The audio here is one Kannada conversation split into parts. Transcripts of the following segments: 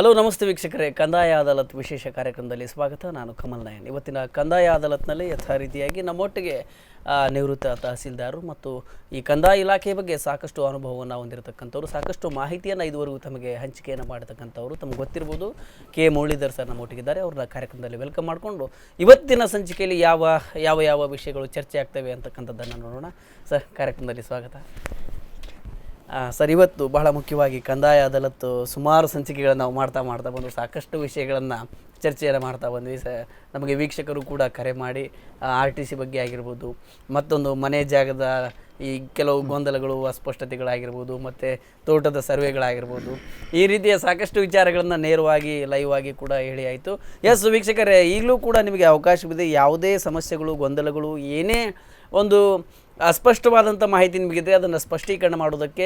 ಹಲೋ ನಮಸ್ತೆ ವೀಕ್ಷಕರೇ, ಕಂದಾಯ ಅದಾಲತ್ ವಿಶೇಷ ಕಾರ್ಯಕ್ರಮದಲ್ಲಿ ಸ್ವಾಗತ. ನಾನು ಕಮಲ್ ನಯನ್. ಇವತ್ತಿನ ಕಂದಾಯ ಅದಾಲತ್ನಲ್ಲಿ ಯಥಾ ರೀತಿಯಾಗಿ ನಮ್ಮೊಟ್ಟಿಗೆ ನಿವೃತ್ತ ತಹಸೀಲ್ದಾರರು ಮತ್ತು ಈ ಕಂದಾಯ ಇಲಾಖೆ ಬಗ್ಗೆ ಸಾಕಷ್ಟು ಅನುಭವವನ್ನು ಹೊಂದಿರತಕ್ಕಂಥವ್ರು, ಸಾಕಷ್ಟು ಮಾಹಿತಿಯನ್ನು ಇದುವರೆಗೂ ತಮಗೆ ಹಂಚಿಕೆಯನ್ನು ಮಾಡತಕ್ಕಂಥವ್ರು, ತಮಗೆ ಗೊತ್ತಿರ್ಬೋದು ಕೆ ಮುರಳೀಧರ್ ಸರ್ ನಮ್ಮೊಟ್ಟಿಗಿದ್ದಾರೆ. ಅವ್ರನ್ನ ಕಾರ್ಯಕ್ರಮದಲ್ಲಿ ವೆಲ್ಕಮ್ ಮಾಡಿಕೊಂಡು ಇವತ್ತಿನ ಸಂಚಿಕೆಯಲ್ಲಿ ಯಾವ ಯಾವ ಯಾವ ವಿಷಯಗಳು ಚರ್ಚೆ ಆಗ್ತವೆ ಅಂತಕ್ಕಂಥದ್ದನ್ನು ನೋಡೋಣ. ಸರ್, ಕಾರ್ಯಕ್ರಮದಲ್ಲಿ ಸ್ವಾಗತ. ಸರ್, ಇವತ್ತು ಬಹಳ ಮುಖ್ಯವಾಗಿ ಕಂದಾಯ ಅದಾಲತ್ತು ಸುಮಾರು ಸಂಚಿಕೆಗಳನ್ನು ನಾವು ಮಾಡ್ತಾ ಬಂದು ಸಾಕಷ್ಟು ವಿಷಯಗಳನ್ನು ಚರ್ಚೆಯನ್ನು ಮಾಡ್ತಾ ಬಂದ್ವಿ. ನಮಗೆ ವೀಕ್ಷಕರು ಕೂಡ ಕರೆ ಮಾಡಿ RTC ಬಗ್ಗೆ ಆಗಿರ್ಬೋದು, ಮತ್ತೊಂದು ಮನೆ ಜಾಗದ ಈ ಕೆಲವು ಗೊಂದಲಗಳು, ಅಸ್ಪಷ್ಟತೆಗಳಾಗಿರ್ಬೋದು, ಮತ್ತು ತೋಟದ ಸರ್ವೆಗಳಾಗಿರ್ಬೋದು, ಈ ರೀತಿಯ ಸಾಕಷ್ಟು ವಿಚಾರಗಳನ್ನು ನೇರವಾಗಿ ಲೈವ್ ಆಗಿ ಕೂಡ ಹೇಳಿ ಆಯಿತು. ಎಸ್ ವೀಕ್ಷಕರೇ, ಈಗಲೂ ಕೂಡ ನಿಮಗೆ ಅವಕಾಶವಿದೆ. ಯಾವುದೇ ಸಮಸ್ಯೆಗಳು, ಗೊಂದಲಗಳು, ಏನೇ ಒಂದು ಅಸ್ಪಷ್ಟವಾದಂಥ ಮಾಹಿತಿ ನಿಮಗಿದ್ರೆ ಅದನ್ನು ಸ್ಪಷ್ಟೀಕರಣ ಮಾಡೋದಕ್ಕೆ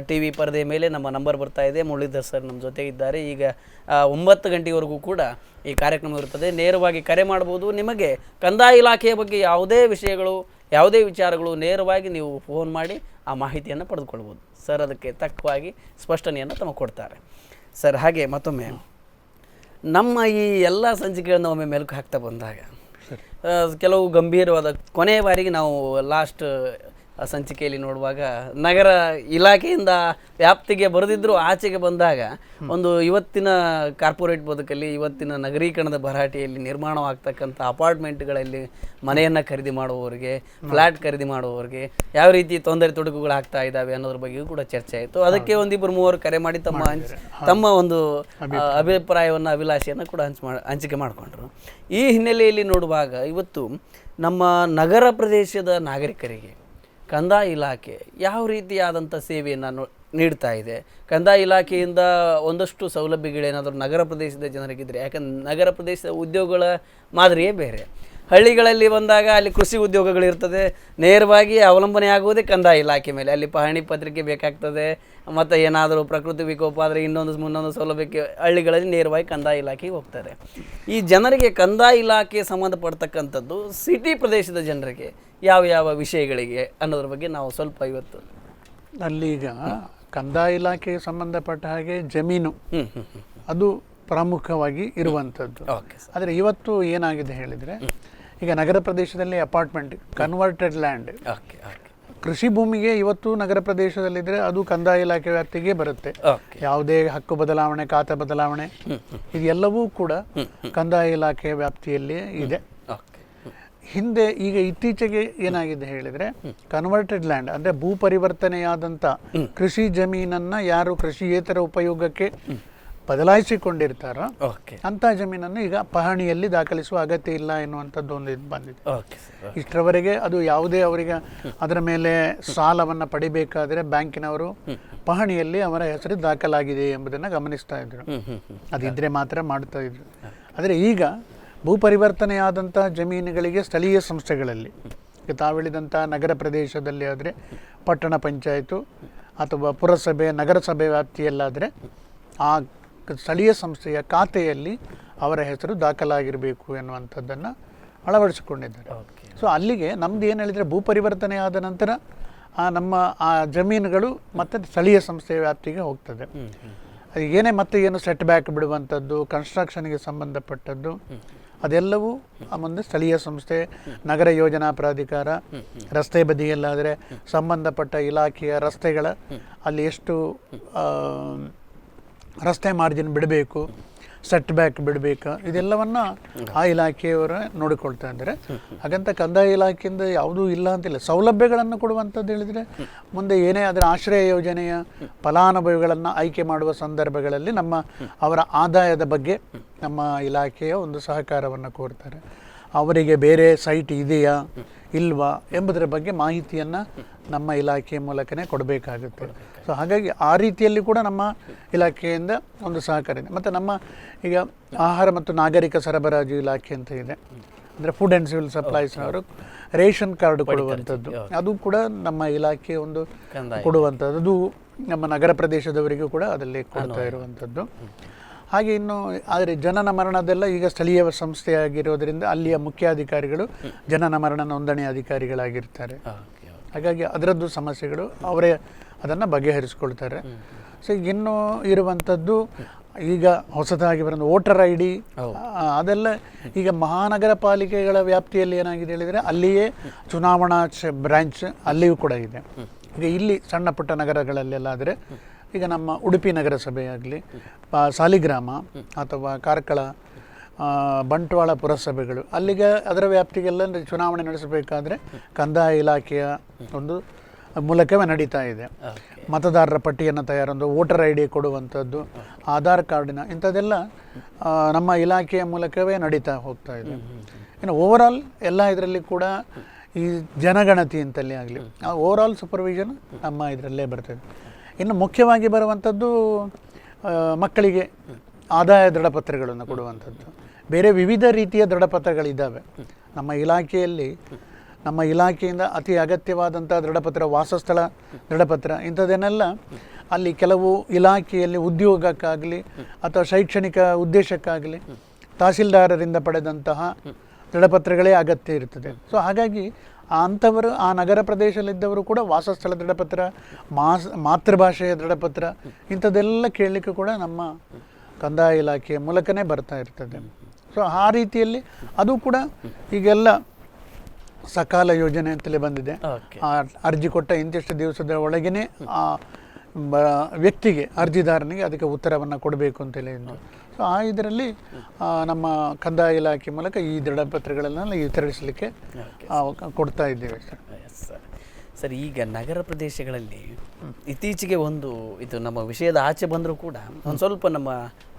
TV ಪರದೆ ಮೇಲೆ ನಮ್ಮ ನಂಬರ್ ಬರ್ತಾ ಇದೆ. ಮುರಳೀಧರ್ ಸರ್ ನಮ್ಮ ಜೊತೆ ಇದ್ದಾರೆ. ಈಗ 9 ಗಂಟೆವರೆಗೂ ಕೂಡ ಈ ಕಾರ್ಯಕ್ರಮ ಇರುತ್ತದೆ. ನೇರವಾಗಿ ಕರೆ ಮಾಡ್ಬೋದು. ನಿಮಗೆ ಕಂದಾಯ ಇಲಾಖೆಯ ಬಗ್ಗೆ ಯಾವುದೇ ವಿಷಯಗಳು, ಯಾವುದೇ ವಿಚಾರಗಳು ನೇರವಾಗಿ ನೀವು ಫೋನ್ ಮಾಡಿ ಆ ಮಾಹಿತಿಯನ್ನು ಪಡೆದುಕೊಳ್ಬೋದು. ಸರ್ ಅದಕ್ಕೆ ತಕ್ಕವಾಗಿ ಸ್ಪಷ್ಟನೆಯನ್ನು ತಮಗೆ ಕೊಡ್ತಾರೆ. ಸರ್, ಹಾಗೆ ಮತ್ತೊಮ್ಮೆ ನಮ್ಮ ಈ ಎಲ್ಲ ಸಂಚಿಕೆಗಳನ್ನು ಒಮ್ಮೆ ಮೆಲುಕು ಹಾಕ್ತಾ ಬಂದಾಗ ಕೆಲವು ಗಂಭೀರವಾದ ಕೊನೆಯ ಬಾರಿಗೆ ನಾವು ಲಾಸ್ಟ್ ಸಂಚಿಕೆಯಲ್ಲಿ ನೋಡುವಾಗ ನಗರ ಇಲಾಖೆಯಿಂದ ವ್ಯಾಪ್ತಿಗೆ ಬರೆದಿದ್ದರೂ ಆಚೆಗೆ ಬಂದಾಗ ಒಂದು ಇವತ್ತಿನ ಕಾರ್ಪೊರೇಟ್ ಬದುಕಲ್ಲಿ, ಇವತ್ತಿನ ನಗರೀಕರಣದ ಭರಾಟೆಯಲ್ಲಿ ನಿರ್ಮಾಣವಾಗ್ತಕ್ಕಂಥ ಅಪಾರ್ಟ್ಮೆಂಟ್ಗಳಲ್ಲಿ ಮನೆಯನ್ನು ಖರೀದಿ ಮಾಡುವವರಿಗೆ, ಫ್ಲ್ಯಾಟ್ ಖರೀದಿ ಮಾಡುವವರಿಗೆ ಯಾವ ರೀತಿ ತೊಂದರೆ ತೊಡಕುಗಳು ಆಗ್ತಾ ಇದ್ದಾವೆ ಅನ್ನೋದ್ರ ಬಗ್ಗೆಯೂ ಕೂಡ ಚರ್ಚೆ ಆಯಿತು. ಅದಕ್ಕೆ ಒಂದಿಬ್ಬರು ಮೂವರು ಕರೆ ಮಾಡಿ ತಮ್ಮ ಒಂದು ಅಭಿಪ್ರಾಯವನ್ನು, ಅಭಿಲಾಷೆಯನ್ನು ಕೂಡ ಹಂಚಿಕೆ ಮಾಡಿಕೊಂಡ್ರು. ಈ ಹಿನ್ನೆಲೆಯಲ್ಲಿ ನೋಡುವಾಗ ಇವತ್ತು ನಮ್ಮ ನಗರ ಪ್ರದೇಶದ ನಾಗರಿಕರಿಗೆ ಕಂದಾಯ ಇಲಾಖೆ ಯಾವ ರೀತಿಯಾದಂಥ ಸೇವೆಯನ್ನು ನೀಡ್ತಾ ಇದೆ, ಕಂದಾಯ ಇಲಾಖೆಯಿಂದ ಒಂದಷ್ಟು ಸೌಲಭ್ಯಗಳೇನಾದರೂ ನಗರ ಪ್ರದೇಶದ ಜನರಿಗಿದ್ರೆ, ಯಾಕಂದ್ರೆ ನಗರ ಪ್ರದೇಶದ ಉದ್ಯೋಗಗಳ ಮಾದರಿಯೇ ಬೇರೆ. ಹಳ್ಳಿಗಳಲ್ಲಿ ಬಂದಾಗ ಅಲ್ಲಿ ಕೃಷಿ ಉದ್ಯೋಗಗಳಿರ್ತದೆ, ನೇರವಾಗಿ ಅವಲಂಬನೆ ಆಗುವುದೇ ಕಂದಾಯ ಇಲಾಖೆ ಮೇಲೆ. ಅಲ್ಲಿ ಪಹಣಿ ಪತ್ರಿಕೆ ಬೇಕಾಗ್ತದೆ, ಮತ್ತು ಏನಾದರೂ ಪ್ರಕೃತಿ ವಿಕೋಪ ಆದರೆ ಮುನ್ನೊಂದು ಸೌಲಭ್ಯಕ್ಕೆ ಹಳ್ಳಿಗಳಲ್ಲಿ ನೇರವಾಗಿ ಕಂದಾಯ ಇಲಾಖೆಗೆ ಹೋಗ್ತಾರೆ. ಈ ಜನರಿಗೆ ಕಂದಾಯ ಇಲಾಖೆ ಸಂಬಂಧಪಡ್ತಕ್ಕಂಥದ್ದು ಸಿಟಿ ಪ್ರದೇಶದ ಜನರಿಗೆ ಯಾವ ಯಾವ ವಿಷಯಗಳಿಗೆ ಅನ್ನೋದ್ರ ಬಗ್ಗೆ ನಾವು ಸ್ವಲ್ಪ ಇವತ್ತು ಅಲ್ಲೀಗ ಕಂದಾಯ ಇಲಾಖೆಗೆ ಸಂಬಂಧಪಟ್ಟ ಹಾಗೆ ಜಮೀನು ಅದು ಪ್ರಮುಖವಾಗಿ ಇರುವಂಥದ್ದು. ಆದರೆ ಇವತ್ತು ಏನಾಗಿದೆ ಹೇಳಿದರೆ, ಈಗ ನಗರ ಪ್ರದೇಶದಲ್ಲಿ ಅಪಾರ್ಟ್ಮೆಂಟ್, ಕನ್ವರ್ಟೆಡ್ ಲ್ಯಾಂಡ್, ಕೃಷಿ ಭೂಮಿಗೆ ಇವತ್ತು ನಗರ ಪ್ರದೇಶದಲ್ಲಿದ್ದರೆ ಅದು ಕಂದಾಯ ಇಲಾಖೆ ವ್ಯಾಪ್ತಿಗೆ ಬರುತ್ತೆ. ಯಾವುದೇ ಹಕ್ಕು ಬದಲಾವಣೆ, ಖಾತೆ ಬದಲಾವಣೆ ಇದೆಲ್ಲವೂ ಕೂಡ ಕಂದಾಯ ಇಲಾಖೆ ವ್ಯಾಪ್ತಿಯಲ್ಲಿ ಇದೆ. ಹಿಂದೆ ಈಗ ಇತ್ತೀಚೆಗೆ ಏನಾಗಿದೆ ಹೇಳಿದರೆ, ಕನ್ವರ್ಟೆಡ್ ಲ್ಯಾಂಡ್ ಅಂದರೆ ಭೂ ಪರಿವರ್ತನೆಯಾದಂಥ ಕೃಷಿ ಜಮೀನನ್ನು ಯಾರು ಕೃಷಿಯೇತರ ಉಪಯೋಗಕ್ಕೆ ಬದಲಾಯಿಸಿಕೊಂಡಿರ್ತಾರೋ ಅಂಥ ಜಮೀನನ್ನು ಈಗ ಪಹಣಿಯಲ್ಲಿ ದಾಖಲಿಸುವ ಅಗತ್ಯ ಇಲ್ಲ ಎನ್ನುವಂಥದ್ದು ಒಂದು ಇದು ಬಂದಿದೆ. ಇಷ್ಟರವರೆಗೆ ಅದು ಯಾವುದೇ ಅವರಿಗೆ ಅದರ ಮೇಲೆ ಸಾಲವನ್ನು ಪಡಿಬೇಕಾದರೆ ಬ್ಯಾಂಕಿನವರು ಪಹಣಿಯಲ್ಲಿ ಅವರ ಹೆಸರು ದಾಖಲಾಗಿದೆ ಎಂಬುದನ್ನು ಗಮನಿಸ್ತಾ ಇದ್ರು. ಅದಿದ್ದರೆ ಮಾತ್ರ ಮಾಡ್ತಾ ಇದ್ರು. ಆದರೆ ಈಗ ಭೂ ಪರಿವರ್ತನೆಯಾದಂಥ ಜಮೀನುಗಳಿಗೆ ಸ್ಥಳೀಯ ಸಂಸ್ಥೆಗಳಲ್ಲಿ, ತಾವಿಳಿದಂಥ ನಗರ ಪ್ರದೇಶದಲ್ಲಿ ಆದರೆ ಪಟ್ಟಣ ಪಂಚಾಯತು ಅಥವಾ ಪುರಸಭೆ, ನಗರಸಭೆ ವ್ಯಾಪ್ತಿಯಲ್ಲಾದರೆ ಆ ಸ್ಥಳೀಯ ಸಂಸ್ಥೆಯ ಖಾತೆಯಲ್ಲಿ ಅವರ ಹೆಸರು ದಾಖಲಾಗಿರಬೇಕು ಎನ್ನುವಂಥದ್ದನ್ನು ಅಳವಡಿಸಿಕೊಂಡಿದ್ದಾರೆ. ಸೊ ಅಲ್ಲಿಗೆ ನಮ್ದು ಏನು ಹೇಳಿದರೆ, ಭೂ ಪರಿವರ್ತನೆ ಆದ ನಂತರ ನಮ್ಮ ಆ ಜಮೀನುಗಳು ಮತ್ತು ಸ್ಥಳೀಯ ಸಂಸ್ಥೆಯ ವ್ಯಾಪ್ತಿಗೆ ಹೋಗ್ತದೆ. ಅದು ಏನೇ ಮತ್ತೆ ಏನು ಸೆಟ್ ಬ್ಯಾಕ್ ಬಿಡುವಂಥದ್ದು, ಕನ್ಸ್ಟ್ರಕ್ಷನ್ಗೆ ಸಂಬಂಧಪಟ್ಟದ್ದು ಅದೆಲ್ಲವೂ ಮುಂದೆ ಸ್ಥಳೀಯ ಸಂಸ್ಥೆ, ನಗರ ಯೋಜನಾ ಪ್ರಾಧಿಕಾರ, ರಸ್ತೆ ಬದಿಯಲ್ಲಾದರೆ ಸಂಬಂಧಪಟ್ಟ ಇಲಾಖೆಯ ರಸ್ತೆಗಳ ಅಲ್ಲಿ ಎಷ್ಟು ರಸ್ತೆ ಮಾರ್ಜಿನ್ ಬಿಡಬೇಕು, ಸೆಟ್ ಬ್ಯಾಕ್ ಬಿಡಬೇಕು, ಇದೆಲ್ಲವನ್ನು ಆ ಇಲಾಖೆಯವರ ನೋಡಿಕೊಳ್ತಾ ಇದ್ದಾರೆ. ಹಾಗಂತ ಕಂದಾಯ ಇಲಾಖೆಯಿಂದ ಯಾವುದೂ ಇಲ್ಲ ಅಂತಿಲ್ಲ. ಸೌಲಭ್ಯಗಳನ್ನು ಕೊಡುವಂಥದ್ದು ಹೇಳಿದರೆ, ಮುಂದೆ ಏನೇ ಅದರ ಆಶ್ರಯ ಯೋಜನೆಯ ಫಲಾನುಭವಿಗಳನ್ನು ಆಯ್ಕೆ ಮಾಡುವ ಸಂದರ್ಭಗಳಲ್ಲಿ ಅವರ ಆದಾಯದ ಬಗ್ಗೆ ನಮ್ಮ ಇಲಾಖೆಯ ಒಂದು ಸಹಕಾರವನ್ನು ಕೋರ್ತಾರೆ. ಅವರಿಗೆ ಬೇರೆ ಸೈಟ್ ಇದೆಯಾ ಇಲ್ವಾ ಎಂಬುದರ ಬಗ್ಗೆ ಮಾಹಿತಿಯನ್ನು ನಮ್ಮ ಇಲಾಖೆಯ ಮೂಲಕನೇ ಕೊಡಬೇಕಾಗುತ್ತೆ. ಸೊ ಹಾಗಾಗಿ ಆ ರೀತಿಯಲ್ಲಿ ಕೂಡ ನಮ್ಮ ಇಲಾಖೆಯಿಂದ ಒಂದು ಸಹಕಾರ ಇದೆ. ಮತ್ತು ನಮ್ಮ ಈಗ ಆಹಾರ ಮತ್ತು ನಾಗರಿಕ ಸರಬರಾಜು ಇಲಾಖೆ ಅಂತ ಇದೆ, ಅಂದರೆ ಫುಡ್ ಆ್ಯಂಡ್ ಸಿವಿಲ್ ಸಪ್ಲೈಸ್ನವರು ರೇಷನ್ ಕಾರ್ಡ್ ಕೊಡುವಂಥದ್ದು, ಅದು ಕೂಡ ನಮ್ಮ ಇಲಾಖೆ ಒಂದು ಕೊಡುವಂಥದ್ದು. ಅದು ನಮ್ಮ ನಗರ ಪ್ರದೇಶದವರಿಗೂ ಕೂಡ ಅದರಲ್ಲಿ ಕೊಡ್ತಾ ಇರುವಂಥದ್ದು. ಹಾಗೆ ಇನ್ನು ಆದರೆ ಜನನ ಮರಣದೆಲ್ಲ ಈಗ ಸ್ಥಳೀಯ ಸಂಸ್ಥೆಯಾಗಿರೋದರಿಂದ ಅಲ್ಲಿಯ ಮುಖ್ಯಾಧಿಕಾರಿಗಳು ಜನನ ಮರಣ ನೋಂದಣಿ ಅಧಿಕಾರಿಗಳಾಗಿರ್ತಾರೆ. ಹಾಗಾಗಿ ಅದರದ್ದು ಸಮಸ್ಯೆಗಳು ಅವರೇ ಅದನ್ನು ಬಗೆಹರಿಸ್ಕೊಳ್ತಾರೆ. ಸೊ ಇನ್ನು ಇರುವಂಥದ್ದು ಈಗ ಹೊಸದಾಗಿ ಬರೋದು ವೋಟರ್ ಐ ಡಿ ಅದೆಲ್ಲ ಈಗ ಮಹಾನಗರ ಪಾಲಿಕೆಗಳ ವ್ಯಾಪ್ತಿಯಲ್ಲಿ ಏನಾಗಿದೆ ಹೇಳಿದರೆ ಅಲ್ಲಿಯೇ ಚುನಾವಣಾ ಬ್ರ್ಯಾಂಚ್ ಅಲ್ಲಿಯೂ ಕೂಡ ಇದೆ. ಈಗ ಇಲ್ಲಿ ಸಣ್ಣ ಪುಟ್ಟ ನಗರಗಳಲ್ಲೆಲ್ಲ ಆದರೆ ಈಗ ನಮ್ಮ ಉಡುಪಿ ನಗರಸಭೆ ಆಗಲಿ, ಸಾಲಿಗ್ರಾಮ ಅಥವಾ ಕಾರ್ಕಳ, ಬಂಟ್ವಾಳ ಪುರಸಭೆಗಳು ಅಲ್ಲಿಗೆ ಅದರ ವ್ಯಾಪ್ತಿಗೆಲ್ಲ ಚುನಾವಣೆ ನಡೆಸಬೇಕಾದ್ರೆ ಕಂದಾಯ ಇಲಾಖೆಯ ಒಂದು ಮೂಲಕವೇ ನಡೀತಾ ಇದೆ. ಮತದಾರರ ಪಟ್ಟಿಯನ್ನು ತಯಾರೊಂದು ವೋಟರ್ ಐ ಡಿ ಕೊಡುವಂಥದ್ದು, ಆಧಾರ್ ಕಾರ್ಡಿನ ಇಂಥದ್ದೆಲ್ಲ ನಮ್ಮ ಇಲಾಖೆಯ ಮೂಲಕವೇ ನಡೀತಾ ಹೋಗ್ತಾ ಇದೆ. ಇನ್ನು ಓವರಾಲ್ ಎಲ್ಲ ಇದರಲ್ಲಿ ಕೂಡ ಈ ಜನಗಣತಿ ಅಂತಲೇ ಆಗಲಿ ಓವರಾಲ್ ಸೂಪರ್ವಿಷನ್ ನಮ್ಮ ಇದರಲ್ಲೇ ಬರ್ತದೆ. ಇನ್ನು ಮುಖ್ಯವಾಗಿ ಬರುವಂಥದ್ದು ಮಕ್ಕಳಿಗೆ ಆದಾಯ ದೃಢಪತ್ರಗಳನ್ನು ಕೊಡುವಂಥದ್ದು. ಬೇರೆ ವಿವಿಧ ರೀತಿಯ ದೃಢಪತ್ರಗಳಿದ್ದಾವೆ ನಮ್ಮ ಇಲಾಖೆಯಲ್ಲಿ. ನಮ್ಮ ಇಲಾಖೆಯಿಂದ ಅತಿ ಅಗತ್ಯವಾದಂಥ ದೃಢಪತ್ರ, ವಾಸಸ್ಥಳ ದೃಢಪತ್ರ ಇಂಥದ್ದನ್ನೆಲ್ಲ ಅಲ್ಲಿ ಕೆಲವು ಇಲಾಖೆಯಲ್ಲಿ ಉದ್ಯೋಗಕ್ಕಾಗಲಿ ಅಥವಾ ಶೈಕ್ಷಣಿಕ ಉದ್ದೇಶಕ್ಕಾಗಲಿ ತಹಸೀಲ್ದಾರರಿಂದ ಪಡೆದಂತಹ ದೃಢಪತ್ರಗಳೇ ಅಗತ್ಯ ಇರ್ತದೆ. ಸೊ ಹಾಗಾಗಿ ಅಂಥವರು ಆ ನಗರ ಪ್ರದೇಶದಲ್ಲಿದ್ದವರು ಕೂಡ ವಾಸಸ್ಥಳ ದೃಢಪತ್ರ, ಮಾತೃಭಾಷೆಯ ದೃಢಪತ್ರ ಇಂಥದ್ದೆಲ್ಲ ಕೇಳಲಿಕ್ಕೆ ಕೂಡ ನಮ್ಮ ಕಂದಾಯ ಇಲಾಖೆಯ ಮೂಲಕನೇ ಬರ್ತಾ ಇರ್ತದೆ. ಸೊ ಆ ರೀತಿಯಲ್ಲಿ ಅದು ಕೂಡ ಈಗೆಲ್ಲ ಸಕಾಲ ಯೋಜನೆ ಅಂತಲೇ ಬಂದಿದೆ. ಆ ಅರ್ಜಿ ಕೊಟ್ಟ ಇಂತಿಷ್ಟು ದಿವಸದ ಒಳಗೇ ಆ ವ್ಯಕ್ತಿಗೆ, ಅರ್ಜಿದಾರನಿಗೆ ಅದಕ್ಕೆ ಉತ್ತರವನ್ನು ಕೊಡಬೇಕು ಅಂತೇಳಿ ಇದ್ದು. ಸೊ ಆ ಇದರಲ್ಲಿ ನಮ್ಮ ಕಂದಾಯ ಇಲಾಖೆ ಮೂಲಕ ಈ ದೃಢಪತ್ರಗಳನ್ನೆಲ್ಲ ವಿತರಿಸಲಿಕ್ಕೆ ಕೊಡ್ತಾ ಇದ್ದೇವೆ ಸರ್. ಈಗ ನಗರ ಪ್ರದೇಶಗಳಲ್ಲಿ ಇತ್ತೀಚೆಗೆ ಒಂದು ಇದು ನಮ್ಮ ವಿಷಯದ ಆಚೆ ಬಂದರೂ ಕೂಡ ಒಂದು ಸ್ವಲ್ಪ ನಮ್ಮ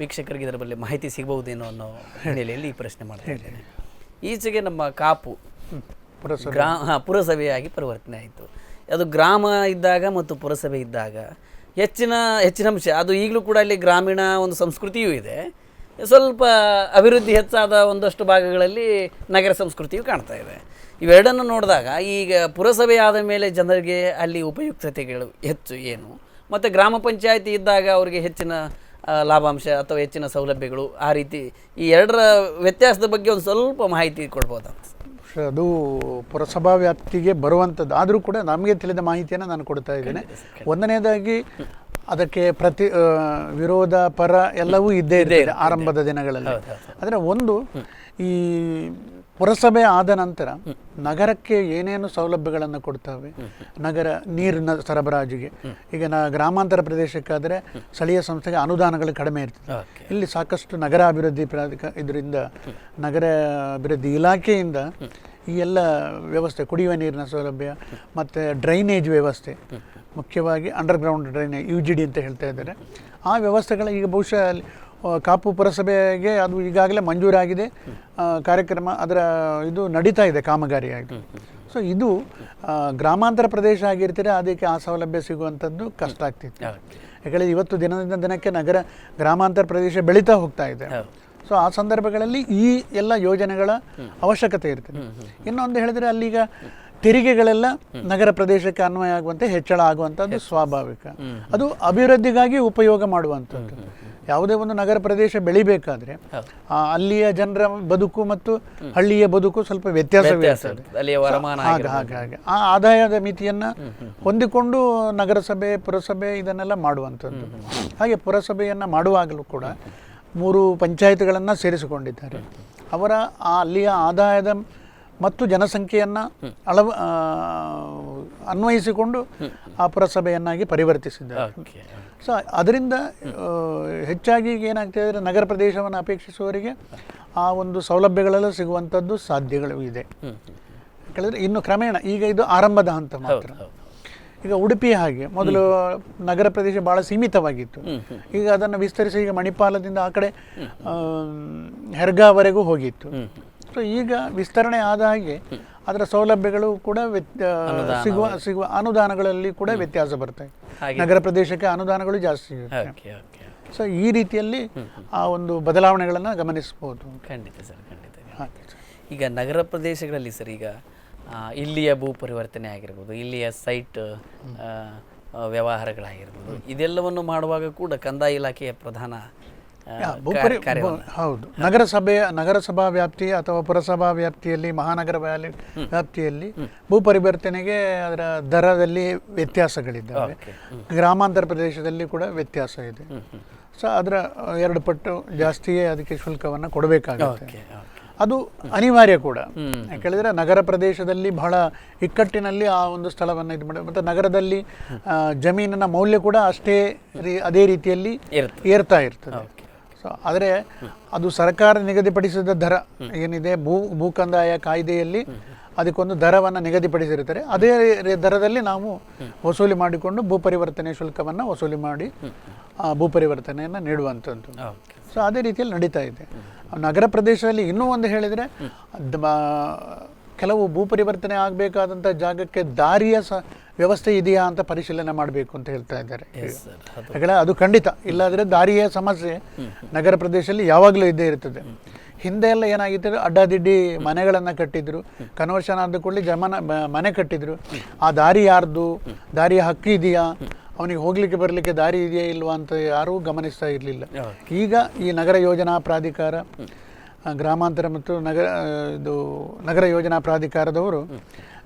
ವೀಕ್ಷಕರಿಗೆ ಇದರ ಬಗ್ಗೆ ಮಾಹಿತಿ ಸಿಗಬಹುದೇನೋ ಅನ್ನೋ ಹಿನ್ನೆಲೆಯಲ್ಲಿ ಈ ಪ್ರಶ್ನೆ ಮಾಡ್ತಾ ಇದ್ದೇನೆ. ಈಚೆಗೆ ನಮ್ಮ ಕಾಪು ಪುರಸಭೆಯಾಗಿ ಪರಿವರ್ತನೆ ಆಯಿತು. ಅದು ಗ್ರಾಮ ಇದ್ದಾಗ ಮತ್ತು ಪುರಸಭೆ ಇದ್ದಾಗ ಹೆಚ್ಚಿನ ಅಂಶ ಅದು ಈಗಲೂ ಕೂಡ ಅಲ್ಲಿ ಗ್ರಾಮೀಣ ಒಂದು ಸಂಸ್ಕೃತಿಯೂ ಇದೆ. ಸ್ವಲ್ಪ ಅಭಿವೃದ್ಧಿ ಹೆಚ್ಚಾದ ಒಂದಷ್ಟು ಭಾಗಗಳಲ್ಲಿ ನಗರ ಸಂಸ್ಕೃತಿಯು ಕಾಣ್ತಾ ಇದೆ. ಇವೆರಡನ್ನು ನೋಡಿದಾಗ ಈಗ ಪುರಸಭೆ ಆದ ಮೇಲೆ ಜನರಿಗೆ ಅಲ್ಲಿ ಉಪಯುಕ್ತತೆಗಳು ಹೆಚ್ಚು ಏನು, ಮತ್ತು ಗ್ರಾಮ ಪಂಚಾಯತಿ ಇದ್ದಾಗ ಅವರಿಗೆ ಹೆಚ್ಚಿನ ಲಾಭಾಂಶ ಅಥವಾ ಹೆಚ್ಚಿನ ಸೌಲಭ್ಯಗಳು, ಆ ರೀತಿ ಈ ಎರಡರ ವ್ಯತ್ಯಾಸದ ಬಗ್ಗೆ ಒಂದು ಸ್ವಲ್ಪ ಮಾಹಿತಿ ಕೊಡ್ಬೋದಂತ. ಅದು ಪುರಸಭಾ ವ್ಯಾಪ್ತಿಗೆ ಬರುವಂಥದ್ದು ಆದರೂ ಕೂಡ ನಮಗೆ ತಿಳಿದ ಮಾಹಿತಿಯನ್ನು ನಾನು ಕೊಡ್ತಾ ಇದ್ದೇನೆ. ಒಂದನೇದಾಗಿ ಅದಕ್ಕೆ ವಿರೋಧ ಪರ ಎಲ್ಲವೂ ಇದ್ದೇ ಇದೆ ಆರಂಭದ ದಿನಗಳಲ್ಲಿ. ಆದರೆ ಒಂದು ಈ ಪುರಸಭೆ ಆದ ನಂತರ ನಗರಕ್ಕೆ ಏನೇನು ಸೌಲಭ್ಯಗಳನ್ನು ಕೊಡ್ತವೆ, ನಗರ ನೀರಿನ ಸರಬರಾಜಿಗೆ ಈಗ ಗ್ರಾಮಾಂತರ ಪ್ರದೇಶಕ್ಕಾದರೆ ಸ್ಥಳೀಯ ಸಂಸ್ಥೆಗೆ ಅನುದಾನಗಳು ಕಡಿಮೆ ಇರ್ತದೆ. ಇಲ್ಲಿ ಸಾಕಷ್ಟು ನಗರಾಭಿವೃದ್ಧಿ ಇದರಿಂದ ನಗರ ಅಭಿವೃದ್ಧಿ ಇಲಾಖೆಯಿಂದ ಈ ಎಲ್ಲ ವ್ಯವಸ್ಥೆ, ಕುಡಿಯುವ ನೀರಿನ ಸೌಲಭ್ಯ ಮತ್ತು ಡ್ರೈನೇಜ್ ವ್ಯವಸ್ಥೆ, ಮುಖ್ಯವಾಗಿ ಅಂಡರ್ಗ್ರೌಂಡ್ ಡ್ರೈನೇಜ್ UGD ಅಂತ ಹೇಳ್ತಾ ಇದ್ದಾರೆ. ಆ ವ್ಯವಸ್ಥೆಗಳ ಈಗ ಬಹುಶಃ ಕಾಪು ಪುರಸಭೆಗೆ ಅದು ಈಗಾಗಲೇ ಮಂಜೂರಾಗಿದೆ, ಕಾರ್ಯಕ್ರಮ ಅದರ ಇದು ನಡೀತಾ ಇದೆ, ಕಾಮಗಾರಿಯಾಗಿ. ಸೊ ಇದು ಗ್ರಾಮಾಂತರ ಪ್ರದೇಶ ಆಗಿರ್ತೀರ ಅದಕ್ಕೆ ಆ ಸೌಲಭ್ಯ ಸಿಗುವಂಥದ್ದು ಕಷ್ಟ ಆಗ್ತಿತ್ತು. ಯಾಕಂದರೆ ಇವತ್ತು ದಿನದಿಂದ ದಿನಕ್ಕೆ ಗ್ರಾಮಾಂತರ ಪ್ರದೇಶ ಬೆಳೀತಾ ಹೋಗ್ತಾ ಇದೆ. ಸೊ ಆ ಸಂದರ್ಭಗಳಲ್ಲಿ ಈ ಎಲ್ಲ ಯೋಜನೆಗಳ ಅವಶ್ಯಕತೆ ಇರ್ತದೆ. ಇನ್ನೊಂದು ಹೇಳಿದರೆ ಅಲ್ಲೀಗ ತೆರಿಗೆಗಳೆಲ್ಲ ನಗರ ಪ್ರದೇಶಕ್ಕೆ ಅನ್ವಯ ಆಗುವಂತೆ ಹೆಚ್ಚಳ ಆಗುವಂಥದ್ದು ಸ್ವಾಭಾವಿಕ. ಅದು ಅಭಿವೃದ್ಧಿಗಾಗಿ ಉಪಯೋಗ ಮಾಡುವಂಥದ್ದು. ಯಾವುದೇ ಒಂದು ನಗರ ಪ್ರದೇಶ ಬೆಳಿಬೇಕಾದ್ರೆ ಅಲ್ಲಿಯ ಜನರ ಬದುಕು ಮತ್ತು ಹಳ್ಳಿಯ ಬದುಕು ಸ್ವಲ್ಪ ವ್ಯತ್ಯಾಸವಿರ್ತದೆ. ಹಾಗೆ ಆ ಆದಾಯದ ಮಿತಿಯನ್ನು ಹೊಂದಿಕೊಂಡು ನಗರಸಭೆ ಪುರಸಭೆ ಇದನ್ನೆಲ್ಲ ಮಾಡುವಂಥದ್ದು. ಹಾಗೆ ಪುರಸಭೆಯನ್ನು ಮಾಡುವಾಗಲೂ ಕೂಡ 3 ಪಂಚಾಯತ್ಗಳನ್ನು ಸೇರಿಸಿಕೊಂಡಿದ್ದಾರೆ. ಅವರ ಅಲ್ಲಿಯ ಆದಾಯದ ಮತ್ತು ಜನಸಂಖ್ಯೆಯನ್ನು ಅನ್ವಯಿಸಿಕೊಂಡು ಆ ಪುರಸಭೆಯನ್ನಾಗಿ ಪರಿವರ್ತಿಸಿದ್ದಾರೆ. ಸೊ ಅದರಿಂದ ಹೆಚ್ಚಾಗಿ ಏನಾಗ್ತದೆ ಅಂದರೆ ನಗರ ಪ್ರದೇಶವನ್ನು ಅಪೇಕ್ಷಿಸುವವರಿಗೆ ಆ ಒಂದು ಸೌಲಭ್ಯಗಳೆಲ್ಲ ಸಿಗುವಂಥದ್ದು ಸಾಧ್ಯಗಳು ಇದೆ. ಯಾಕಂದರೆ ಇನ್ನು ಕ್ರಮೇಣ ಈಗ ಇದು ಆರಂಭದ ಹಂತ ಮಾತ್ರ. ಈಗ ಉಡುಪಿ ಹಾಗೆ ಮೊದಲು ನಗರ ಪ್ರದೇಶ ಭಾಳ ಸೀಮಿತವಾಗಿತ್ತು. ಈಗ ಅದನ್ನು ವಿಸ್ತರಿಸಿ ಈಗ ಮಣಿಪಾಲದಿಂದ ಆ ಕಡೆ ಹೆರ್ಗಾವರೆಗೂ ಹೋಗಿತ್ತು. ಸೊ ಈಗ ವಿಸ್ತರಣೆ ಆದ ಹಾಗೆ ಅದರ ಸೌಲಭ್ಯಗಳು ಕೂಡ ಸಿಗುವ ಅನುದಾನಗಳಲ್ಲಿ ಕೂಡ ವ್ಯತ್ಯಾಸ ಬರ್ತವೆ. ನಗರ ಪ್ರದೇಶಕ್ಕೆ ಅನುದಾನಗಳು ಜಾಸ್ತಿ ಇರುತ್ತೆ. ಸೊ ಈ ರೀತಿಯಲ್ಲಿ ಆ ಒಂದು ಬದಲಾವಣೆಗಳನ್ನು ಗಮನಿಸಬಹುದು. ಖಂಡಿತ ಸರ್, ಖಂಡಿತ. ಈಗ ನಗರ ಪ್ರದೇಶಗಳಲ್ಲಿ ಸರ್, ಈಗ ಇಲ್ಲಿಯ ಭೂ ಪರಿವರ್ತನೆ ಆಗಿರ್ಬೋದು, ಇಲ್ಲಿಯ ಸೈಟ್ ವ್ಯವಹಾರಗಳಾಗಿರ್ಬೋದು, ಇದೆಲ್ಲವನ್ನು ಮಾಡುವಾಗ ಕೂಡ ಕಂದಾಯ ಇಲಾಖೆಯ ಪ್ರಧಾನ ಹೌದು. ನಗರಸಭಾ ವ್ಯಾಪ್ತಿ ಅಥವಾ ಪುರಸಭಾ ವ್ಯಾಪ್ತಿಯಲ್ಲಿ, ಮಹಾನಗರ ವ್ಯಾಪ್ತಿಯಲ್ಲಿ ಭೂ ಪರಿವರ್ತನೆಗೆ ಅದರ ದರದಲ್ಲಿ ವ್ಯತ್ಯಾಸಗಳಿದ್ದಾವೆ. ಗ್ರಾಮಾಂತರ ಪ್ರದೇಶದಲ್ಲಿ ಕೂಡ ವ್ಯತ್ಯಾಸ ಇದೆ. ಸೊ ಅದರ 2 ಪಟ್ಟು ಜಾಸ್ತಿಯೇ ಅದಕ್ಕೆ ಶುಲ್ಕವನ್ನು ಕೊಡಬೇಕಾಗುತ್ತೆ. Okay okay. ಅದು ಅನಿವಾರ್ಯ ಕೂಡ. ಯಾಕೆಳಿದರೆ ನಗರ ಪ್ರದೇಶದಲ್ಲಿ ಬಹಳ ಇಕ್ಕಟ್ಟಿನಲ್ಲಿ ಆ ಒಂದು ಸ್ಥಳವನ್ನು ಇದು ಮಾಡಿ, ಮತ್ತು ನಗರದಲ್ಲಿ ಜಮೀನಿನ ಮೌಲ್ಯ ಕೂಡ ಅಷ್ಟೇ ಅದೇ ರೀತಿಯಲ್ಲಿ ಏರ್ತಾ ಇರ್ತದೆ. ಸೊ ಆದರೆ ಅದು ಸರ್ಕಾರ ನಿಗದಿಪಡಿಸಿದ ದರ ಏನಿದೆ, ಭೂ ಕಂದಾಯ ಕಾಯ್ದೆಯಲ್ಲಿ ಅದಕ್ಕೊಂದು ದರವನ್ನು ನಿಗದಿಪಡಿಸಿರ್ತಾರೆ. ಅದೇ ದರದಲ್ಲಿ ನಾವು ವಸೂಲಿ ಮಾಡಿಕೊಂಡು ಭೂ ಪರಿವರ್ತನೆ ಶುಲ್ಕವನ್ನು ವಸೂಲಿ ಮಾಡಿ ಭೂ ಪರಿವರ್ತನೆಯನ್ನು ನೀಡುವಂಥದ್ದು. ಸೊ ಅದೇ ರೀತಿಯಲ್ಲಿ ನಡೀತಾ ಇದೆ. ನಗರ ಪ್ರದೇಶದಲ್ಲಿ ಇನ್ನೂ ಒಂದು ಹೇಳಿದರೆ, ಕೆಲವು ಭೂ ಪರಿವರ್ತನೆ ಆಗಬೇಕಾದಂಥ ಜಾಗಕ್ಕೆ ದಾರಿಯ ವ್ಯವಸ್ಥೆ ಇದೆಯಾ ಅಂತ ಪರಿಶೀಲನೆ ಮಾಡಬೇಕು ಅಂತ ಹೇಳ್ತಾ ಇದ್ದಾರೆ. ಯಾಕಂದರೆ ಅದು ಖಂಡಿತ ಇಲ್ಲಾದರೆ ದಾರಿಯ ಸಮಸ್ಯೆ ನಗರ ಪ್ರದೇಶದಲ್ಲಿ ಯಾವಾಗಲೂ ಇದ್ದೇ ಇರ್ತದೆ. ಹಿಂದೆ ಎಲ್ಲ ಏನಾಗಿತ್ತು, ಅಡ್ಡಾದಿಡ್ಡಿ ಮನೆಗಳನ್ನು ಕಟ್ಟಿದ್ರು, ಕನ್ವರ್ಷನ್ ಆದ ಕೂಡಲೇ ಮನೆ ಕಟ್ಟಿದ್ರು. ಆ ದಾರಿ ಯಾರ್ದು, ದಾರಿಯ ಹಕ್ಕು ಇದೆಯಾ, ಅವನಿಗೆ ಹೋಗ್ಲಿಕ್ಕೆ ಬರಲಿಕ್ಕೆ ದಾರಿ ಇದೆಯಾ ಇಲ್ವಾ ಅಂತ ಯಾರೂ ಗಮನಿಸ್ತಾ ಇರಲಿಲ್ಲ. ಈಗ ಈ ನಗರ ಯೋಜನಾ ಪ್ರಾಧಿಕಾರ, ಗ್ರಾಮಾಂತರ ಮತ್ತು ನಗರ ಯೋಜನಾ ಪ್ರಾಧಿಕಾರದವರು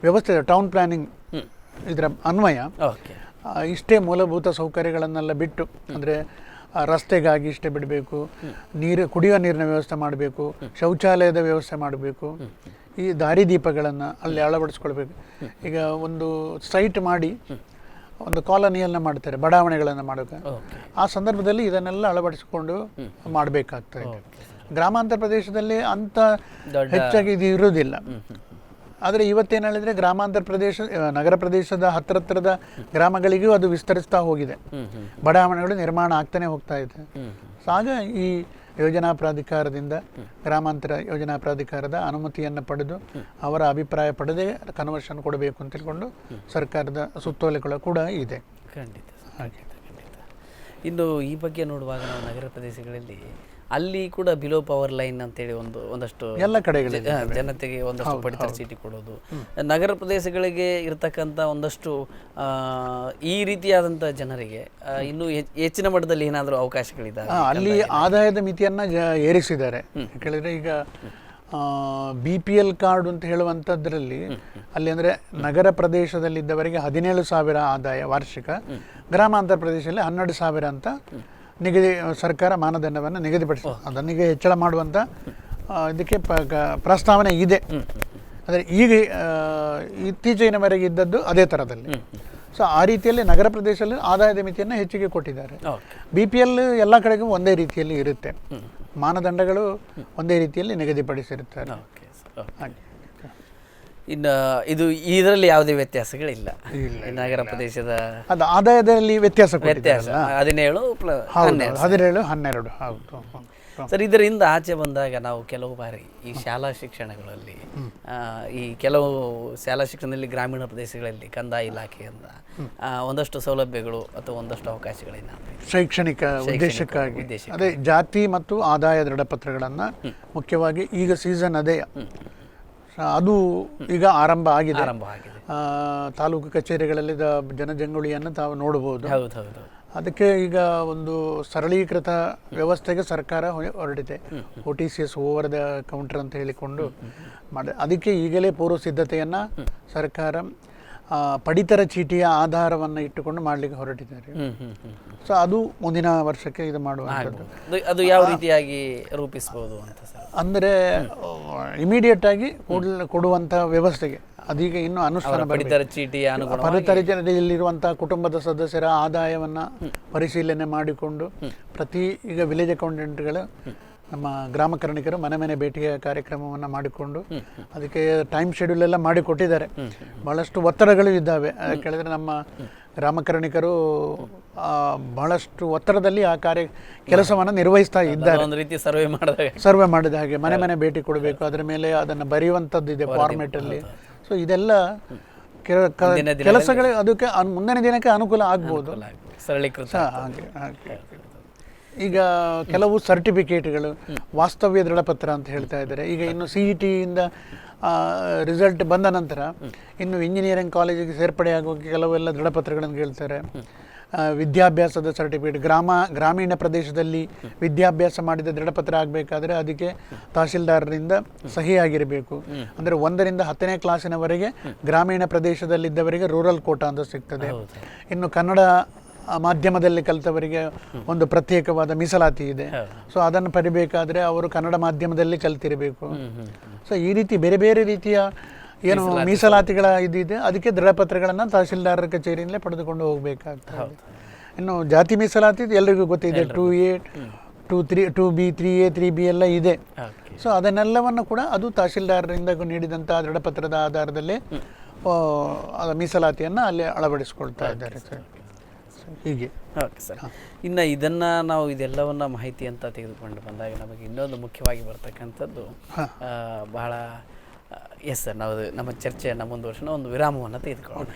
ವ್ಯವಸ್ಥೆ ಟೌನ್ ಪ್ಲಾನಿಂಗ್ ಇದರ ಅನ್ವಯ ಇಷ್ಟೇ ಮೂಲಭೂತ ಸೌಕರ್ಯಗಳನ್ನೆಲ್ಲ ಬಿಟ್ಟು, ಅಂದರೆ ರಸ್ತೆಗಾಗಿ ಇಷ್ಟೇ ಬಿಡಬೇಕು, ಕುಡಿಯುವ ನೀರಿನ ವ್ಯವಸ್ಥೆ ಮಾಡಬೇಕು, ಶೌಚಾಲಯದ ವ್ಯವಸ್ಥೆ ಮಾಡಬೇಕು, ಈ ದಾರಿದೀಪಗಳನ್ನು ಅಲ್ಲಿ ಅಳವಡಿಸ್ಕೊಳ್ಬೇಕು. ಈಗ ಒಂದು ಸೈಟ್ ಮಾಡಿ ಒಂದು ಕಾಲೋನಿಯನ್ನು ಮಾಡ್ತಾರೆ, ಬಡಾವಣೆಗಳನ್ನು ಮಾಡೋಕೆ. ಆ ಸಂದರ್ಭದಲ್ಲಿ ಇದನ್ನೆಲ್ಲ ಅಳವಡಿಸಿಕೊಂಡು ಮಾಡಬೇಕಾಗ್ತದೆ. ಗ್ರಾಮಾಂತರ ಪ್ರದೇಶದಲ್ಲಿ ಅಂಥ ಹೆಚ್ಚಾಗಿ ಇದು ಇರುವುದಿಲ್ಲ. ಆದರೆ ಇವತ್ತೇನು ಹೇಳಿದರೆ, ಗ್ರಾಮಾಂತರ ಪ್ರದೇಶ ನಗರ ಪ್ರದೇಶದ ಹತ್ತಿರದ ಗ್ರಾಮಗಳಿಗೂ ಅದು ವಿಸ್ತರಿಸ್ತಾ ಹೋಗಿದೆ. ಬಡಾವಣೆಗಳು ನಿರ್ಮಾಣ ಆಗ್ತಾನೆ ಹೋಗ್ತಾ ಇದೆ. ಆಗ ಈ ಯೋಜನಾ ಪ್ರಾಧಿಕಾರದಿಂದ, ಗ್ರಾಮಾಂತರ ಯೋಜನಾ ಪ್ರಾಧಿಕಾರದ ಅನುಮತಿಯನ್ನು ಪಡೆದು ಅವರ ಅಭಿಪ್ರಾಯ ಪಡೆದೇ ಕನ್ವರ್ಷನ್ ಕೊಡಬೇಕು ಅಂತ ತಿಳ್ಕೊಂಡು ಸರ್ಕಾರದ ಸುತ್ತೋಲೆಗಳು ಕೂಡ ಇದೆ. ಖಂಡಿತ ಹಾಗೆ. ಇನ್ನು ಈ ಬಗ್ಗೆ ನೋಡುವಾಗ ನಾವು ನಗರ ಪ್ರದೇಶಗಳಲ್ಲಿ ಅಲ್ಲಿ ಕೂಡ ಬಿಲೋ ಪವರ್ ಲೈನ್ ಅಂತೇಳಿ ಒಂದಷ್ಟು ಎಲ್ಲ ಕಡೆಗಳಲ್ಲಿ ಜನತೆಗೆ ಒಂದಷ್ಟು ಪಡಿತರ ಚೀಟಿ ಕೊಡೋದು, ನಗರ ಪ್ರದೇಶಗಳಿಗೆ ಇರತಕ್ಕಂಥ ಒಂದಷ್ಟು ಈ ರೀತಿಯಾದಂಥ ಜನರಿಗೆ ಇನ್ನೂ ಹೆಚ್ಚಿನ ಮಟ್ಟದಲ್ಲಿ ಏನಾದರೂ ಅವಕಾಶಗಳಿದ್ದಾವೆ. ಅಲ್ಲಿ ಆದಾಯದ ಮಿತಿಯನ್ನು ಏರಿಸಿದ್ದಾರೆ. ಕೇಳಿದರೆ ಈಗ BPL ಕಾರ್ಡ್ ಅಂತ ಹೇಳುವಂಥದ್ರಲ್ಲಿ ಅಲ್ಲಿ ಅಂದರೆ ನಗರ ಪ್ರದೇಶದಲ್ಲಿದ್ದವರಿಗೆ 17,000 ಆದಾಯ ವಾರ್ಷಿಕ, ಗ್ರಾಮಾಂತರ ಪ್ರದೇಶದಲ್ಲಿ 12,000 ಅಂತ ಸರ್ಕಾರ ಮಾನದಂಡವನ್ನು ನಿಗದಿಪಡಿಸಿ ಅದನ್ನೀಗ ಹೆಚ್ಚಳ ಮಾಡುವಂಥ ಇದಕ್ಕೆ ಪ್ರಸ್ತಾವನೆ ಇದೆ. ಅಂದರೆ ಈಗ ಇತ್ತೀಚಿನವರೆಗೆ ಇದ್ದದ್ದು ಅದೇ ಥರದಲ್ಲಿ. ಸೊ ಆ ರೀತಿಯಲ್ಲಿ ನಗರ ಪ್ರದೇಶದಲ್ಲಿ ಆದಾಯದ ಮಿತಿಯನ್ನು ಹೆಚ್ಚಿಗೆ ಕೊಟ್ಟಿದ್ದಾರೆ. BPL ಎಲ್ಲ ಕಡೆಗೂ ಒಂದೇ ರೀತಿಯಲ್ಲಿ ಇರುತ್ತೆ, ಮಾನದಂಡಗಳು ಒಂದೇ ರೀತಿಯಲ್ಲಿ ನಿಗದಿಪಡಿಸಿರುತ್ತಾರೆ. ಇನ್ನು ಇದರಲ್ಲಿ ಯಾವುದೇ ವ್ಯತ್ಯಾಸಗಳಿಲ್ಲ. ನಗರ ಪ್ರದೇಶದ ಅದು ಆದಾಯದಲ್ಲಿ ವ್ಯತ್ಯಾಸ 17 12 ಹೌದು ಸರ್. ಇದರಿಂದ ಆಚೆ ಬಂದಾಗ ನಾವು ಕೆಲವು ಬಾರಿ ಈ ಶಾಲಾ ಶಿಕ್ಷಣಗಳಲ್ಲಿ ಈ ಕೆಲವು ಶಾಲಾ ಶಿಕ್ಷಣದಲ್ಲಿ ಗ್ರಾಮೀಣ ಪ್ರದೇಶಗಳಲ್ಲಿ ಕಂದಾಯ ಇಲಾಖೆಯಿಂದ ಒಂದಷ್ಟು ಸೌಲಭ್ಯಗಳು ಅಥವಾ ಒಂದಷ್ಟು ಅವಕಾಶಗಳೇನು ಶೈಕ್ಷಣಿಕ ಉದ್ದೇಶಕ್ಕಾಗಿ ಅದೇ ಜಾತಿ ಮತ್ತು ಆದಾಯ ದೃಢಪತ್ರಗಳನ್ನು ಮುಖ್ಯವಾಗಿ ಈಗ ಸೀಸನ್ ಅದೇ ಅದು ಈಗ ಆರಂಭ ಆಗಿದೆ. ತಾಲೂಕು ಕಚೇರಿಗಳಲ್ಲಿ ಜನಜಂಗುಳಿಯನ್ನು ತಾವು ನೋಡಬಹುದು. ಅದಕ್ಕೆ ಈಗ ಒಂದು ಸರಳೀಕೃತ ವ್ಯವಸ್ಥೆಗೆ ಸರ್ಕಾರ ಹೊರಟಿದೆ. OTCS ಓವರ್ ದ ಕೌಂಟರ್ ಅಂತ ಹೇಳಿಕೊಂಡು ಅದಕ್ಕೆ ಈಗಲೇ ಪೂರ್ವ ಸಿದ್ಧತೆಯನ್ನು ಸರ್ಕಾರ ಪಡಿತರ ಚೀಟಿಯ ಆಧಾರವನ್ನು ಇಟ್ಟುಕೊಂಡು ಮಾಡಲಿಕ್ಕೆ ಹೊರಟಿದ್ದಾರೆ. ಸೊ ಅದು ಮುಂದಿನ ವರ್ಷಕ್ಕೆ ಇದು ಮಾಡುವಂಥದ್ದು. ಅದು ಯಾವ ರೀತಿಯಾಗಿ ರೂಪಿಸಬಹುದು ಅಂತ ಸರ್? ಅಂದರೆ ಇಮಿಡಿಯೇಟ್ ಆಗಿ ಕೊಡುವಂಥ ವ್ಯವಸ್ಥೆಗೆ ಅದೀಗ ಇನ್ನೂ ಅನುಷ್ಠಾನ ಪಡಿತರ ಚೀಟಿಯ ಪಡಿತರ ಚೀಟಿಯಲ್ಲಿರುವಂಥ ಕುಟುಂಬದ ಸದಸ್ಯರ ಆದಾಯವನ್ನು ಪರಿಶೀಲನೆ ಮಾಡಿಕೊಂಡು ಪ್ರತಿ ಈಗ ವಿಲೇಜ್ ಅಕೌಂಟೆಂಟ್ಗಳು ನಮ್ಮ ಗ್ರಾಮ ಕರ್ಣಿಕರು ಮನೆ ಭೇಟಿಯ ಕಾರ್ಯಕ್ರಮವನ್ನು ಮಾಡಿಕೊಂಡು ಅದಕ್ಕೆ ಟೈಮ್ ಶೆಡ್ಯೂಲ್ ಎಲ್ಲ ಮಾಡಿಕೊಟ್ಟಿದ್ದಾರೆ. ಬಹಳಷ್ಟು ಒತ್ತಡಗಳು ಇದ್ದಾವೆ. ಕೇಳಿದ್ರೆ ನಮ್ಮ ಗ್ರಾಮ ಕರ್ಣಿಕರು ಬಹಳಷ್ಟು ಒತ್ತಡದಲ್ಲಿ ಆ ಕೆಲಸವನ್ನು ನಿರ್ವಹಿಸ್ತಾ ಇದ್ದಾರೆ. ಒಂದು ರೀತಿ ಸರ್ವೆ ಮಾಡಿದ ಹಾಗೆ ಮನೆ ಭೇಟಿ ಕೊಡಬೇಕು, ಅದರ ಮೇಲೆ ಅದನ್ನು ಬರೆಯುವಂಥದ್ದು ಇದೆ ಫಾರ್ಮೆಟಲ್ಲಿ. ಸೊ ಇದೆಲ್ಲ ಕೆಲಸಗಳು ಅದಕ್ಕೆ ಮುಂದಿನ ದಿನಕ್ಕೆ ಅನುಕೂಲ ಆಗ್ಬೋದು. ಹಾಗೆ ಈಗ ಕೆಲವು ಸರ್ಟಿಫಿಕೇಟ್ಗಳು, ವಾಸ್ತವ್ಯ ದೃಢಪತ್ರ ಅಂತ ಹೇಳ್ತಾ ಇದ್ದಾರೆ. ಈಗ ಇನ್ನು CET ಇಂದ ರಿಸಲ್ಟ್ ಬಂದ ನಂತರ ಇನ್ನು ಇಂಜಿನಿಯರಿಂಗ್ ಕಾಲೇಜಿಗೆ ಸೇರ್ಪಡೆಯಾಗುವ ಕೆಲವೆಲ್ಲ ದೃಢಪತ್ರಗಳನ್ನು ಕೇಳ್ತಾರೆ. ವಿದ್ಯಾಭ್ಯಾಸದ ಸರ್ಟಿಫಿಕೇಟ್, ಗ್ರಾಮೀಣ ಪ್ರದೇಶದಲ್ಲಿ ವಿದ್ಯಾಭ್ಯಾಸ ಮಾಡಿದ ದೃಢಪತ್ರ ಆಗಬೇಕಾದ್ರೆ ಅದಕ್ಕೆ ತಹಶೀಲ್ದಾರರಿಂದ ಸಹಿ ಆಗಿರಬೇಕು. ಅಂದರೆ 1ರಿಂದ 10ನೇ ಕ್ಲಾಸಿನವರೆಗೆ ಗ್ರಾಮೀಣ ಪ್ರದೇಶದಲ್ಲಿದ್ದವರಿಗೆ ರೂರಲ್ ಕೋಟಾ ಅಂತ ಸಿಗ್ತದೆ. ಇನ್ನು ಕನ್ನಡ ಮಾಧ್ಯಮದಲ್ಲಿ ಕಲಿತವರಿಗೆ ಒಂದು ಪ್ರತ್ಯೇಕವಾದ ಮೀಸಲಾತಿ ಇದೆ. ಸೊ ಅದನ್ನು ಪಡಿಬೇಕಾದ್ರೆ ಅವರು ಕನ್ನಡ ಮಾಧ್ಯಮದಲ್ಲಿ ಕಲ್ತಿರಬೇಕು. ಸೊ ಈ ರೀತಿ ಬೇರೆ ಬೇರೆ ರೀತಿಯ ಏನು ಮೀಸಲಾತಿಗಳ ಇದಿದೆ. ಅದಕ್ಕೆ ದೃಢಪತ್ರಗಳನ್ನು ತಹಸೀಲ್ದಾರರ ಕಚೇರಿಯಲ್ಲೇ ಪಡೆದುಕೊಂಡು ಹೋಗಬೇಕಾಗ್ತದೆ. ಇನ್ನು ಜಾತಿ ಮೀಸಲಾತಿ ಎಲ್ಲರಿಗೂ ಗೊತ್ತಿದೆ, 2A 2B 3A 3B ಎಲ್ಲ ಇದೆ. ಸೊ ಅದನ್ನೆಲ್ಲವನ್ನು ಕೂಡ ಅದು ತಹಸೀಲ್ದಾರರಿಂದ ನೀಡಿದಂಥ ದೃಢಪತ್ರದ ಆಧಾರದಲ್ಲಿ ಮೀಸಲಾತಿಯನ್ನು ಅಲ್ಲಿ ಅಳವಡಿಸ್ಕೊಳ್ತಾ ಇದ್ದಾರೆ ಸರ್. ಹೀಗೆ ಓಕೆ ಸರ್. ಇನ್ನು ಇದನ್ನು ನಾವು ಇದೆಲ್ಲವನ್ನ ಮಾಹಿತಿ ಅಂತ ತೆಗೆದುಕೊಂಡು ಬಂದಾಗ ನಮಗೆ ಇನ್ನೊಂದು ಮುಖ್ಯವಾಗಿ ಬರ್ತಕ್ಕಂಥದ್ದು ಬಹಳ ಎಸ್ ಸರ್, ನಾವು ನಮ್ಮ ಚರ್ಚೆಯನ್ನು ಮುಂದುವರ್ಸೋಣ, ಒಂದು ವಿರಾಮವನ್ನು ತೆಗೆದುಕೊಳ್ಳೋಣ.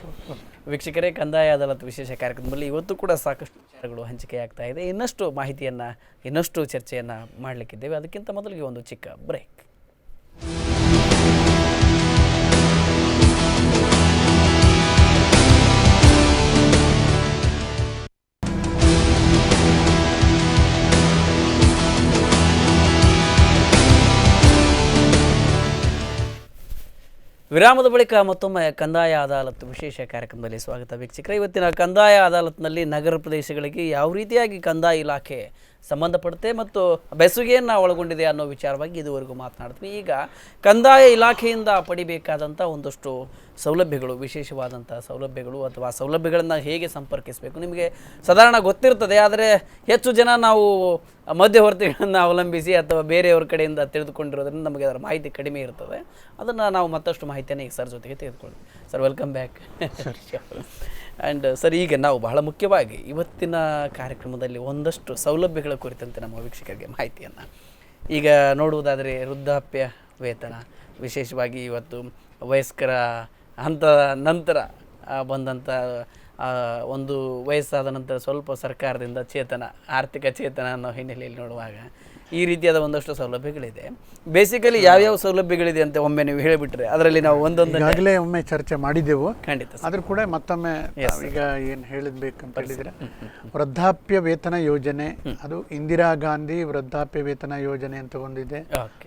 ವೀಕ್ಷಕರೇ, ಕಂದಾಯ ಅದಾಲತ್ ವಿಶೇಷ ಕಾರ್ಯಕ್ರಮದಲ್ಲಿ ಇವತ್ತು ಕೂಡ ಸಾಕಷ್ಟು ವಿಚಾರಗಳು ಹಂಚಿಕೆಯಾಗ್ತಾ ಇದೆ. ಇನ್ನಷ್ಟು ಮಾಹಿತಿಯನ್ನು ಇನ್ನಷ್ಟು ಚರ್ಚೆಯನ್ನು ಮಾಡಲಿಕ್ಕಿದ್ದೇವೆ. ಅದಕ್ಕಿಂತ ಮೊದಲಿಗೆ ಒಂದು ಚಿಕ್ಕ ಬ್ರೇಕ್. ವಿರಾಮದ ಬಳಿಕ ಮತ್ತೊಮ್ಮೆ ಕಂದಾಯ ಅದಾಲತ್ ವಿಶೇಷ ಕಾರ್ಯಕ್ರಮದಲ್ಲಿ ಸ್ವಾಗತ ವೀಕ್ಷಕರೇ. ಇವತ್ತಿನ ಕಂದಾಯ ಅದಾಲತ್ನಲ್ಲಿ ನಗರ ಪ್ರದೇಶಗಳಿಗೆ ಯಾವ ರೀತಿಯಾಗಿ ಕಂದಾಯ ಇಲಾಖೆ ಸಂಬಂಧಪಡುತ್ತೆ ಮತ್ತು ಬೆಸುಗೆಯನ್ನು ಒಳಗೊಂಡಿದೆ ಅನ್ನೋ ವಿಚಾರವಾಗಿ ಇದುವರೆಗೂ ಮಾತನಾಡ್ತೀವಿ. ಈಗ ಕಂದಾಯ ಇಲಾಖೆಯಿಂದ ಪಡಿಬೇಕಾದಂಥ ಒಂದಷ್ಟು ಸೌಲಭ್ಯಗಳು, ವಿಶೇಷವಾದಂಥ ಸೌಲಭ್ಯಗಳು ಅಥವಾ ಸೌಲಭ್ಯಗಳನ್ನು ಹೇಗೆ ಸಂಪರ್ಕಿಸಬೇಕು ನಿಮಗೆ ಸಾಧಾರಣ ಗೊತ್ತಿರ್ತದೆ. ಆದರೆ ಹೆಚ್ಚು ಜನ ನಾವು ಮಧ್ಯವರ್ತಿಗಳನ್ನು ಅವಲಂಬಿಸಿ ಅಥವಾ ಬೇರೆಯವ್ರ ಕಡೆಯಿಂದ ತಿಳಿದುಕೊಂಡಿರೋದ್ರಿಂದ ನಮಗೆ ಅದರ ಮಾಹಿತಿ ಕಡಿಮೆ ಇರ್ತದೆ. ಅದನ್ನು ನಾವು ಮತ್ತಷ್ಟು ಮಾಹಿತಿಯನ್ನು ಈಗ ಸರ್ ಜೊತೆಗೆ ತೆಗೆದುಕೊಳ್ಳಿ. Sir, welcome back. And sir, ಈಗ ನಾವು ಬಹಳ ಮುಖ್ಯವಾಗಿ ಇವತ್ತಿನ ಕಾರ್ಯಕ್ರಮದಲ್ಲಿ ಒಂದಷ್ಟು ಸೌಲಭ್ಯಗಳ ಕುರಿತಂತೆ ನಮ್ಮ ವೀಕ್ಷಕರಿಗೆ ಮಾಹಿತಿಯನ್ನು ಈಗ ನೋಡುವುದಾದರೆ ವೃದ್ಧಾಪ್ಯ ವೇತನ, ವಿಶೇಷವಾಗಿ ಇವತ್ತು ವಯಸ್ಕರ ಹಂತ ನಂತರ ಬಂದಂಥ ಒಂದು ವಯಸ್ಸಾದ ನಂತರ ಸ್ವಲ್ಪ ಸರ್ಕಾರದಿಂದ ಚೇತನ, ಆರ್ಥಿಕ ಚೇತನ ಅನ್ನೋ ಹಿನ್ನೆಲೆಯಲ್ಲಿ ನೋಡುವಾಗ ಈ ರೀತಿಯಾದ ಒಂದಷ್ಟು ಸೌಲಭ್ಯಗಳಿದೆ. ಬೇಸಿಕಲಿ ಯಾವ್ಯಾವ ಸೌಲಭ್ಯಗಳಿದೆ ಅಂತ ಒಮ್ಮೆ ನೀವು ಹೇಳಿಬಿಟ್ರೆ ಅದರಲ್ಲಿ ನಾವು ಈಗಾಗಲೇ ಒಮ್ಮೆ ಚರ್ಚೆ ಮಾಡಿದ್ದೆವು. ಖಂಡಿತ. ಆದರೂ ಕೂಡ ಮತ್ತೊಮ್ಮೆ ಈಗ ಏನು ಹೇಳಬೇಕಂತ ಹೇಳಿದರೆ, ವೃದ್ಧಾಪ್ಯ ವೇತನ ಯೋಜನೆ, ಅದು ಇಂದಿರಾ ಗಾಂಧಿ ವೃದ್ಧಾಪ್ಯ ವೇತನ ಯೋಜನೆ ಅಂತ ಒಂದಿದೆ.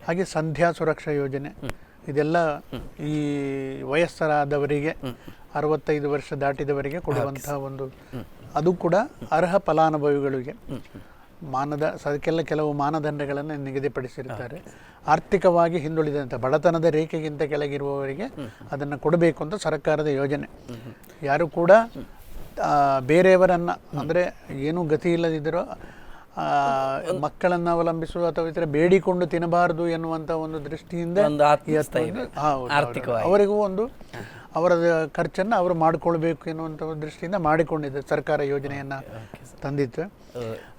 ಹಾಗೆ ಸಂಧ್ಯಾ ಸುರಕ್ಷಾ ಯೋಜನೆ, ಇದೆಲ್ಲ ಈ ವಯಸ್ಸರಾದವರಿಗೆ 65 ವರ್ಷ ದಾಟಿದವರಿಗೆ ಕೊಡುವಂತಹ ಒಂದು, ಅದು ಕೂಡ ಅರ್ಹ ಫಲಾನುಭವಿಗಳಿಗೆ ಅದಕ್ಕೆಲ್ಲ ಕೆಲವು ಮಾನದಂಡಗಳನ್ನು ನಿಗದಿಪಡಿಸಿರ್ತಾರೆ. ಆರ್ಥಿಕವಾಗಿ ಹಿಂದುಳಿದಂಥ ಬಡತನದ ರೇಖೆಗಿಂತ ಕೆಳಗಿರುವವರಿಗೆ ಅದನ್ನು ಕೊಡಬೇಕು ಅಂತ ಸರ್ಕಾರದ ಯೋಜನೆ. ಯಾರು ಕೂಡ ಬೇರೆಯವರನ್ನು, ಅಂದರೆ ಏನೂ ಗತಿ ಇಲ್ಲದಿದ್ದರೂ ಮಕ್ಕಳನ್ನು ಅವಲಂಬಿಸುವ ಅಥವಾ ಇತರ ಬೇಡಿಕೊಂಡು ತಿನ್ನಬಾರದು ಎನ್ನುವಂಥ ಒಂದು ದೃಷ್ಟಿಯಿಂದ ಅವರಿಗೂ ಒಂದು ಅವರ ಖರ್ಚನ್ನು ಅವರು ಮಾಡಿಕೊಳ್ಬೇಕು ಎನ್ನುವಂಥ ದೃಷ್ಟಿಯಿಂದ ಮಾಡಿಕೊಂಡಿದೆ ಸರ್ಕಾರ ಯೋಜನೆಯನ್ನು ತಂದಿತ್ತು.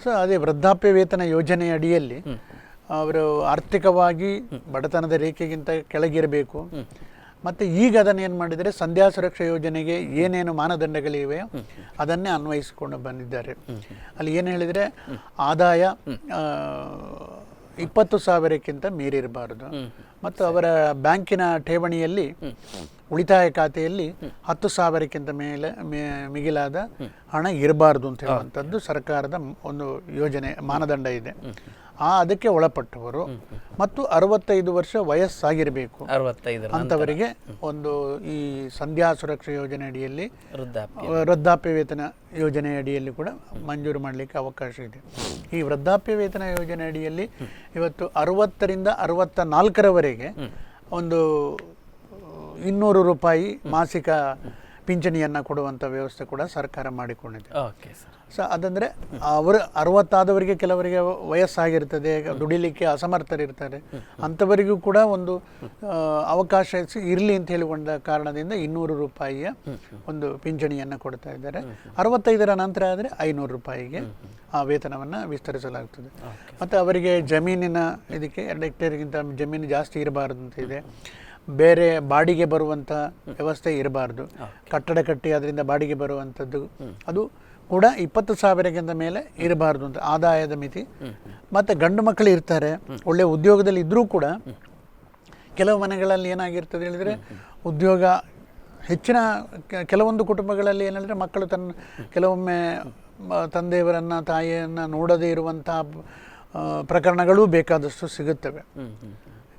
ಸೊ ಅದೇ ವೃದ್ಧಾಪ್ಯ ವೇತನ ಯೋಜನೆ ಅಡಿಯಲ್ಲಿ ಅವರು ಆರ್ಥಿಕವಾಗಿ ಬಡತನದ ರೇಖೆಗಿಂತ ಕೆಳಗಿರಬೇಕು. ಮತ್ತು ಈಗ ಅದನ್ನು ಏನು ಮಾಡಿದರೆ, ಸಂಧ್ಯಾ ಸುರಕ್ಷಾ ಯೋಜನೆಗೆ ಏನೇನು ಮಾನದಂಡಗಳಿವೆ ಅದನ್ನೇ ಅನ್ವಯಿಸಿಕೊಂಡು ಬಂದಿದ್ದಾರೆ. ಅಲ್ಲಿ ಏನು ಹೇಳಿದರೆ, ಆದಾಯ 20,000ಕ್ಕಿಂತ ಮೀರಿರಬಾರದು ಮತ್ತು ಅವರ ಬ್ಯಾಂಕಿನ ಠೇವಣಿಯಲ್ಲಿ, ಉಳಿತಾಯ ಖಾತೆಯಲ್ಲಿ 10,000ಕ್ಕಿಂತ ಮಿಗಿಲಾದ ಹಣ ಇರಬಾರ್ದು ಅಂತ ಹೇಳುವಂಥದ್ದು ಸರ್ಕಾರದ ಒಂದು ಯೋಜನೆ, ಮಾನದಂಡ ಇದೆ. ಅದಕ್ಕೆ ಒಳಪಟ್ಟವರು ಮತ್ತು 65 ವರ್ಷ ವಯಸ್ಸಾಗಿರಬೇಕು ಅಂಥವರಿಗೆ ಒಂದು ಈ ಸಂಧ್ಯಾ ಸುರಕ್ಷಾ ಯೋಜನೆ ಅಡಿಯಲ್ಲಿ, ವೃದ್ಧಾಪ್ಯ ವೇತನ ಯೋಜನೆ ಅಡಿಯಲ್ಲಿ ಕೂಡ ಮಂಜೂರು ಮಾಡಲಿಕ್ಕೆ ಅವಕಾಶ ಇದೆ. ಈ ವೃದ್ಧಾಪ್ಯ ವೇತನ ಯೋಜನೆ ಅಡಿಯಲ್ಲಿ ಇವತ್ತು 60ರಿಂದ 64ರವರೆಗೆ ಒಂದು 200 ರೂಪಾಯಿ ಮಾಸಿಕ ಪಿಂಚಣಿಯನ್ನು ಕೊಡುವಂಥ ವ್ಯವಸ್ಥೆ ಕೂಡ ಸರ್ಕಾರ ಮಾಡಿಕೊಂಡಿದೆ. ಸೊ ಅದಂದರೆ ಅವರು 60 ಕೆಲವರಿಗೆ ವಯಸ್ಸಾಗಿರ್ತದೆ, ದುಡಿಲಿಕ್ಕೆ ಅಸಮರ್ಥರಿರ್ತಾರೆ, ಅಂಥವರಿಗೂ ಕೂಡ ಒಂದು ಅವಕಾಶ ಇರಲಿ ಅಂತ ಹೇಳಿಕೊಂಡ ಕಾರಣದಿಂದ 200 ರೂಪಾಯಿಯ ಒಂದು ಪಿಂಚಣಿಯನ್ನು ಕೊಡ್ತಾ ಇದ್ದಾರೆ. 65ರ ನಂತರ ಆದರೆ 500 ರೂಪಾಯಿಗೆ ಆ ವೇತನವನ್ನು ವಿಸ್ತರಿಸಲಾಗ್ತದೆ. ಮತ್ತು ಅವರಿಗೆ ಜಮೀನಿನ ಇದಕ್ಕೆ 2 ಹೆಕ್ಟೇರ್ಗಿಂತ ಜಮೀನು ಜಾಸ್ತಿ ಇರಬಾರ್ದು ಅಂತ ಇದೆ. ಬೇರೆ ಬಾಡಿಗೆ ಬರುವಂಥ ವ್ಯವಸ್ಥೆ ಇರಬಾರ್ದು. ಕಟ್ಟಡ ಕಟ್ಟಿ ಅದರಿಂದ ಬಾಡಿಗೆ ಬರುವಂಥದ್ದು ಅದು ಕೂಡ 20,000ಕ್ಕಿಂತ ಮೇಲೆ ಇರಬಾರ್ದು ಅಂತ ಆದಾಯದ ಮಿತಿ. ಮತ್ತು ಗಂಡು ಮಕ್ಕಳು ಇರ್ತಾರೆ, ಒಳ್ಳೆ ಉದ್ಯೋಗದಲ್ಲಿ ಇದ್ದರೂ ಕೂಡ ಕೆಲವು ಮನೆಗಳಲ್ಲಿ ಏನಾಗಿರ್ತದೆ ಹೇಳಿದರೆ, ಉದ್ಯೋಗ ಹೆಚ್ಚಿನ ಕೆಲವೊಂದು ಕುಟುಂಬಗಳಲ್ಲಿ ಏನೆಂದರೆ ಮಕ್ಕಳು ಕೆಲವೊಮ್ಮೆ ತಂದೆಯವರನ್ನು ತಾಯಿಯನ್ನು ನೋಡದೇ ಇರುವಂಥ ಪ್ರಕರಣಗಳೂ ಬೇಕಾದಷ್ಟು ಸಿಗುತ್ತವೆ.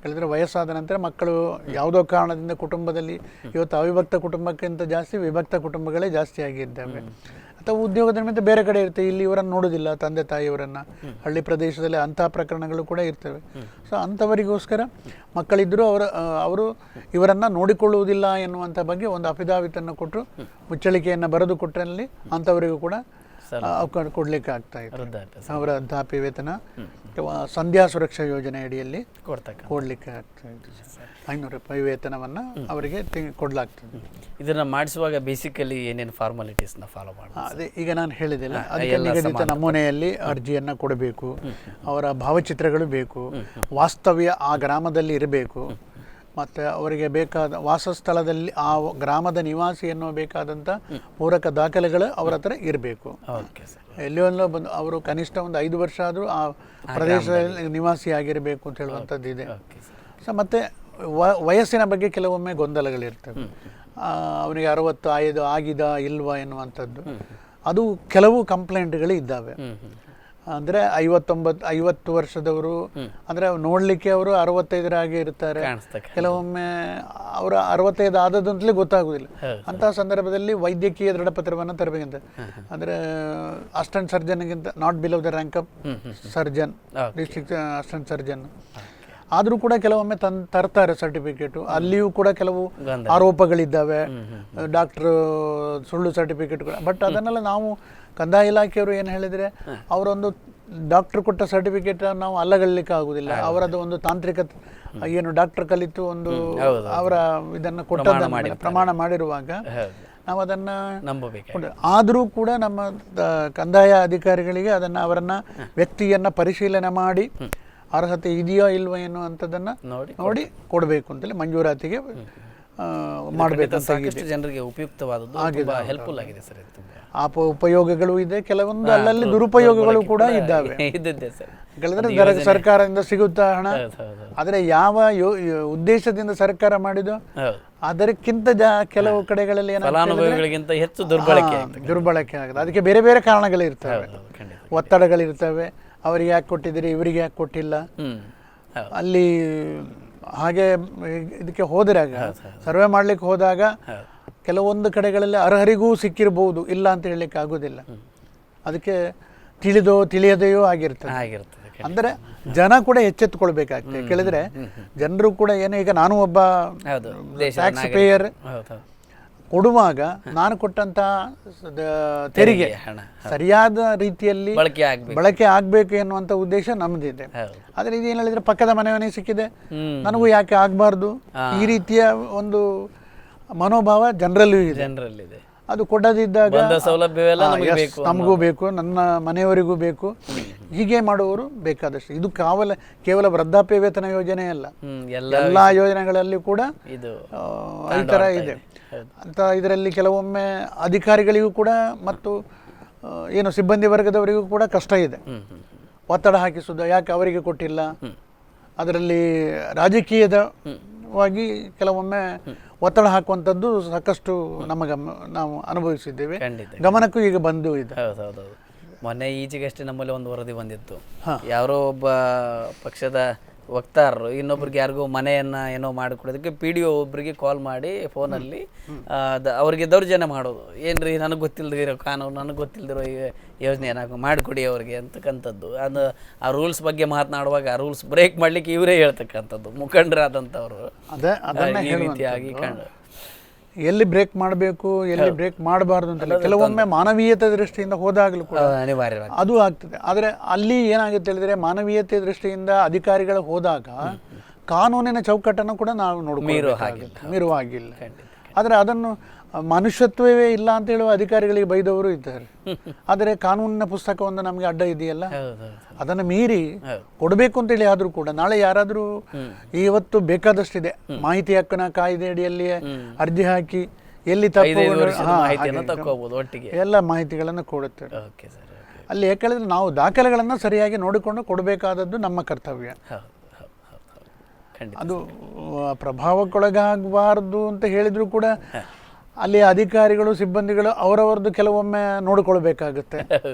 ಹೇಳಿದರೆ ವಯಸ್ಸಾದ ನಂತರ ಮಕ್ಕಳು ಯಾವುದೋ ಕಾರಣದಿಂದ ಕುಟುಂಬದಲ್ಲಿ ಇವತ್ತು ಅವಿಭಕ್ತ ಕುಟುಂಬಕ್ಕಿಂತ ಜಾಸ್ತಿ ವಿಭಕ್ತ ಕುಟುಂಬಗಳೇ ಜಾಸ್ತಿ ಆಗಿದ್ದಾವೆ. ಅಥವಾ ಉದ್ಯೋಗದ ನಿಮಿತ್ತ ಬೇರೆ ಕಡೆ ಇರ್ತವೆ, ಇಲ್ಲಿ ಇವರನ್ನು ನೋಡೋದಿಲ್ಲ ತಂದೆ ತಾಯಿಯವರನ್ನು, ಹಳ್ಳಿ ಪ್ರದೇಶದಲ್ಲಿ ಅಂಥ ಪ್ರಕರಣಗಳು ಕೂಡ ಇರ್ತವೆ. ಸೊ ಅಂಥವರಿಗೋಸ್ಕರ ಮಕ್ಕಳಿದ್ದರೂ ಅವರು ಇವರನ್ನು ನೋಡಿಕೊಳ್ಳುವುದಿಲ್ಲ ಎನ್ನುವಂಥ ಬಗ್ಗೆ ಒಂದು ಅಫಿದಾವಿತನ್ನು ಕೊಟ್ಟು ಮುಚ್ಚಳಿಕೆಯನ್ನು ಬರೆದು ಕೊಟ್ಟರಲ್ಲಿ ಅಂಥವರಿಗೂ ಕೂಡ ಕೊಡಲಿಕ್ಕೆ ಆಗ್ತಾ ಇತ್ತು. ಅವರ ವೃದ್ಧಾಪ್ಯ ವೇತನ ಸಂಧ್ಯಾ ಸುರಕ್ಷಾ ಯೋಜನೆ ಅಡಿಯಲ್ಲಿ ಕೊಡಲಿಕ್ಕೆ ಆಗ್ತಾ ಇತ್ತು. 500 ರೂಪಾಯಿ ವೇತನವನ್ನು ಅವರಿಗೆ ಕೊಡಲಾಗ್ತದೆ. ಇದನ್ನು ಮಾಡಿಸುವಾಗ ಬೇಸಿಕಲಿ ಏನೇನು ಫಾರ್ಮಾಲಿಟೀಸ್ನ ಫಾಲೋ ಮಾಡಿ ಅದೇ ಈಗ ನಾನು ಹೇಳಿದೆಲ್ಲ, ಅದಕ್ಕೆ ನಿಗದಿತ ನಮೂನೆಯಲ್ಲಿ ಅರ್ಜಿಯನ್ನು ಕೊಡಬೇಕು, ಅವರ ಭಾವಚಿತ್ರಗಳು ಬೇಕು, ವಾಸ್ತವ್ಯ ಆ ಗ್ರಾಮದಲ್ಲಿ ಇರಬೇಕು, ಮತ್ತು ಅವರಿಗೆ ಬೇಕಾದ ವಾಸಸ್ಥಳದಲ್ಲಿ ಆ ಗ್ರಾಮದ ನಿವಾಸಿ ಎನ್ನುವ ಬೇಕಾದಂಥ ಪೂರಕ ದಾಖಲೆಗಳು ಅವರ ಹತ್ರ ಇರಬೇಕು. ಎಲ್ಲಿಯೋ ಬಂದು ಅವರು ಕನಿಷ್ಠ ಒಂದು 5 ವರ್ಷ ಆದರೂ ಆ ಪ್ರದೇಶದಲ್ಲಿ ನಿವಾಸಿ ಆಗಿರಬೇಕು ಅಂತ ಹೇಳುವಂಥದ್ದು ಇದೆ. ಸೊ ಮತ್ತು ವಯಸ್ಸಿನ ಬಗ್ಗೆ ಕೆಲವೊಮ್ಮೆ ಗೊಂದಲಗಳಿರ್ತವೆ. ಅವನಿಗೆ 65 ಆಗಿದ ಇಲ್ವಾ ಎನ್ನುವಂಥದ್ದು, ಅದು ಕೆಲವು ಕಂಪ್ಲೇಂಟ್ಗಳು ಇದ್ದಾವೆ. ಅಂದರೆ 50 ವರ್ಷದವರು, ಅಂದರೆ ನೋಡಲಿಕ್ಕೆ ಅವರು 65 ಇರ್ತಾರೆ, ಕೆಲವೊಮ್ಮೆ ಅವರು 65 ಆದದಂತಲೇ ಗೊತ್ತಾಗುವುದಿಲ್ಲ. ಅಂತಹ ಸಂದರ್ಭದಲ್ಲಿ ವೈದ್ಯಕೀಯ ದೃಢಪತ್ರವನ್ನು ತರಬೇಕಂತ, ಅಂದರೆ ಅಸಿಸ್ಟೆಂಟ್ ಸರ್ಜನ್ಗಿಂತ not below the rank of surgeon, district assistant surgeon. ಆದರೂ ಕೂಡ ಕೆಲವೊಮ್ಮೆ ತರ್ತಾರೆ ಸರ್ಟಿಫಿಕೇಟು, ಅಲ್ಲಿಯೂ ಕೂಡ ಕೆಲವು ಆರೋಪಗಳಿದ್ದಾವೆ, ಡಾಕ್ಟ್ರು ಸುಳ್ಳು ಸರ್ಟಿಫಿಕೇಟ್ಗಳು. ಬಟ್ ಅದನ್ನೆಲ್ಲ ನಾವು ಕಂದಾಯ ಇಲಾಖೆಯವರು ಏನು ಹೇಳಿದರೆ, ಅವರೊಂದು ಡಾಕ್ಟ್ರ್ ಕೊಟ್ಟ ಸರ್ಟಿಫಿಕೇಟ್ ನಾವು ಅಲ್ಲಗಲಿಕ್ಕೆ ಆಗುವುದಿಲ್ಲ. ಅವರದ್ದು ಒಂದು ತಾಂತ್ರಿಕ ಏನು ಡಾಕ್ಟರ್ ಕಲಿತು ಒಂದು ಅವರ ಇದನ್ನು ಕೊಟ್ಟದ್ದನ್ನು ಪ್ರಮಾಣ ಮಾಡಿರುವಾಗ ನಾವು ಅದನ್ನು ನಂಬಬೇಕು. ಆದರೂ ಕೂಡ ನಮ್ಮ ಕಂದಾಯ ಅಧಿಕಾರಿಗಳಿಗೆ ಅವರನ್ನು ವ್ಯಕ್ತಿಯನ್ನು ಪರಿಶೀಲನೆ ಮಾಡಿ ಅರ್ಹತೆ ಇದೆಯೋ ಇಲ್ವೋ ಎನ್ನುವಂಥದ್ದನ್ನು ನೋಡಿ ಕೊಡಬೇಕು ಅಂತೇಳಿ ಮಂಜೂರಾತಿಗೆ ಮಾಡಬೇಕು. ಸಾಕಷ್ಟು ಜನರಿಗೆ ಉಪಯುಕ್ತವಾದದ್ದು, ಹೆಲ್ಪ್ಫುಲ್ ಆಗಿದೆ ಸರ್. ಆ ಉಪಯೋಗಗಳು ಇದೆ, ಕೆಲವೊಂದು ಅಲ್ಲಲ್ಲಿ ದುರುಪಯೋಗಗಳು ಕೂಡ ಇದ್ದಾವೆ. ಹೇಳಿದ್ರೆ ಸರ್ಕಾರದಿಂದ ಸಿಗುತ್ತಾ ಹಣ, ಆದರೆ ಯಾವ ಉದ್ದೇಶದಿಂದ ಸರ್ಕಾರ ಮಾಡಿದೋ ಅದಕ್ಕಿಂತ ಕೆಲವು ಕಡೆಗಳಲ್ಲಿ ಹೆಚ್ಚು ದುರ್ಬಳಕೆ ಆಗುತ್ತೆ. ಅದಕ್ಕೆ ಬೇರೆ ಬೇರೆ ಕಾರಣಗಳಿರ್ತವೆ, ಒತ್ತಡಗಳಿರ್ತವೆ. ಅವರಿಗೆ ಯಾಕೆ ಕೊಟ್ಟಿದ್ದೀರಿ, ಇವರಿಗೆ ಯಾಕೆ ಕೊಟ್ಟಿಲ್ಲ. ಅಲ್ಲಿ ಹಾಗೆ ಇದಕ್ಕೆ ಹೋದಾಗ, ಸರ್ವೆ ಮಾಡ್ಲಿಕ್ಕೆ ಹೋದಾಗ ಕೆಲವೊಂದು ಕಡೆಗಳಲ್ಲಿ ಅರ್ಹರಿಗೂ ಸಿಕ್ಕಿರಬಹುದು, ಇಲ್ಲ ಅಂತ ಹೇಳಲಿಕ್ಕೆ ಆಗೋದಿಲ್ಲ. ಅದಕ್ಕೆ ತಿಳಿಯದೆಯೋ ಆಗಿರ್ತದೆ. ಅಂದರೆ ಜನ ಕೂಡ ಎಚ್ಚೆತ್ತುಕೊಳ್ಬೇಕಾಗ್ತದೆ. ಕೇಳಿದ್ರೆ ಜನರು ಕೂಡ ಏನು, ಈಗ ನಾನು ಒಬ್ಬ ಟ್ಯಾಕ್ಸ್ ಪೇಯರ್, ಕೊಡುವಾಗ ನಾನು ಕೊಟ್ಟಂತ ತೆರಿಗೆ ಸರಿಯಾದ ರೀತಿಯಲ್ಲಿ ಬಳಕೆ ಆಗ್ಬೇಕು ಎನ್ನುವಂತ ಉದ್ದೇಶ ನಮ್ದಿದೆ. ಆದ್ರೆ ಇದೇನು ಹೇಳಿದ್ರೆ ಪಕ್ಕದ ಮನೆಯವನಿಗೆ ಸಿಕ್ಕಿದೆ, ನನಗೂ ಯಾಕೆ ಆಗ್ಬಾರ್ದು, ಈ ರೀತಿಯ ಒಂದು ಮನೋಭಾವ ಜನರಲ್ಲೂ ಇದೆ. ಅದು ಕೊಡದಿದ್ದಾಗ ನಮಗೂ ಬೇಕು, ನನ್ನ ಮನೆಯವರಿಗೂ ಬೇಕು, ಹೀಗೆ ಮಾಡುವವರು ಬೇಕಾದಷ್ಟು. ಇದು ಕೇವಲ ವೃದ್ಧಾಪ್ಯ ವೇತನ ಯೋಜನೆ ಅಲ್ಲ, ಎಲ್ಲ ಯೋಜನೆಗಳಲ್ಲಿ ಕೂಡ ಈ ಥರ ಇದೆ ಅಂತ. ಇದರಲ್ಲಿ ಕೆಲವೊಮ್ಮೆ ಅಧಿಕಾರಿಗಳಿಗೂ ಕೂಡ ಮತ್ತು ಏನು ಸಿಬ್ಬಂದಿ ವರ್ಗದವರಿಗೂ ಕೂಡ ಕಷ್ಟ ಇದೆ. ಒತ್ತಡ ಹಾಕಿಸುವುದು, ಯಾಕೆ ಅವರಿಗೆ ಕೊಟ್ಟಿಲ್ಲ. ಅದರಲ್ಲಿ ರಾಜಕೀಯವಾಗಿ ಕೆಲವೊಮ್ಮೆ ಒತ್ತಡ ಹಾಕುವಂಥದ್ದು ಸಾಕಷ್ಟು ನಾವು ಅನುಭವಿಸಿದ್ದೇವೆ, ಗಮನಕ್ಕೂ ಈಗ ಬಂದು ಇದೆ. ಮೊನ್ನೆ ಈಚೆಗಷ್ಟೇ ನಮ್ಮಲ್ಲಿ ಒಂದು ವರದಿ ಬಂದಿತ್ತು. ಯಾರೋ ಒಬ್ಬ ಪಕ್ಷದ ವಕ್ತಾರರು ಇನ್ನೊಬ್ರಿಗೆ ಯಾರಿಗೂ ಮನೆಯನ್ನು ಏನೋ ಮಾಡಿಕೊಡೋದಕ್ಕೆ PDO ಒಬ್ಬರಿಗೆ ಕಾಲ್ ಮಾಡಿ ಫೋನಲ್ಲಿ ಅವರಿಗೆ ದೌರ್ಜನ್ಯ ಮಾಡೋದು. ಏನ್ರಿ, ನನಗೆ ಗೊತ್ತಿಲ್ಲದಿರೋ ಕಾನೂನು, ನನಗೆ ಗೊತ್ತಿಲ್ಲದಿರೋ ಯೋಜನೆ ಏನಾಗ ಮಾಡಿಕೊಡಿ ಅವ್ರಿಗೆ ಅಂತಕ್ಕಂಥದ್ದು. ಅದು ಆ ರೂಲ್ಸ್ ಬಗ್ಗೆ ಮಾತನಾಡುವಾಗ ಆ ರೂಲ್ಸ್ ಬ್ರೇಕ್ ಮಾಡಲಿಕ್ಕೆ ಇವರೇ ಹೇಳ್ತಕ್ಕಂಥದ್ದು, ಮುಖಂಡರಾದಂಥವ್ರು. ಈ ರೀತಿಯಾಗಿ ಎಲ್ಲಿ ಬ್ರೇಕ್ ಮಾಡಬೇಕು, ಎಲ್ಲಿ ಬ್ರೇಕ್ ಮಾಡಬಾರ್ದು ಅಂತ ಕೆಲವೊಮ್ಮೆ ಮಾನವೀಯತೆ ದೃಷ್ಟಿಯಿಂದ ಹೋದಾಗಲೂ ಕೂಡ ಅದು ಆಗ್ತದೆ. ಆದರೆ ಅಲ್ಲಿ ಏನಾಗುತ್ತೆ ಹೇಳಿದ್ರೆ, ಮಾನವೀಯತೆ ದೃಷ್ಟಿಯಿಂದ ಅಧಿಕಾರಿಗಳು ಹೋದಾಗ ಕಾನೂನಿನ ಚೌಕಟ್ಟನ್ನು ಕೂಡ ನಾವು ಮೀರುವ ಹಾಗಿಲ್ಲ. ಆದರೆ ಅದನ್ನು ಮನುಷ್ಯತ್ವವೇ ಇಲ್ಲ ಅಂತ ಹೇಳುವ ಅಧಿಕಾರಿಗಳಿಗೆ ಬೈದವರು ಇದ್ದಾರೆ. ಆದರೆ ಕಾನೂನಿನ ಪುಸ್ತಕವೊಂದು ನಮಗೆ ಅಡ್ಡ ಇದೆಯಲ್ಲ, ಅದನ್ನು ಮೀರಿ ಕೊಡಬೇಕು ಅಂತೇಳಿ ಆದರೂ ಕೂಡ ನಾಳೆ ಯಾರಾದರೂ, ಇವತ್ತು ಬೇಕಾದಷ್ಟಿದೆ, ಮಾಹಿತಿ ಹಕ್ಕಿನ ಕಾಯ್ದೆ ಅಡಿಯಲ್ಲಿ ಅರ್ಜಿ ಹಾಕಿ ಎಲ್ಲಿ ಎಲ್ಲ ಮಾಹಿತಿಗಳನ್ನು ಕೊಡುತ್ತೆ. ಅಲ್ಲಿ ಯಾಕಂದ್ರೆ ನಾವು ದಾಖಲೆಗಳನ್ನು ಸರಿಯಾಗಿ ನೋಡಿಕೊಂಡು ಕೊಡಬೇಕಾದದ್ದು ನಮ್ಮ ಕರ್ತವ್ಯ. ಅದು ಪ್ರಭಾವಕ್ಕೊಳಗಾಗಬಾರ್ದು ಅಂತ ಹೇಳಿದ್ರು ಕೂಡ ಅಲ್ಲಿ ಅಧಿಕಾರಿಗಳು ಸಿಬ್ಬಂದಿಗಳು ಅವರವರದ್ದು ಕೆಲವೊಮ್ಮೆ ನೋಡಿಕೊಳ್ಬೇಕಾಗುತ್ತೆ.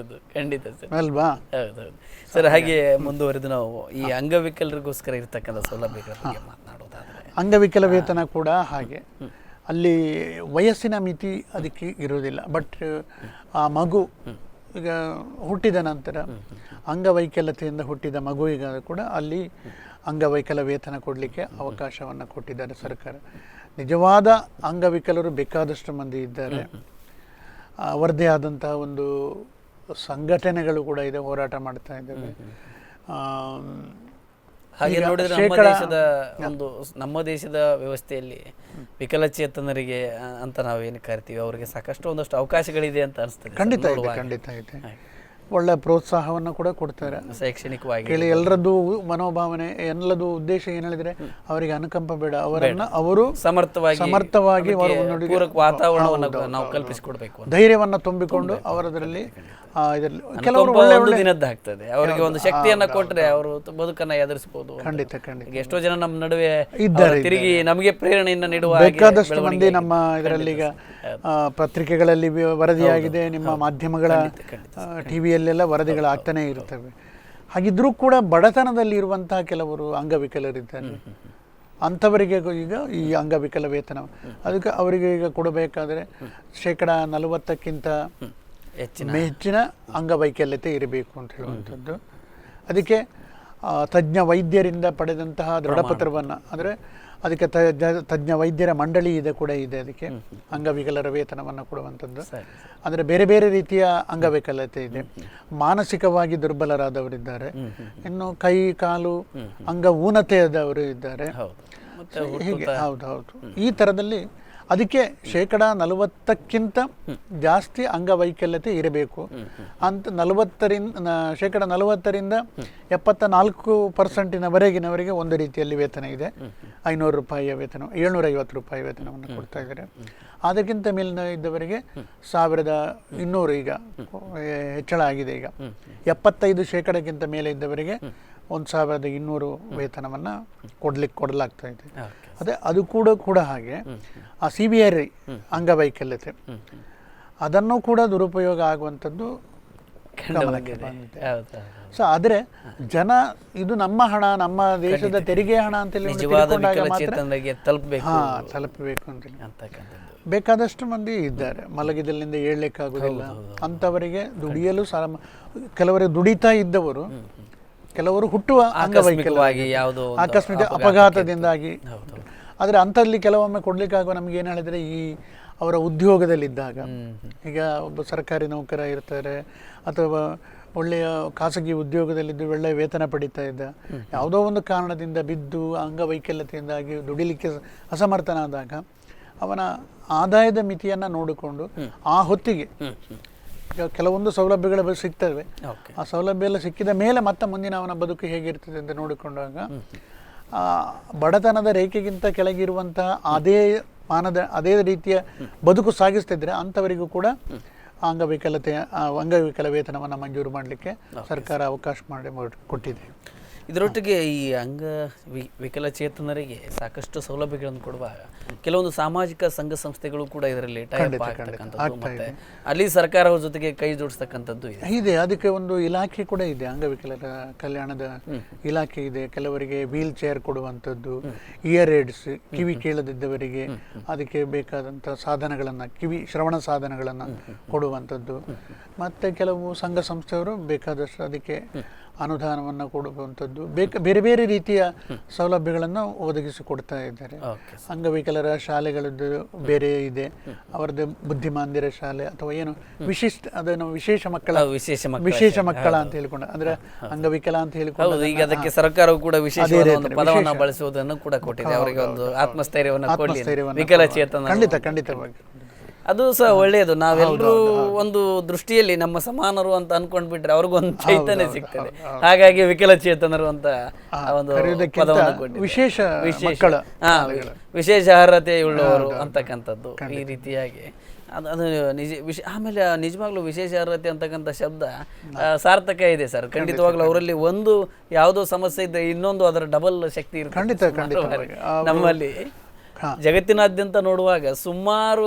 ಖಂಡಿತ ಸರ್, ಅಲ್ವಾ? ಸರ್, ಹಾಗೆ ಮುಂದುವರೆದು ನಾವು ಈ ಅಂಗವಿಕಲರಿಗೋಸ್ಕರ ಇರ್ತಕ್ಕಂಥ ಸೌಲಭ್ಯಗಳ ಬಗ್ಗೆ ಮಾತನಾಡೋದಾದ್ರೆ, ಅಂಗವಿಕಲ ವೇತನ ಕೂಡ ಹಾಗೆ ಅಲ್ಲಿ ವಯಸ್ಸಿನ ಮಿತಿ ಅದಕ್ಕೆ ಇರುವುದಿಲ್ಲ. ಬಟ್ ಆ ಮಗು ಈಗ ಹುಟ್ಟಿದ ನಂತರ ಅಂಗವೈಕಲ್ಯತೆಯಿಂದ ಹುಟ್ಟಿದ ಮಗುವಿಗೆ ಕೂಡ ಅಲ್ಲಿ ಅಂಗವೈಕಲ ವೇತನ ಕೊಡಲಿಕ್ಕೆ ಅವಕಾಶವನ್ನು ಕೊಟ್ಟಿದ್ದಾರೆ ಸರ್ಕಾರ. ನಿಜವಾದ ಅಂಗವಿಕಲರು ಬೇಕಾದಷ್ಟು ಮಂದಿ ಇದ್ದಾರೆ. ಅವರದೇ ಆದಂತಹ ಒಂದು ಸಂಘಟನೆಗಳು ಕೂಡ ಇದೆ, ಹೋರಾಟ ಮಾಡ್ತಾ ಇದ್ದಾವೆ. ಹಾಗೆ ನೋಡಿದ್ರೆ ನಮ್ಮ ದೇಶದ ವ್ಯವಸ್ಥೆಯಲ್ಲಿ ವಿಕಲಚೇತನರಿಗೆ ಅಂತ ನಾವೇನು ಕರಿತೀವಿ ಅವರಿಗೆ ಸಾಕಷ್ಟು ಒಂದಷ್ಟು ಅವಕಾಶಗಳಿದೆ ಅಂತ ಅನಿಸ್ತದೆ. ಖಂಡಿತ ಇದೆ, ಖಂಡಿತ ಇದೆ. ಒಳ್ಳೆ ಪ್ರೋತ್ಸಾಹವನ್ನು ಕೂಡ ಕೊಡ್ತಾರೆ ಶೈಕ್ಷಣಿಕವಾಗಿ. ಕೇಳಿ ಎಲ್ಲರದ್ದು ಮನೋಭಾವನೆ, ಎಲ್ಲದು ಉದ್ದೇಶ ಏನು ಹೇಳಿದ್ರೆ ಅವರಿಗೆ ಅನುಕಂಪ ಬೇಡ, ಅವರು ಸಮರ್ಥವಾಗಿ ವಾತಾವರಣವನ್ನು ನಾವು ಕಲ್ಪಿಸಿಕೊಡ್ಬೇಕು, ಧೈರ್ಯವನ್ನು ತುಂಬಿಕೊಂಡು ಅವರದರಲ್ಲಿ ಕೆಲವರು ದಿನದ್ದಾಗ್ತದೆ ಅವರಿಗೆ ಒಂದು ಶಕ್ತಿಯನ್ನ ಕೊಟ್ಟರೆ ಅವರು ಬದುಕನ್ನ ಎದುರಿಸಬಹುದು. ಖಂಡಿತ ಖಂಡಿತ. ಎಷ್ಟೋ ಜನ ನಮ್ಮ ನಡುವೆ ಇದ್ದಾರೆ, ತಿರುಗಿ ನಮಗೆ ಪ್ರೇರಣೆಯನ್ನು ನೀಡುವ ಬೇಕಾದಷ್ಟು ಮಂದಿ ನಮ್ಮ ಇದರಲ್ಲಿ ಈಗ ಪತ್ರಿಕೆಗಳಲ್ಲಿ ವರದಿಯಾಗಿದೆ, ನಿಮ್ಮ ಮಾಧ್ಯಮಗಳ ಟಿವಿಯಲ್ಲೆಲ್ಲ ವರದಿಗಳಾಗ್ತಾನೆ ಇರ್ತವೆ. ಹಾಗಿದ್ರೂ ಕೂಡ ಬಡತನದಲ್ಲಿ ಇರುವಂತಹ ಕೆಲವರು ಅಂಗವಿಕಲರಿದ್ದಾರೆ. ಅಂಥವರಿಗೆ ಈಗ ಈ ಅಂಗವಿಕಲ ವೇತನ ಅದಕ್ಕೆ ಅವರಿಗೆ ಈಗ ಕೊಡಬೇಕಾದ್ರೆ 40%ಕ್ಕಿಂತ ಹೆಚ್ಚಿನ ಅಂಗವೈಕಲ್ಯತೆ ಇರಬೇಕು ಅಂತ ಹೇಳುವಂಥದ್ದು. ಅದಕ್ಕೆ ತಜ್ಞ ವೈದ್ಯರಿಂದ ಪಡೆದಂತಹ ದೃಢಪತ್ರವನ್ನು, ಅಂದರೆ ಅದಕ್ಕೆ ತಜ್ಞ ವೈದ್ಯರ ಮಂಡಳಿ ಕೂಡ ಇದೆ ಅದಕ್ಕೆ ಅಂಗವಿಕಲರ ವೇತನವನ್ನು ಕೊಡುವಂಥದ್ದು. ಅಂದರೆ ಬೇರೆ ಬೇರೆ ರೀತಿಯ ಅಂಗವೈಕಲ್ಯತೆ ಇದೆ. ಮಾನಸಿಕವಾಗಿ ದುರ್ಬಲರಾದವರಿದ್ದಾರೆ, ಇನ್ನು ಕೈ ಕಾಲು ಅಂಗ ಊನತೆಯಾದವರು ಇದ್ದಾರೆ. ಹೀಗೆ ಹೌದೌದು. ಈ ಥರದಲ್ಲಿ ಅದಕ್ಕೆ 40%ಕ್ಕಿಂತ ಜಾಸ್ತಿ ಅಂಗವೈಕಲ್ಯತೆ ಇರಬೇಕು ಅಂತ 40% 74%ವರೆಗಿನವರಿಗೆ ಒಂದು ರೀತಿಯಲ್ಲಿ ವೇತನ ಇದೆ. 500 ರೂಪಾಯಿಯ ವೇತನ, 750 ರೂಪಾಯಿ ವೇತನವನ್ನು ಕೊಡ್ತಾ ಇದ್ದಾರೆ. ಅದಕ್ಕಿಂತ ಮೇಲಿನ ಇದ್ದವರಿಗೆ 1200 ಈಗ ಹೆಚ್ಚಳ ಆಗಿದೆ. ಈಗ 75%ಕ್ಕಿಂತ ಮೇಲೆ ಇದ್ದವರಿಗೆ 1200 ವೇತನವನ್ನು ಕೊಡಲಾಗ್ತಾ ಇದೆ. ಅದೇ ಅದು ಕೂಡ ಹಾಗೆ ಆ CBR ಅಂಗವೈಕಲ್ಯತೆ ಅದನ್ನು ಕೂಡ ದುರುಪಯೋಗ ಆಗುವಂಥದ್ದು ಗಮನಕ್ಕೆ ಬಂದಿದೆ. ಸೊ ಆದರೆ ಜನ ಇದು ನಮ್ಮ ಹಣ, ನಮ್ಮ ದೇಶದ ತೆರಿಗೆ ಹಣ ಅಂತೇಳಿ ತಲುಪಬೇಕು ಅಂತೇಳಿ ಬೇಕಾದಷ್ಟು ಮಂದಿ ಇದ್ದಾರೆ. ಮಲಗಿದಲ್ಲಿಂದ ಏಳಲಿಕ್ಕಾಗುವುದಿಲ್ಲ ಅಂಥವರಿಗೆ ದುಡಿಯಲು ಕೆಲವರಿಗೆ ದುಡಿತಾ ಇದ್ದವರು, ಕೆಲವರು ಹುಟ್ಟುವ ಅಂಗವೈಕಲ್ಯವಾಗಿ ಆಕಸ್ಮಿಕ ಅಪಘಾತದಿಂದಾಗಿ. ಆದರೆ ಅಂಥಲ್ಲಿ ಕೆಲವೊಮ್ಮೆ ಕೊಡ್ಲಿಕ್ಕಾಗುವ ನಮ್ಗೆ ಏನು ಹೇಳಿದ್ರೆ, ಈ ಅವರ ಉದ್ಯೋಗದಲ್ಲಿದ್ದಾಗ, ಈಗ ಒಬ್ಬ ಸರ್ಕಾರಿ ನೌಕರ ಇರ್ತಾರೆ ಅಥವಾ ಒಳ್ಳೆಯ ಖಾಸಗಿ ಉದ್ಯೋಗದಲ್ಲಿದ್ದು ಒಳ್ಳೆಯ ವೇತನ ಪಡಿತಾ ಇದ್ದ, ಯಾವುದೋ ಒಂದು ಕಾರಣದಿಂದ ಬಿದ್ದು ಅಂಗವೈಕಲ್ಯತೆಯಿಂದಾಗಿ ದುಡಿಲಿಕ್ಕೆ ಅಸಮರ್ಥನಾದಾಗ ಅವನ ಆದಾಯದ ಮಿತಿಯನ್ನು ನೋಡಿಕೊಂಡು ಆ ಹೊತ್ತಿಗೆ ಈಗ ಕೆಲವೊಂದು ಸೌಲಭ್ಯಗಳು ಸಿಗ್ತವೆ. ಆ ಸೌಲಭ್ಯ ಎಲ್ಲ ಸಿಕ್ಕಿದ ಮೇಲೆ ಮತ್ತೆ ಮುಂದಿನ ಅವನ ಬದುಕು ಹೇಗಿರ್ತದೆ ಅಂತ ನೋಡಿಕೊಂಡಾಗ ಬಡತನದ ರೇಖೆಗಿಂತ ಕೆಳಗಿರುವಂತಹ ಅದೇ ರೀತಿಯ ಬದುಕು ಸಾಗಿಸ್ತಿದ್ರೆ ಅಂಥವರಿಗೂ ಕೂಡ ಅಂಗವಿಕಲ ವೇತನವನ್ನು ಮಂಜೂರು ಮಾಡಲಿಕ್ಕೆ ಸರ್ಕಾರ ಅವಕಾಶ ಕೊಟ್ಟಿದೆ. ಇದರೊಟ್ಟಿಗೆ ಈ ವಿಕಲಚೇತನರಿಗೆ ಸಾಕಷ್ಟು ಸೌಲಭ್ಯಗಳನ್ನು ಕೊಡುವಾಗ ಕೆಲವೊಂದು ಸಾಮಾಜಿಕ ಸಂಘ ಸಂಸ್ಥೆಗಳು ಕೂಡ ಇದರಲ್ಲಿ ಟೈಅಪ್ ಆಗ್ತಕ್ಕಂಥದ್ದು, ಮತ್ತೆ ಅಲ್ಲಿ ಸರ್ಕಾರದ ಜೊತೆಗೆ ಕೈ ಜೋಡಿಸ್ತಕ್ಕಂಥದ್ದು ಇದೆ. ಅದಕ್ಕೆ ಒಂದು ಇಲಾಖೆ ಕೂಡ ಇದೆ, ಅಂಗವಿಕಲರ ಕಲ್ಯಾಣದ ಇಲಾಖೆ ಇದೆ. ಕೆಲವರಿಗೆ ವೀಲ್ ಚೇರ್ ಕೊಡುವಂಥದ್ದು, ಇಯರ್ ಏಡ್ಸ್, ಕಿವಿ ಕೇಳದಿದ್ದವರಿಗೆ ಅದಕ್ಕೆ ಬೇಕಾದಂಥ ಸಾಧನಗಳನ್ನು, ಶ್ರವಣ ಸಾಧನಗಳನ್ನು ಕೊಡುವಂಥದ್ದು. ಮತ್ತು ಕೆಲವು ಸಂಘ ಸಂಸ್ಥೆಯವರು ಬೇಕಾದಷ್ಟು ಅದಕ್ಕೆ ಅನುದಾನವನ್ನು ಕೊಡುವಂಥದ್ದು, ಬೇರೆ ಬೇರೆ ರೀತಿಯ ಸೌಲಭ್ಯಗಳನ್ನು ಒದಗಿಸಿಕೊಡ್ತಾ ಇದ್ದಾರೆ. ಅಂಗವಿಕಲರ ಶಾಲೆಗಳದ್ದು ಬೇರೆ ಇದೆ, ಅವರದ್ದು ಬುದ್ಧಿಮಾಂದಿರ ಶಾಲೆ ಅಥವಾ ಏನು ಅದನ್ನು ವಿಶೇಷ ಮಕ್ಕಳ ಅಂತ ಹೇಳಿಕೊಂಡು, ಅಂದ್ರೆ ಅಂಗವಿಕಲ ಅಂತ ಹೇಳಿಕೊಂಡು ಈಗ ಅದಕ್ಕೆ ಸರ್ಕಾರವು ಕೂಡ ವಿಶೇಷ ಪದವನ್ನು ಬಳಸುವುದನ್ನು ಕೂಡ ಕೊಟ್ಟಿದೆ. ಅವರಿಗೆ ಒಂದು ಆತ್ಮಸ್ಥೈರ್ಯವನ್ನು ವಿಕಲಚೇತನ ಖಂಡಿತವಾಗಿ ಅದು ಸಹ ಒಳ್ಳೆಯದು. ನಾವೆಲ್ಲರೂ ಒಂದು ದೃಷ್ಟಿಯಲ್ಲಿ ನಮ್ಮ ಸಮಾನರು ಅಂತ ಅನ್ಕೊಂಡ್ಬಿಟ್ರೆ ಅವ್ರಿಗೊಂದು ಚೈತನ್ಯ ಸಿಗ್ತದೆ. ಹಾಗಾಗಿ ವಿಕಲಚೇತನರು ಅಂತ ಒಂದು ಪದವನ್ನು ಕೊಟ್ಟಿದೆ, ವಿಶೇಷ ಅರ್ಹತೆ ಉಳ್ಳವರು ಅಂತಕ್ಕಂಥದ್ದು. ಈ ರೀತಿಯಾಗಿ ಅದು ಆಮೇಲೆ ನಿಜವಾಗ್ಲೂ ವಿಶೇಷ ಅರ್ಹತೆ ಅಂತಕ್ಕಂಥ ಶಬ್ದ ಸಾರ್ಥಕ ಇದೆ ಸರ್. ಖಂಡಿತವಾಗ್ಲೂ ಅವರಲ್ಲಿ ಒಂದು ಯಾವುದೋ ಸಮಸ್ಯೆ ಇದ್ದರೆ ಇನ್ನೊಂದು ಅದರ ಡಬಲ್ ಶಕ್ತಿ ಇರುತ್ತೆ. ನಮ್ಮಲ್ಲಿ ಜಗತ್ತಿನಾದ್ಯಂತ ನೋಡುವಾಗ ಸುಮಾರು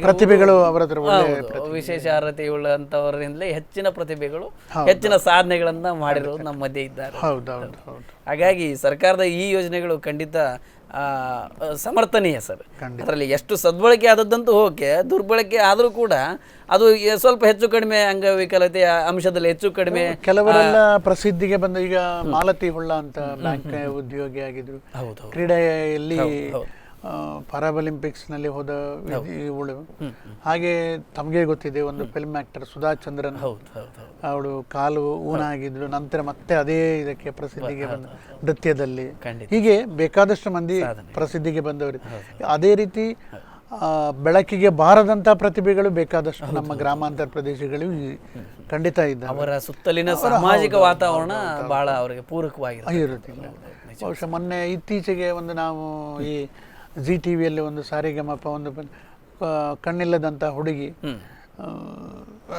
ಪ್ರತಿಭೆಗಳು ವಿಶೇಷ ಅರ್ಹತೆಯುಳ್ಳಂತವರಿಂದಲೇ ಹೆಚ್ಚಿನ ಪ್ರತಿಭೆಗಳು ಹೆಚ್ಚಿನ ಸಾಧನೆಗಳನ್ನ ಮಾಡಿರೋದು ನಮ್ಮ ಮಧ್ಯೆ ಇದ್ದಾರೆ. ಹಾಗಾಗಿ ಸರ್ಕಾರದ ಈ ಯೋಜನೆಗಳು ಖಂಡಿತ ಸಮರ್ಥನೀಯ ಸರ್. ಅದರಲ್ಲಿ ಎಷ್ಟು ಸದ್ಬಳಕೆ ಆದದ್ದಂತೂ ಓಕೆ, ದುರ್ಬಳಕೆ ಆದರೂ ಕೂಡ ಅದು ಸ್ವಲ್ಪ ಹೆಚ್ಚು ಕಡಿಮೆ ಅಂಗವಿಕಲತೆಯ ಅಂಶದಲ್ಲಿ ಹೆಚ್ಚು ಕಡಿಮೆ. ಕೆಲವರೆಲ್ಲ ಪ್ರಸಿದ್ಧಿಗೆ ಬಂದ, ಈಗ ಮಾಲತಿ ಹುಳ್ಳ ಅಂತ ಬ್ಯಾಂಕ್ ಉದ್ಯೋಗಿ ಆಗಿದ್ರು, ಕ್ರೀಡೆಯಲ್ಲಿ ಪ್ಯಾರಾಲಿಂಪಿಕ್ಸ್ ನಲ್ಲಿ ಹೋದ ಇವಳು. ಹಾಗೆ ತಮಗೆ ಗೊತ್ತಿದೆ, ಒಂದು ಫಿಲ್ಮ್ ಆಕ್ಟರ್ ಸುಧಾ ಚಂದ್ರನ್, ಅವಳು ಕಾಲು ಊನ ಆಗಿದ್ರು, ನಂತರ ಮತ್ತೆ ಅದೇ ಇದಕ್ಕೆ ಪ್ರಸಿದ್ಧಿಗೆ ಬಂದ ನೃತ್ಯದಲ್ಲಿ. ಹೀಗೆ ಬೇಕಾದಷ್ಟು ಮಂದಿ ಪ್ರಸಿದ್ಧಿಗೆ ಬಂದವರು. ಅದೇ ರೀತಿ ಬೆಳಕಿಗೆ ಬಾರದಂತ ಪ್ರತಿಭೆಗಳು ಬೇಕಾದಷ್ಟು ನಮ್ಮ ಗ್ರಾಮಾಂತರ ಪ್ರದೇಶಗಳು ಖಂಡಿತ ಇದ್ದಾರೆ. ಅವರ ಸುತ್ತಲಿನ ಸಾಮಾಜಿಕ ವಾತಾವರಣ ಬಹಳ ಅವರಿಗೆ ಪೂರಕವಾಗಿರುತ್ತಿಲ್ಲ. ಬಹುಶಃ ಮೊನ್ನೆ ಇತ್ತೀಚೆಗೆ ಒಂದು ನಾವು ಈ ಜಿ ಟಿವಿಯಲ್ಲಿ ಒಂದು ಸಾರಿಗಮಪ ಒಂದು ಕಣ್ಣಿಲ್ಲದಂತ ಹುಡುಗಿ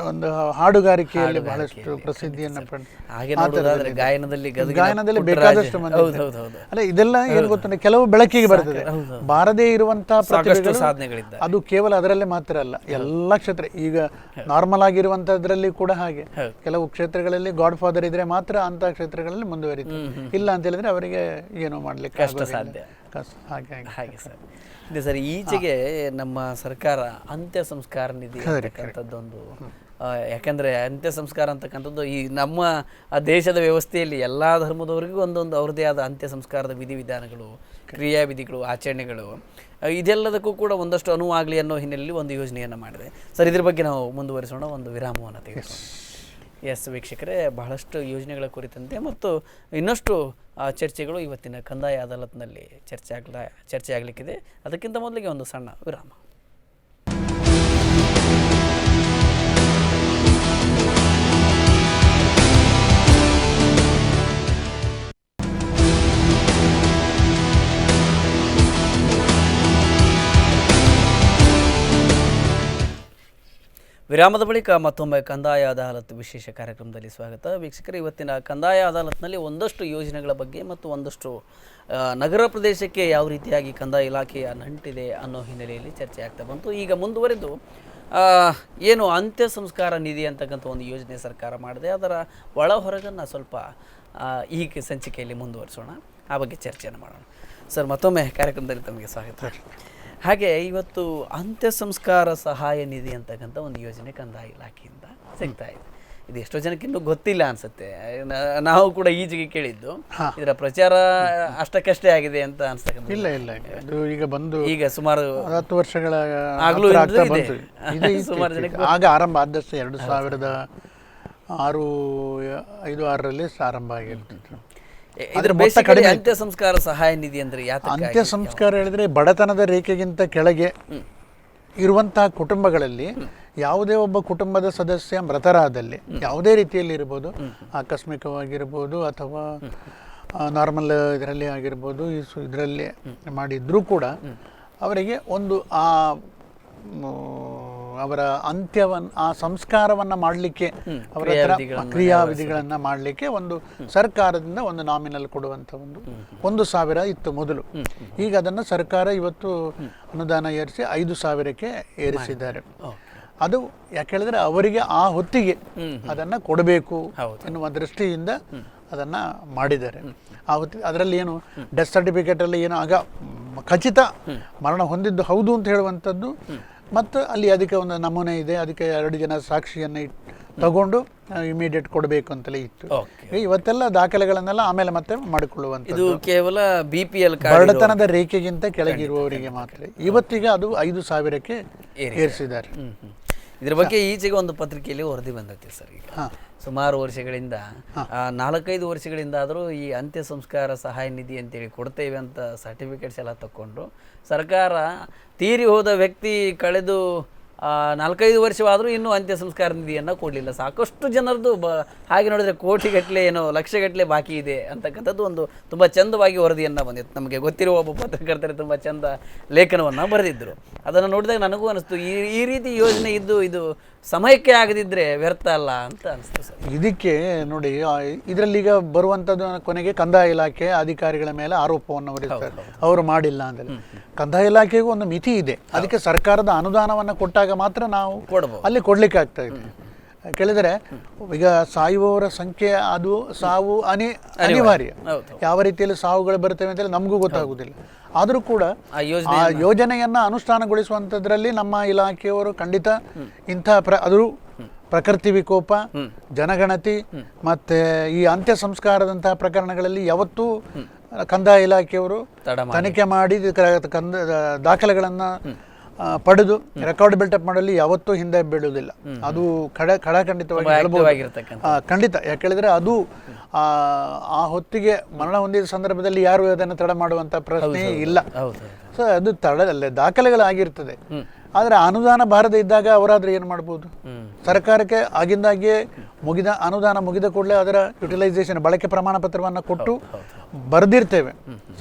ಒಂದು ಹಾಡುಗಾರಿಕೆಯಲ್ಲಿ ಬಹಳಷ್ಟು ಪ್ರಸಿದ್ಧಿಯನ್ನು ಗಾಯನದಲ್ಲಿ ಬೇಕಾದಷ್ಟು ಮಂದಿ. ಅಲ್ಲ, ಇದೆಲ್ಲ ಏನ್ ಗೊತ್ತಂದ್ರೆ ಕೆಲವು ಬೆಳಕಿಗೆ ಬರ್ತದೆ, ಬಾರದೇ ಇರುವಂತಹ ಪ್ರತಿಭೆಗಳು. ಅದು ಕೇವಲ ಅದರಲ್ಲೇ ಮಾತ್ರ ಅಲ್ಲ, ಎಲ್ಲ ಕ್ಷೇತ್ರ. ಈಗ ನಾರ್ಮಲ್ ಆಗಿರುವಂತದ್ರಲ್ಲಿ ಕೂಡ ಹಾಗೆ ಕೆಲವು ಕ್ಷೇತ್ರಗಳಲ್ಲಿ ಗಾಡ್ ಫಾದರ್ ಇದ್ರೆ ಮಾತ್ರ ಅಂತ ಕ್ಷೇತ್ರಗಳಲ್ಲಿ ಮುಂದುವರಿತು, ಇಲ್ಲ ಅಂತ ಹೇಳಿದ್ರೆ ಅವರಿಗೆ ಏನು ಮಾಡ್ಲಿಕ್ಕೆ ಕಷ್ಟ ಸಾಧ್ಯ. ಹಾಗೆ ಸರ್. ಇದೆ ಸರ್, ಈಚೆಗೆ ನಮ್ಮ ಸರ್ಕಾರ ಅಂತ್ಯ ಸಂಸ್ಕಾರ ನಿಧಿ ಅಂತಕ್ಕಂಥದ್ದೊಂದು, ಯಾಕಂದ್ರೆ ಅಂತ್ಯ ಸಂಸ್ಕಾರ ಅಂತಕ್ಕಂಥದ್ದು ಈ ನಮ್ಮ ದೇಶದ ವ್ಯವಸ್ಥೆಯಲ್ಲಿ ಎಲ್ಲಾ ಧರ್ಮದವರಿಗೂ ಒಂದೊಂದು ಅವ್ರದ್ದೇ ಆದ ಅಂತ್ಯ ಸಂಸ್ಕಾರದ ವಿಧಿವಿಧಾನಗಳು, ಕ್ರಿಯಾವಿಧಿಗಳು, ಆಚರಣೆಗಳು, ಇದೆಲ್ಲದಕ್ಕೂ ಕೂಡ ಒಂದಷ್ಟು ಅನುವಾಗಲಿ ಅನ್ನೋ ಹಿನ್ನೆಲೆಯಲ್ಲಿ ಒಂದು ಯೋಜನೆಯನ್ನು ಮಾಡಿದೆ ಸರ್. ಇದ್ರ ಬಗ್ಗೆ ನಾವು ಮುಂದುವರಿಸೋಣ, ಒಂದು ವಿರಾಮವನ್ನು ತೆಗೆದುಕೊಂಡು. ಎಸ್ ವೀಕ್ಷಕರೇ, ಬಹಳಷ್ಟು ಯೋಜನೆಗಳ ಕುರಿತಂತೆ ಮತ್ತು ಇನ್ನಷ್ಟು ಚರ್ಚೆಗಳು ಇವತ್ತಿನ ಕಂದಾಯ ಅದಾಲತ್ನಲ್ಲಿ ಚರ್ಚೆ ಆಗಲಿಕ್ಕಿದೆ. ಅದಕ್ಕಿಂತ ಮೊದಲಿಗೆ ಒಂದು ಸಣ್ಣ ವಿರಾಮ. ವಿರಾಮದ ಬಳಿಕ ಮತ್ತೊಮ್ಮೆ ಕಂದಾಯ ಅದಾಲತ್ ವಿಶೇಷ ಕಾರ್ಯಕ್ರಮದಲ್ಲಿ ಸ್ವಾಗತ. ವೀಕ್ಷಕರು, ಇವತ್ತಿನ ಕಂದಾಯ ಅದಾಲತ್ನಲ್ಲಿ ಒಂದಷ್ಟು ಯೋಜನೆಗಳ ಬಗ್ಗೆ ಮತ್ತು ಒಂದಷ್ಟು ನಗರ ಪ್ರದೇಶಕ್ಕೆ ಯಾವ ರೀತಿಯಾಗಿ ಕಂದಾಯ ಇಲಾಖೆಯ ನಂಟಿದೆ ಅನ್ನೋ ಹಿನ್ನೆಲೆಯಲ್ಲಿ ಚರ್ಚೆ ಆಗ್ತಾ ಬಂತು. ಈಗ ಮುಂದುವರೆದು ಏನು ಅಂತ್ಯ ಸಂಸ್ಕಾರ ನಿಧಿ ಅಂತಕ್ಕಂಥ ಒಂದು ಯೋಜನೆ ಸರ್ಕಾರ ಮಾಡಿದೆ, ಅದರ ಒಳ ಹೊರಗನ್ನು ಸ್ವಲ್ಪ ಈ ಸಂಚಿಕೆಯಲ್ಲಿ ಮುಂದುವರಿಸೋಣ, ಆ ಬಗ್ಗೆ ಚರ್ಚೆಯನ್ನು ಮಾಡೋಣ. ಸರ್, ಮತ್ತೊಮ್ಮೆ ಕಾರ್ಯಕ್ರಮದಲ್ಲಿ ತಮಗೆ ಸ್ವಾಗತ. ಹಾಗೆ ಇವತ್ತು ಅಂತ್ಯ ಸಂಸ್ಕಾರ ಸಹಾಯ ನಿಧಿ ಅಂತಕ್ಕಂಥ ಒಂದು ಯೋಜನೆ ಕಂದಾಯ ಇಲಾಖೆಯಿಂದ ಸಿಗ್ತಾ ಇದೆ. ಇದು ಎಷ್ಟೋ ಜನಕ್ಕೆ ಇನ್ನೂ ಗೊತ್ತಿಲ್ಲ ಅನ್ಸುತ್ತೆ. ನಾವು ಕೂಡ ಈಚೆಗೆ ಕೇಳಿದ್ದು, ಇದರ ಪ್ರಚಾರ ಅಷ್ಟಕ್ಕಷ್ಟೇ ಆಗಿದೆ ಅಂತ ಅನ್ಸ್ತಕ್ಕಂಥ. ಇಲ್ಲ ಇಲ್ಲ, ಇದು ಈಗ ಬಂದು ಈಗ ಸುಮಾರು 10 ವರ್ಷಗಳ ಆಗ್ಲೂ ಸುಮಾರು ಜನಕ್ಕೆ ಆಗ ಆರಂಭ ಆದಷ್ಟು 2006 ಆರಂಭ ಆಗಿರ್ತಿತ್ತು. ಅಂತ್ಯ ಸಂಸ್ಕಾರ ಸಹಾಯ ನಿಧಿ ಅಂದ್ರೆ ಅಂತ್ಯ ಸಂಸ್ಕಾರ ಹೇಳಿದ್ರೆ ಬಡತನದ ರೇಖೆಗಿಂತ ಕೆಳಗೆ ಇರುವಂತಹ ಕುಟುಂಬಗಳಲ್ಲಿ ಯಾವುದೇ ಒಬ್ಬ ಕುಟುಂಬದ ಸದಸ್ಯ ಮೃತರಾದಲ್ಲಿ, ಯಾವುದೇ ರೀತಿಯಲ್ಲಿ ಇರ್ಬೋದು, ಆಕಸ್ಮಿಕವಾಗಿರ್ಬೋದು ಅಥವಾ ನಾರ್ಮಲ್ ಇದರಲ್ಲಿ ಆಗಿರ್ಬೋದು, ಇದರಲ್ಲಿ ಮಾಡಿದ್ರೂ ಕೂಡ ಅವರಿಗೆ ಒಂದು ಅವರ ಅಂತ್ಯವನ್ನು, ಆ ಸಂಸ್ಕಾರವನ್ನು ಮಾಡಲಿಕ್ಕೆ, ಅವರ ಕ್ರಿಯಾವಿಧಿಗಳನ್ನು ಮಾಡಲಿಕ್ಕೆ ಒಂದು ಸರ್ಕಾರದಿಂದ ಒಂದು ನಾಮಿನಲ್ ಕೊಡುವಂಥ 1,000 ಇತ್ತು ಮೊದಲು. ಈಗ ಅದನ್ನು ಸರ್ಕಾರ ಇವತ್ತು ಅನುದಾನ ಏರಿಸಿ 5,000ಕ್ಕೆ ಏರಿಸಿದ್ದಾರೆ. ಅದು ಯಾಕೆ ಹೇಳಿದ್ರೆ ಅವರಿಗೆ ಆ ಹೊತ್ತಿಗೆ ಅದನ್ನು ಕೊಡಬೇಕು ಎನ್ನುವ ದೃಷ್ಟಿಯಿಂದ ಅದನ್ನು ಮಾಡಿದ್ದಾರೆ. ಆ ಹೊತ್ತಿಗೆ ಅದರಲ್ಲಿ ಏನು ಡೆತ್ ಸರ್ಟಿಫಿಕೇಟ್ ಅಲ್ಲಿ ಏನು ಆಗ ಖಚಿತ ಮರಣ ಹೊಂದಿದ್ದು ಹೌದು ಅಂತ ಹೇಳುವಂಥದ್ದು, ಮತ್ತು ಅಲ್ಲಿ ಅದಕ್ಕೆ ಒಂದು ನಮೂನೆ ಇದೆ, ಅದಕ್ಕೆ 2 ಜನ ಸಾಕ್ಷಿಯನ್ನು ತಗೊಂಡು ಇಮಿಡಿಯೇಟ್ ಕೊಡಬೇಕು ಅಂತಲೇ ಇತ್ತು. ಇವತ್ತೆಲ್ಲ ದಾಖಲೆಗಳನ್ನೆಲ್ಲ ಆಮೇಲೆ ಮತ್ತೆ ಮಾಡಿಕೊಳ್ಳುವಂಥದ್ದು. ಕೇವಲ BPL ಬಡತನದ ರೇಖೆಗಿಂತ ಕೆಳಗಿರುವವರಿಗೆ ಮಾತ್ರ. ಇವತ್ತಿಗೆ ಅದು 5,000ಕ್ಕೆ ಏರಿಸಿದ್ದಾರೆ. ಇದ್ರ ಬಗ್ಗೆ ಈಚೆಗೆ ಒಂದು ಪತ್ರಿಕೆಯಲ್ಲಿ ವರದಿ ಬಂದೈತಿ ಸರ್. ಈಗ ಸುಮಾರು ವರ್ಷಗಳಿಂದ 4-5 ವರ್ಷಗಳಿಂದ ಆದರೂ ಈ ಅಂತ್ಯ ಸಂಸ್ಕಾರ ಸಹಾಯ ನಿಧಿ ಅಂತೇಳಿ ಕೊಡ್ತೇವೆ ಅಂತ ಸರ್ಟಿಫಿಕೇಟ್ಸ್ ಎಲ್ಲ ತಗೊಂಡು ಸರ್ಕಾರ ತೀರಿ ಹೋದ ವ್ಯಕ್ತಿ ಕಳೆದು 4-5 ವರ್ಷವಾದರೂ ಇನ್ನೂ ಅಂತ್ಯ ಸಂಸ್ಕಾರ ನಿಧಿಯನ್ನು ಕೊಡಲಿಲ್ಲ. ಸಾಕಷ್ಟು ಜನರದ್ದು ಹಾಗೆ ನೋಡಿದ್ರೆ ಕೋಟಿಗಟ್ಟಲೆ ಏನೋ ಲಕ್ಷಗಟ್ಟಲೆ ಬಾಕಿ ಇದೆ ಅಂತಕ್ಕಂಥದ್ದು ಒಂದು ತುಂಬ ಚಂದವಾಗಿ ವರದಿಯನ್ನು ಬಂದಿತ್ತು. ನಮಗೆ ಗೊತ್ತಿರುವ ಒಬ್ಬ ಪತ್ರಕರ್ತರು ತುಂಬ ಚಂದ ಲೇಖನವನ್ನು ಬರೆದಿದ್ದರು. ಅದನ್ನು ನೋಡಿದಾಗ ನನಗೂ ಅನಿಸ್ತು, ಈ ರೀತಿ ಯೋಜನೆ ಇದ್ದು ಇದು ಸಮಯಕ್ಕೆ ಆಗದಿದ್ದರೆ ವ್ಯರ್ಥ ಅಲ್ಲ ಅಂತ ಅನಿಸ್ತು ಸರ್. ಇದಕ್ಕೆ ನೋಡಿ, ಇದರಲ್ಲಿ ಈಗ ಬರುವಂಥದ್ದು ಕೊನೆಗೆ ಕಂದಾಯ ಇಲಾಖೆ ಅಧಿಕಾರಿಗಳ ಮೇಲೆ ಆರೋಪವನ್ನು ಹೊರಿಸ್ತಾರೆ, ಅವರು ಮಾಡಿಲ್ಲ ಅಂತ. ಕಂದಾಯ ಇಲಾಖೆಗೂ ಒಂದು ಮಿತಿ ಇದೆ, ಅದಕ್ಕೆ ಸರ್ಕಾರದ ಅನುದಾನವನ್ನು ಕೊಟ್ಟಾಗ ಮಾತ್ರ ನಾವು ಅಲ್ಲಿ ಕೊಡ್ಲಿಕ್ಕೆ ಆಗ್ತಾ ಇದೆ. ಕೇಳಿದರೆ ಈಗ ಸಾಯುವವರ ಸಂಖ್ಯೆ, ಅದು ಸಾವು ಅನಿವಾರ್ಯ. ಯಾವ ರೀತಿಯಲ್ಲಿ ಸಾವುಗಳು ಬರ್ತವೆ ಅಂತೇಳಿ ನಮಗೂ ಗೊತ್ತಾಗುವುದಿಲ್ಲ. ಆದರೂ ಕೂಡ ಆ ಯೋಜನೆ ಆ ಯೋಜನೆಯನ್ನು ಅನುಷ್ಠಾನಗೊಳಿಸುವಂಥದ್ರಲ್ಲಿ ನಮ್ಮ ಇಲಾಖೆಯವರು ಖಂಡಿತ ಇಂಥ ಅದು ಪ್ರಕೃತಿ ವಿಕೋಪ, ಜನಗಣತಿ ಮತ್ತು ಈ ಅಂತ್ಯ ಸಂಸ್ಕಾರದಂತಹ ಪ್ರಕರಣಗಳಲ್ಲಿ ಯಾವತ್ತೂ ಕಂದಾಯ ಇಲಾಖೆಯವರು ತನಿಖೆ ಮಾಡಿ ದಾಖಲೆಗಳನ್ನು ಪಡೆದು ರೆಕಾರ್ಡ್ ಬಿಲ್ಟಪ್ ಮಾಡಲಿ ಯಾವತ್ತೂ ಹಿಂದೆ ಬೀಳುವುದಿಲ್ಲ. ಅದು ಖಂಡಿತವಾಗಿ ಹೇಳ್ಬೋದು. ಖಂಡಿತ. ಯಾಕೆ ಹೇಳಿದ್ರೆ ಅದು ಆ ಹೊತ್ತಿಗೆ ಮರಣ ಹೊಂದಿದ ಸಂದರ್ಭದಲ್ಲಿ ಯಾರು ಅದನ್ನು ತಡ ಮಾಡುವಂಥ ಪ್ರಶ್ನೆ ಇಲ್ಲ. ಸೊ ಅದು ತಡದಲ್ಲೇ ದಾಖಲೆಗಳಾಗಿರ್ತದೆ. ಆದರೆ ಅನುದಾನ ಬಾರದೇ ಇದ್ದಾಗ ಅವರಾದ್ರೆ ಏನು ಮಾಡ್ಬೋದು? ಸರ್ಕಾರಕ್ಕೆ ಆಗಿಂದಾಗೆ ಅನುದಾನ ಮುಗಿದ ಕೂಡಲೇ ಅದರ ಯುಟಿಲೈಸೇಷನ್ ಬಳಕೆ ಪ್ರಮಾಣ ಪತ್ರವನ್ನು ಕೊಟ್ಟು ಬರೆದಿರ್ತೇವೆ.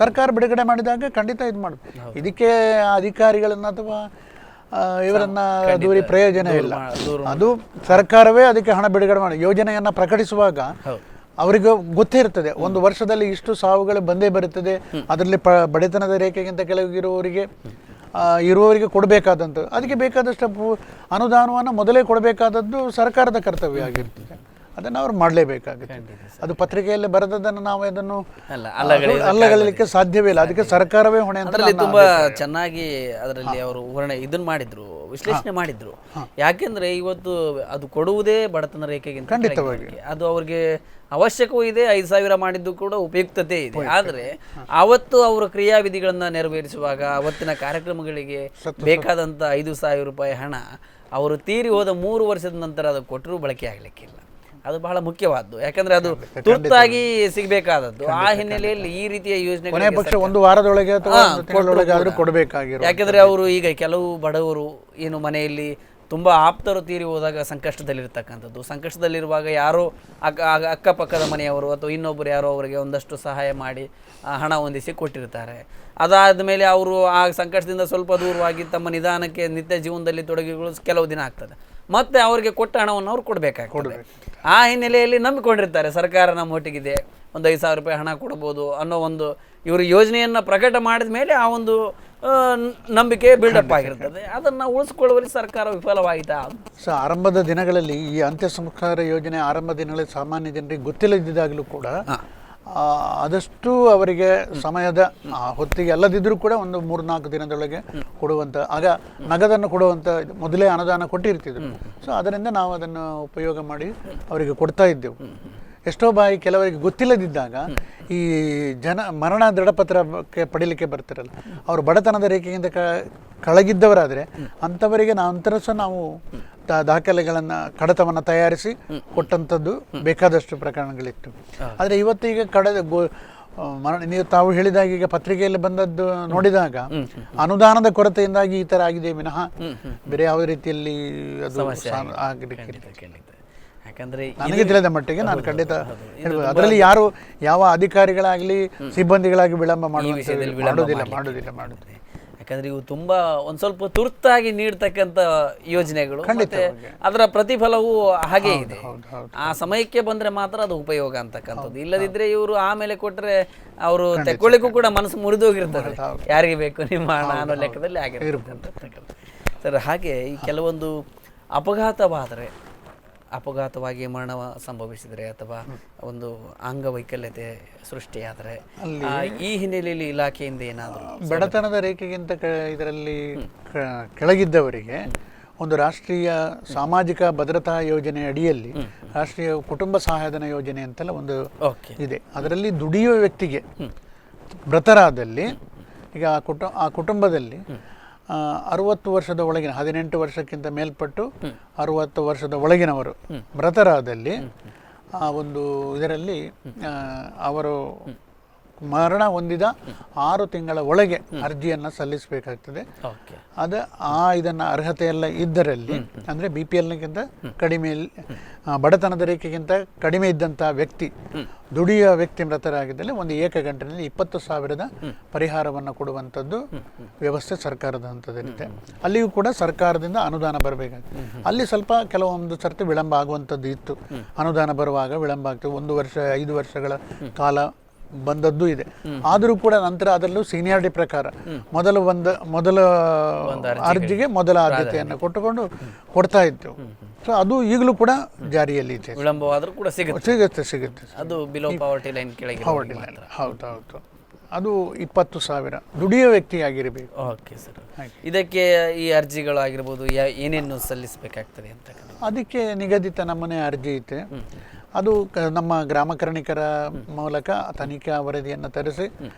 ಸರ್ಕಾರ ಬಿಡುಗಡೆ ಮಾಡಿದಾಗ ಖಂಡಿತ ಇದು ಮಾಡ್ಬೋದು. ಇದಕ್ಕೆ ಅಧಿಕಾರಿಗಳನ್ನ ಅಥವಾ ಇವರನ್ನ ದೂರಿ ಪ್ರಯೋಜನ ಇಲ್ಲ. ಅದು ಸರ್ಕಾರವೇ ಅದಕ್ಕೆ ಹಣ ಬಿಡುಗಡೆ ಮಾಡಿ ಯೋಜನೆಯನ್ನು ಪ್ರಕಟಿಸುವಾಗ ಅವರಿಗೆ ಗೊತ್ತೇ ಇರ್ತದೆ, ಒಂದು ವರ್ಷದಲ್ಲಿ ಇಷ್ಟು ಸಾವುಗಳು ಬಂದೇ ಬರುತ್ತದೆ, ಅದರಲ್ಲಿ ಬಡತನದ ರೇಖೆಗಿಂತ ಕೆಳಗಿರುವವರಿಗೆ ಕೊಡಬೇಕಾದಂಥದ್ದು. ಅದಕ್ಕೆ ಬೇಕಾದಷ್ಟು ಅನುದಾನವನ್ನು ಮೊದಲೇ ಕೊಡಬೇಕಾದದ್ದು ಸರ್ಕಾರದ ಕರ್ತವ್ಯ ಆಗಿರ್ತದೆ. ಅದನ್ನು ಅವ್ರು ಮಾಡಲೇಬೇಕಾಗುತ್ತೆ. ಅದು ಪತ್ರಿಕೆಯಲ್ಲಿ ಬರೆದದನ್ನು ನಾವು ಅದನ್ನು ಅಲ್ಲಗಲಿಕ್ಕೆ ಸಾಧ್ಯವೇ ಇಲ್ಲ. ಅದಕ್ಕೆ ಸರ್ಕಾರವೇ ಹೊಣೆ ಅಂತ ತುಂಬಾ ಚೆನ್ನಾಗಿ ಅದರಲ್ಲಿ ಅವರು ಇದನ್ನ ಮಾಡಿದ್ರು, ವಿಶ್ಲೇಷಣೆ ಮಾಡಿದ್ರು. ಯಾಕೆಂದ್ರೆ ಇವತ್ತು ಅದು ಕೊಡುವುದೇ ಬಡತನ ರೇಖೆಗಿಂತ ಖಂಡಿತವಾಗಿ ಅದು ಅವ್ರಿಗೆ ಅವಶ್ಯಕವೂ ಇದೆ. 5,000 ಮಾಡಿದ್ದು ಕೂಡ ಉಪಯುಕ್ತತೆ ಇದೆ. ಆದರೆ ಅವತ್ತು ಅವರ ಕ್ರಿಯಾವಿಧಿಗಳನ್ನ ನೆರವೇರಿಸುವಾಗ ಅವತ್ತಿನ ಕಾರ್ಯಕ್ರಮಗಳಿಗೆ ಬೇಕಾದಂಥ 5,000 ರೂಪಾಯಿ ಹಣ ಅವರು ತೀರಿ ಹೋದ 3 ವರ್ಷದ ನಂತರ ಅದು ಕೊಟ್ಟರೂ ಬಳಕೆ ಆಗ್ಲಿಕ್ಕಿಲ್ಲ. ಅದು ಬಹಳ ಮುಖ್ಯವಾದ್ದು. ಯಾಕಂದ್ರೆ ಅದು ತುರ್ತಾಗಿ ಸಿಗಬೇಕಾದದ್ದು. ಆ ಹಿನ್ನೆಲೆಯಲ್ಲಿ ಈ ರೀತಿಯ ಯೋಜನೆ ಪಕ್ಷ ಒಂದು ವಾರದೊಳಗೆ ಕೊಡಬೇಕಾಗಿರೋ. ಯಾಕಂದ್ರೆ ಅವರು ಈಗ ಕೆಲವು ಬಡವರು ಏನು ಮನೆಯಲ್ಲಿ ತುಂಬ ಆಪ್ತರು ತೀರಿ ಹೋದಾಗ ಸಂಕಷ್ಟದಲ್ಲಿರ್ತಕ್ಕಂಥದ್ದು, ಸಂಕಷ್ಟದಲ್ಲಿರುವಾಗ ಯಾರೋ ಅಕ್ಕಪಕ್ಕದ ಮನೆಯವರು ಅಥವಾ ಇನ್ನೊಬ್ಬರು ಯಾರೋ ಅವರಿಗೆ ಒಂದಷ್ಟು ಸಹಾಯ ಮಾಡಿ ಹಣ ಹೊಂದಿಸಿ ಕೊಟ್ಟಿರ್ತಾರೆ. ಅದಾದ ಮೇಲೆ ಅವರು ಆ ಸಂಕಷ್ಟದಿಂದ ಸ್ವಲ್ಪ ದೂರವಾಗಿ ತಮ್ಮ ನಿಧಾನಕ್ಕೆ ನಿತ್ಯ ಜೀವನದಲ್ಲಿ ತೊಡಗಿಕೊಳ್ಳಲು ಕೆಲವು ದಿನ ಆಗ್ತದೆ. ಮತ್ತೆ ಅವರಿಗೆ ಕೊಟ್ಟ ಹಣವನ್ನು ಅವ್ರು ಕೊಡಬೇಕಾಗ್ತದೆ. ಆ ಹಿನ್ನೆಲೆಯಲ್ಲಿ ನಂಬಿಕೊಂಡಿರ್ತಾರೆ ಸರ್ಕಾರ ನಮ್ಮ ಒಟ್ಟಿಗಿದೆ, ಒಂದು 5,000 ರೂಪಾಯಿ ಹಣ ಕೊಡ್ಬೋದು ಅನ್ನೋ ಒಂದು ಇವರು ಯೋಜನೆಯನ್ನು ಪ್ರಕಟ ಮಾಡಿದ ಮೇಲೆ ಆ ಒಂದು ನಂಬಿಕೆ ಬಿಲ್ಡಪ್ ಆಗಿರ್ತದೆ. ಅದನ್ನು ಉಳಿಸ್ಕೊಳ್ಳುವಲ್ಲಿ ಸರ್ಕಾರ ವಿಫಲವಾಯಿತಾ? ಸೊ ಆರಂಭದ ದಿನಗಳಲ್ಲಿ ಈ ಅಂತ್ಯ ಸಂಸ್ಕಾರ ಯೋಜನೆ ಆರಂಭ ದಿನಗಳಲ್ಲಿ ಸಾಮಾನ್ಯ ಜನರಿಗೆ ಗೊತ್ತಿಲ್ಲದಿದ್ದಾಗಲೂ ಕೂಡ ಆದಷ್ಟು ಅವರಿಗೆ ಸಮಯದ ಹೊತ್ತಿಗೆ ಅಲ್ಲದಿದ್ದರೂ ಕೂಡ ಒಂದು 3-4 ದಿನದೊಳಗೆ ಕೊಡುವಂಥ, ಆಗ ನಗದನ್ನು ಕೊಡುವಂಥ ಮೊದಲೇ ಅನುದಾನ ಕೊಟ್ಟಿರ್ತಿದ್ರು. ಸೊ ಅದರಿಂದ ನಾವು ಅದನ್ನು ಉಪಯೋಗ ಮಾಡಿ ಅವರಿಗೆ ಕೊಡ್ತಾ ಇದ್ದೆವು. ಎಷ್ಟೋ ಬಾರಿ ಕೆಲವರಿಗೆ ಗೊತ್ತಿಲ್ಲದಿದ್ದಾಗ ಈ ಮರಣ ದೃಢಪತ್ರಕ್ಕೆ ಪಡೀಲಿಕ್ಕೆ ಬರ್ತಾರಲ್ಲ, ಅವರು ಬಡತನದ ರೇಖೆಗಿಂತ ಕೆಳಗಿದ್ದವರಾದರೆ ಅಂಥವರಿಗೆ ನಂತರ ಸಹ ನಾವು ದಾಖಲೆಗಳನ್ನು ಕಡತವನ್ನು ತಯಾರಿಸಿ ಕೊಟ್ಟಂಥದ್ದು ಬೇಕಾದಷ್ಟು ಪ್ರಕರಣಗಳಿತ್ತು. ಆದರೆ ಇವತ್ತೀಗ ನೀವು ತಾವು ಹೇಳಿದಾಗ ಈಗ ಪತ್ರಿಕೆಯಲ್ಲಿ ಬಂದದ್ದು ನೋಡಿದಾಗ ಅನುದಾನದ ಕೊರತೆಯಿಂದಾಗಿ ಈ ಥರ ಆಗಿದೆ ವಿನಃ ಬೇರೆ ಯಾವುದೇ ರೀತಿಯಲ್ಲಿ ಅದು ಆಗಲಿಕ್ಕೆ ಯಾಕಂದ್ರೆ ನನಗೆ ತಿಳಿದ ಮಟ್ಟಿಗೆ ನಾನು ಖಂಡಿತ ಹೇಳ್ಬೋದು. ಅದರಲ್ಲಿ ಯಾರು ಯಾವ ಅಧಿಕಾರಿಗಳಾಗಲಿ ಸಿಬ್ಬಂದಿಗಳಾಗಿ ವಿಳಂಬ ಮಾಡುವುದಿಲ್ಲ. ಯಾಕಂದ್ರೆ ಇವು ತುಂಬಾ ಒಂದ್ ಸ್ವಲ್ಪ ತುರ್ತಾಗಿ ನೀಡ್ತಕ್ಕಂಥ ಯೋಜನೆಗಳು, ಮತ್ತೆ ಅದರ ಪ್ರತಿಫಲವೂ ಹಾಗೆ ಇದೆ. ಆ ಸಮಯಕ್ಕೆ ಬಂದ್ರೆ ಮಾತ್ರ ಅದು ಉಪಯೋಗ ಅಂತಕ್ಕಂಥದ್ದು. ಇಲ್ಲದಿದ್ರೆ ಇವರು ಆಮೇಲೆ ಕೊಟ್ರೆ ಅವರು ತೆಕ್ಕೊಳ್ಳಿಕ್ಕೂ ಕೂಡ ಮನಸ್ಸು ಮುರಿದೋಗಿರ್ತದೆ. ಯಾರಿಗೆ ಬೇಕು ನಿಮ್ಮ ಹಣ ಅನ್ನೋ ಲೆಕ್ಕದಲ್ಲಿ ಆಗಿರ್ತಕ್ಕಂಥ ಸರ್. ಹಾಗೆ ಈ ಕೆಲವೊಂದು ಅಪಘಾತವಾಗಿ ಮರಣ ಸಂಭವಿಸಿದರೆ ಅಥವಾ ಒಂದು ಅಂಗವೈಕಲ್ಯತೆ ಸೃಷ್ಟಿಯಾದರೆ ಈ ಹಿನ್ನೆಲೆಯಲ್ಲಿ ಇಲಾಖೆಯಿಂದ ಏನಾದರೂ ಬಡತನದ ರೇಖೆಗಿಂತ ಇದರಲ್ಲಿ ಕೆಳಗಿದ್ದವರಿಗೆ ಒಂದು ರಾಷ್ಟ್ರೀಯ ಸಾಮಾಜಿಕ ಭದ್ರತಾ ಯೋಜನೆ ಅಡಿಯಲ್ಲಿ ರಾಷ್ಟ್ರೀಯ ಕುಟುಂಬ ಸಹಾಯಧನ ಯೋಜನೆ ಅಂತೆಲ್ಲ ಒಂದು ಇದೆ. ಅದರಲ್ಲಿ ದುಡಿಯುವ ವ್ಯಕ್ತಿಗೆ ಮೃತರಾದಲ್ಲಿ ಈಗ ಆ ಕುಟುಂಬದಲ್ಲಿ 60 ವರ್ಷದ ಒಳಗಿನ 18 ವರ್ಷಕ್ಕಿಂತ ಮೇಲ್ಪಟ್ಟು 60 ವರ್ಷದ ಒಳಗಿನವರು ಮೃತರಾದಲ್ಲಿ ಆ ಒಂದು ಇದರಲ್ಲಿ ಅವರು ಮರಣ ಹೊಂದಿದ 6 ತಿಂಗಳ ಒಳಗೆ ಅರ್ಜಿಯನ್ನು ಸಲ್ಲಿಸಬೇಕಾಗ್ತದೆ. ಇದನ್ನು ಅರ್ಹತೆ ಎಲ್ಲ ಇದ್ದರಲ್ಲಿ ಅಂದರೆ BPLಗಿಂತ ಕಡಿಮೆ, ಬಡತನದ ರೇಖೆಗಿಂತ ಕಡಿಮೆ ಇದ್ದಂಥ ವ್ಯಕ್ತಿ, ದುಡಿಯುವ ವ್ಯಕ್ತಿ ಮೃತರಾಗಿದ್ದಲ್ಲಿ ಒಂದು ಏಕಗಂಟಿನಲ್ಲಿ 20,000 ಪರಿಹಾರವನ್ನು ಕೊಡುವಂಥದ್ದು ವ್ಯವಸ್ಥೆ ಸರ್ಕಾರದ ಹಂತದಲ್ಲಿದೆ. ಅಲ್ಲಿಯೂ ಕೂಡ ಸರ್ಕಾರದಿಂದ ಅನುದಾನ ಬರಬೇಕಾಗ್ತದೆ. ಅಲ್ಲಿ ಸ್ವಲ್ಪ ಕೆಲವೊಂದು ಸರ್ತಿ ವಿಳಂಬ ಆಗುವಂಥದ್ದು ಇತ್ತು. ಅನುದಾನ ಬರುವಾಗ ವಿಳಂಬ ಆಗ್ತದೆ. 1 ವರ್ಷ 5 ವರ್ಷಗಳ ಕಾಲ ಬಂದದ್ದು ಇದೆ. ಆದರೂ ಕೂಡ ನಂತರ ಅದರಲ್ಲೂ ಸೀನಿಯಾರಿಟಿ ಪ್ರಕಾರ ಮೊದಲ ಅರ್ಜಿಗೆ ಮೊದಲ ಆದ್ಯತೆಯನ್ನು ಕೊಡ್ತಾ ಇದ್ದೆವು. ಸೊ ಅದು ಈಗಲೂ ಕೂಡ ಜಾರಿಯಲ್ಲಿ ಇದೆ. ವಿಳಂಬವಾದರೂ ಕೂಡ ಸಿಗುತ್ತೆ. ಸಿಗುತ್ತೆ ಅದು ಬಿಲೋ ಪಾವರ್ಟಿ ಲೈನ್ ಕೆಳಗೆ. ಹೌದು. ಅದು 20,000 ದುಡಿಯೋ ವ್ಯಕ್ತಿಯಾಗಿರಬೇಕು. Okay sir. ಇದಕ್ಕೆ ಈ ಅರ್ಜಿಗಳಾಗಿರ್ಬೋದು ಏನೇನು ಸಲ್ಲಿಸಬೇಕಾಗ್ತದೆ ಅಂತ? ಅದಕ್ಕೆ ನಿಗದಿತ ನಮೂನೆ ಅರ್ಜಿ ಐತೆ. ಅದು ನಮ್ಮ ಗ್ರಾಮಕರ್ಣಿಕರ ಮೂಲಕ ತನಿಖಾ ವರದಿಯನ್ನು ತರಿಸಿ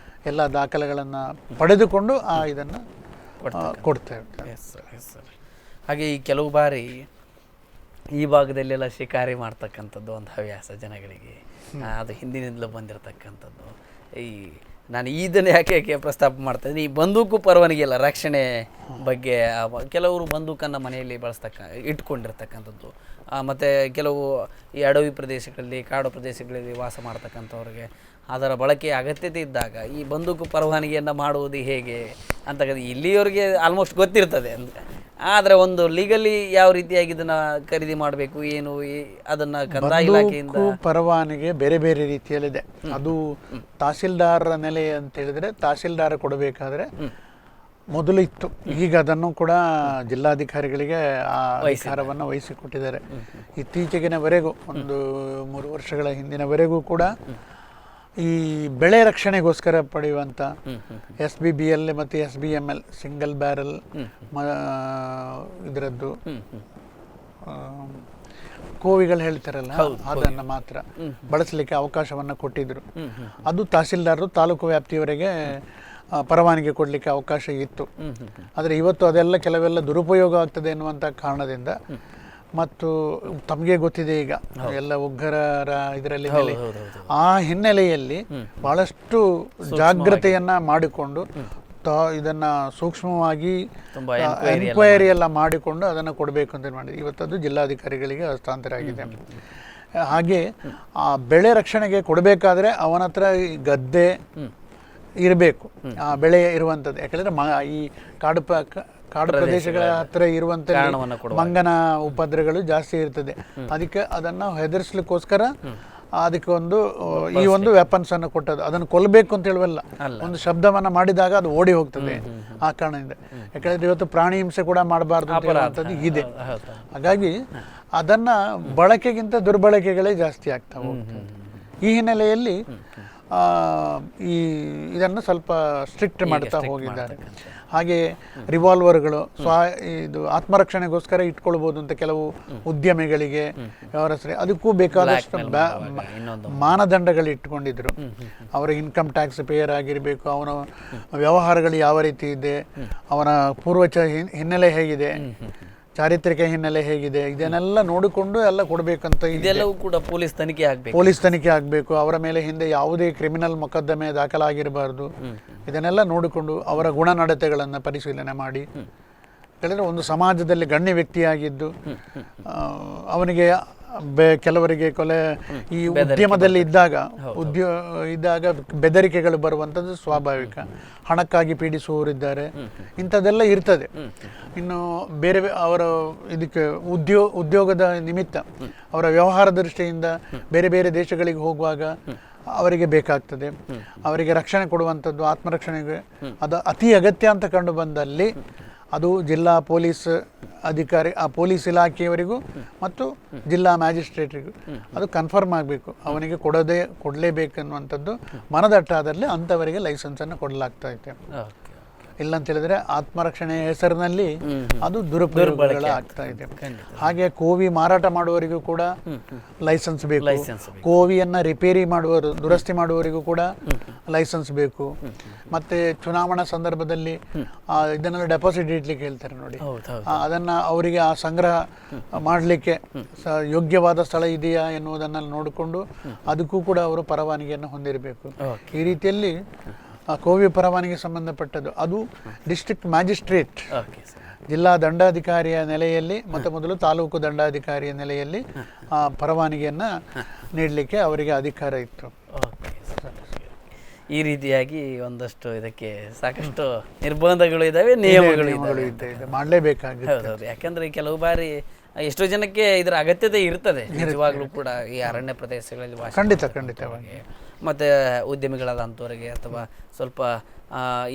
ಎಲ್ಲ ದಾಖಲೆಗಳನ್ನು ಪಡೆದುಕೊಂಡು ಇದನ್ನು ಕೊಡ್ತಾ ಇರ್ತಾರೆ. ಹಾಗೆ ಈ ಕೆಲವು ಬಾರಿ ಈ ಭಾಗದಲ್ಲೆಲ್ಲ ಶಿಕಾರಿ ಮಾಡ್ತಕ್ಕಂಥದ್ದು ಒಂದು ಹವ್ಯಾಸ ಜನಗಳಿಗೆ, ಅದು ಹಿಂದಿನಿಂದಲೂ ಬಂದಿರತಕ್ಕಂಥದ್ದು. ನಾನು ಇದನ್ನು ಯಾಕೆ ಪ್ರಸ್ತಾಪ ಮಾಡ್ತಾ ಇದ್ದೀನಿ, ಈ ಬಂದೂಕು ಪರವಾನಗಿ ಇಲ್ಲ ರಕ್ಷಣೆ ಬಗ್ಗೆ. ಕೆಲವರು ಬಂದೂಕನ್ನು ಮನೆಯಲ್ಲಿ ಇಟ್ಕೊಂಡಿರ್ತಕ್ಕಂಥದ್ದು, ಮತ್ತು ಕೆಲವು ಈ ಅಡವಿ ಪ್ರದೇಶಗಳಲ್ಲಿ ಕಾಡು ಪ್ರದೇಶಗಳಲ್ಲಿ ವಾಸ ಮಾಡ್ತಕ್ಕಂಥವ್ರಿಗೆ ಅದರ ಬಳಕೆಯ ಅಗತ್ಯತೆ ಇದ್ದಾಗ ಈ ಬಂದೂಕು ಪರವಾನಗಿಯನ್ನು ಮಾಡುವುದು ಹೇಗೆ ಅಂತ ಇಲ್ಲಿಯವರಿಗೆ ಆಲ್ಮೋಸ್ಟ್ ಗೊತ್ತಿರ್ತದೆ. ಆದರೆ ಒಂದು ಲೀಗಲಿ ಯಾವ ರೀತಿಯಾಗಿ ಇದನ್ನು ಖರೀದಿ ಮಾಡಬೇಕು ಏನು ಅದನ್ನು ಕಂದಾಯ ಇಲಾಖೆಯಿಂದ ಪರವಾನಗಿ ಬೇರೆ ಬೇರೆ ರೀತಿಯಲ್ಲಿದೆ. ಅದು ತಹಸೀಲ್ದಾರರ ನೆಲೆ ಅಂತ ಹೇಳಿದ್ರೆ ತಹಸೀಲ್ದಾರ ಕೊಡಬೇಕಾದ್ರೆ ಮೊದಲು ಇತ್ತು. ಈಗ ಅದನ್ನು ಕೂಡ ಜಿಲ್ಲಾಧಿಕಾರಿಗಳಿಗೆ ಆ ಅಧಿಕಾರವನ್ನು ವಹಿಸಿಕೊಟ್ಟಿದ್ದಾರೆ. ಇತ್ತೀಚೆಗಿನವರೆಗೂ ಒಂದು 3 ವರ್ಷಗಳ ಹಿಂದಿನವರೆಗೂ ಕೂಡ ಈ ಬೆಳೆ ರಕ್ಷಣೆಗೋಸ್ಕರ ಪಡೆಯುವಂಥ SBBL ಮತ್ತು SBML ಸಿಂಗಲ್ ಬ್ಯಾರಲ್ ಇದರದ್ದು ಕೋವಿಗಳು ಹೇಳ್ತಾರಲ್ಲ ಅದನ್ನು ಮಾತ್ರ ಬಳಸಲಿಕ್ಕೆ ಅವಕಾಶವನ್ನು ಕೊಟ್ಟಿದ್ರು. ಅದು ತಹಸೀಲ್ದಾರರು ತಾಲೂಕು ವ್ಯಾಪ್ತಿಯವರೆಗೆ ಪರವಾನಗಿ ಕೊಡಲಿಕ್ಕೆ ಅವಕಾಶ ಇತ್ತು. ಆದರೆ ಇವತ್ತು ಅದೆಲ್ಲ ಕೆಲವೆಲ್ಲ ದುರುಪಯೋಗ ಆಗ್ತದೆ ಎನ್ನುವಂಥ ಕಾರಣದಿಂದ ಮತ್ತು ತಮಗೆ ಗೊತ್ತಿದೆ ಈಗ ಎಲ್ಲ ಉಗ್ರರ ಇದರಲ್ಲಿ ಆ ಹಿನ್ನೆಲೆಯಲ್ಲಿ ಬಹಳಷ್ಟು ಜಾಗ್ರತೆಯನ್ನ ಮಾಡಿಕೊಂಡು ಇದನ್ನ ಸೂಕ್ಷ್ಮವಾಗಿ ಎನ್ಕ್ವೈರಿ ಎಲ್ಲ ಮಾಡಿಕೊಂಡು ಅದನ್ನು ಕೊಡಬೇಕು ಅಂತ ಮಾಡಿದೆ. ಇವತ್ತದು ಜಿಲ್ಲಾಧಿಕಾರಿಗಳಿಗೆ ಹಸ್ತಾಂತರ ಆಗಿದೆ. ಹಾಗೆ ಆ ಬೆಳೆ ರಕ್ಷಣೆಗೆ ಕೊಡಬೇಕಾದ್ರೆ ಅವನ ಹತ್ರ ಗದ್ದೆ ಇರಬೇಕು, ಆ ಬೆಳೆ ಇರುವಂಥದ್ದು. ಯಾಕಂದ್ರೆ ಈ ಕಾಡು ಪ್ರದೇಶಗಳ ಹತ್ತಿರ ಇರುವಂಥ ಮಂಗನ ಉಪದ್ರಗಳು ಜಾಸ್ತಿ ಇರ್ತದೆ. ಅದಕ್ಕೆ ಅದನ್ನು ಹೆದರಿಸ್ಲಿಕ್ಕೋಸ್ಕರ ಅದಕ್ಕೆ ಈ ಒಂದು ವೆಪನ್ಸ್ ಅನ್ನು ಕೊಟ್ಟದ್ದು. ಅದನ್ನು ಕೊಲ್ಲಬೇಕು ಅಂತ ಹೇಳುವಲ್ಲ, ಒಂದು ಶಬ್ದವನ್ನ ಮಾಡಿದಾಗ ಅದು ಓಡಿ ಹೋಗ್ತದೆ. ಆ ಕಾರಣದಿಂದ ಯಾಕಂದ್ರೆ ಇವತ್ತು ಪ್ರಾಣಿ ಹಿಂಸೆ ಕೂಡ ಮಾಡಬಾರ್ದು ಅಂತ ಹೇಳುವಂಥದ್ದು ಇದೆ. ಹಾಗಾಗಿ ಅದನ್ನ ಬಳಕೆಗಿಂತ ದುರ್ಬಳಕೆಗಳೇ ಜಾಸ್ತಿ ಆಗ್ತಾ ಹೋಗ್ತದೆ. ಈ ಹಿನ್ನೆಲೆಯಲ್ಲಿ ಇದನ್ನು ಸ್ವಲ್ಪ ಸ್ಟ್ರಿಕ್ಟ್ ಮಾಡ್ತಾ ಹೋಗಿದ್ದಾರೆ. ಹಾಗೆ ರಿವಾಲ್ವರ್ಗಳು ಇದು ಆತ್ಮರಕ್ಷಣೆಗೋಸ್ಕರ ಇಟ್ಕೊಳ್ಬೋದು ಅಂತ ಕೆಲವು ಉದ್ಯಮಿಗಳಿಗೆ ವ್ಯವಹಾರಸ್ಥರು ಅದಕ್ಕೂ ಬೇಕಾದಷ್ಟು ಮಾನದಂಡಗಳು ಇಟ್ಕೊಂಡಿದ್ರು. ಅವರ ಇನ್ಕಮ್ ಟ್ಯಾಕ್ಸ್ ಪೇಯರ್ ಆಗಿರಬೇಕು, ಅವನ ವ್ಯವಹಾರಗಳು ಯಾವ ರೀತಿ ಇದೆ, ಅವನ ಹಿನ್ನೆಲೆ ಹೇಗಿದೆ, ಚಾರಿತ್ರಿಕ ಹಿನ್ನೆಲೆ ಹೇಗಿದೆ, ಇದನ್ನೆಲ್ಲ ನೋಡಿಕೊಂಡು ಎಲ್ಲ ಕೊಡಬೇಕಂತ. ಇದೆಲ್ಲವೂ ಕೂಡ ಪೊಲೀಸ್ ತನಿಖೆ ಆಗಬೇಕು. ಅವರ ಮೇಲೆ ಹಿಂದೆ ಯಾವುದೇ ಕ್ರಿಮಿನಲ್ ಮೊಕದ್ದಮೆ ದಾಖಲಾಗಿರಬಾರ್ದು. ಇದನ್ನೆಲ್ಲ ನೋಡಿಕೊಂಡು ಅವರ ಗುಣನಡತೆಗಳನ್ನು ಪರಿಶೀಲನೆ ಮಾಡಿ ಹೇಳಿದ್ರೆ ಒಂದು ಸಮಾಜದಲ್ಲಿ ಗಣ್ಯ ವ್ಯಕ್ತಿಯಾಗಿದ್ದು ಅವನಿಗೆ ಕೆಲವರಿಗೆ ಕೊಲೆ ಈ ಉದ್ಯಮದಲ್ಲಿ ಇದ್ದಾಗ ಬೆದರಿಕೆಗಳು ಬರುವಂಥದ್ದು ಸ್ವಾಭಾವಿಕ. ಹಣಕ್ಕಾಗಿ ಪೀಡಿಸುವವರಿದ್ದಾರೆ, ಇಂಥದ್ದೆಲ್ಲ ಇರ್ತದೆ. ಇನ್ನು ಬೇರೆ ಅವರ ಇದಕ್ಕೆ ಉದ್ಯೋಗದ ನಿಮಿತ್ತ ಅವರ ವ್ಯವಹಾರ ದೃಷ್ಟಿಯಿಂದ ಬೇರೆ ಬೇರೆ ದೇಶಗಳಿಗೆ ಹೋಗುವಾಗ ಅವರಿಗೆ ಬೇಕಾಗ್ತದೆ. ಅವರಿಗೆ ರಕ್ಷಣೆ ಕೊಡುವಂಥದ್ದು ಆತ್ಮರಕ್ಷಣೆಗೆ ಅದು ಅತಿ ಅಗತ್ಯ ಅಂತ ಕಂಡು ಬಂದಲ್ಲಿ ಅದು ಜಿಲ್ಲಾ ಪೊಲೀಸ್ ಅಧಿಕಾರಿ, ಆ ಪೊಲೀಸ್ ಇಲಾಖೆಯವರಿಗೂ ಮತ್ತು ಜಿಲ್ಲಾ ಮ್ಯಾಜಿಸ್ಟ್ರೇಟ್ರಿಗೂ ಅದು ಕನ್ಫರ್ಮ್ ಆಗಬೇಕು. ಅವನಿಗೆ ಕೊಡಲೇಬೇಕನ್ನುವಂಥದ್ದು ಮನದಟ್ಟಾದಲ್ಲಿ ಅಂಥವರಿಗೆ ಲೈಸೆನ್ಸನ್ನು ಕೊಡಲಾಗ್ತಾ ಇದೆ. ಇಲ್ಲ ಅಂತ ಹೇಳಿದ್ರೆ ಆತ್ಮರಕ್ಷಣೆ ಹೆಸರಿನಲ್ಲಿ ಅದು ದುರುಪಯೋಗಗಳು ಆಗ್ತಾ ಇದೆ. ಹಾಗೆ ಕೋವಿ ಮಾರಾಟ ಮಾಡುವವರಿಗೂ ಕೂಡ ಲೈಸೆನ್ಸ್ ಬೇಕು. ಕೋವಿಯನ್ನ ರಿಪೇರಿ ಮಾಡುವವರು, ದುರಸ್ತಿ ಮಾಡುವವರಿಗೂ ಕೂಡ ಲೈಸೆನ್ಸ್ ಬೇಕು. ಮತ್ತೆ ಚುನಾವಣಾ ಸಂದರ್ಭದಲ್ಲಿ ಇದನ್ನೆಲ್ಲ ಡೆಪಾಸಿಟ್ ಇಡ್ಲಿಕ್ಕೆ ಹೇಳ್ತಾರೆ ನೋಡಿ, ಅದನ್ನ ಅವರಿಗೆ ಆ ಸಂಗ್ರಹ ಮಾಡಲಿಕ್ಕೆ ಯೋಗ್ಯವಾದ ಸ್ಥಳ ಇದೆಯಾ ಎನ್ನುವುದನ್ನ ನೋಡಿಕೊಂಡು ಅದಕ್ಕೂ ಕೂಡ ಅವರು ಪರವಾನಗಿಯನ್ನು ಹೊಂದಿರಬೇಕು. ಈ ರೀತಿಯಲ್ಲಿ ಕೋವಿ ಪರವಾನಗಿ ಸಂಬಂಧಪಟ್ಟದ್ದು ಅದು ಡಿಸ್ಟ್ರಿಕ್ಟ್ ಮ್ಯಾಜಿಸ್ಟ್ರೇಟ್, ಜಿಲ್ಲಾ ದಂಡಾಧಿಕಾರಿಯ ನೆಲೆಯಲ್ಲಿ ಮತ್ತು ಮೊದಲು ತಾಲೂಕು ದಂಡಾಧಿಕಾರಿಯ ನೆಲೆಯಲ್ಲಿ ಪರವಾನಗಿಯನ್ನು ನೀಡಲಿಕ್ಕೆ ಅವರಿಗೆ ಅಧಿಕಾರ ಇತ್ತು. ಈ ರೀತಿಯಾಗಿ ಒಂದಷ್ಟು ಇದಕ್ಕೆ ಸಾಕಷ್ಟು ನಿರ್ಬಂಧಗಳು ಇದ್ದಾವೆ, ನಿಯಮಗಳು ಇದ್ದಾವೆ, ಮಾಡಲೇಬೇಕಾಗುತ್ತೆ. ಯಾಕಂದ್ರೆ ಕೆಲವು ಬಾರಿ ಎಷ್ಟೋ ಜನಕ್ಕೆ ಇದರ ಅಗತ್ಯತೆ ಇರ್ತದೆ ನಿಜವಾಗ್ಲೂ ಕೂಡ ಈ ಅರಣ್ಯ ಪ್ರದೇಶಗಳಲ್ಲಿ ಖಂಡಿತವಾಗಿ. ಮತ್ತು ಉದ್ಯಮಿಗಳಾದಂಥವರಿಗೆ ಅಥವಾ ಸ್ವಲ್ಪ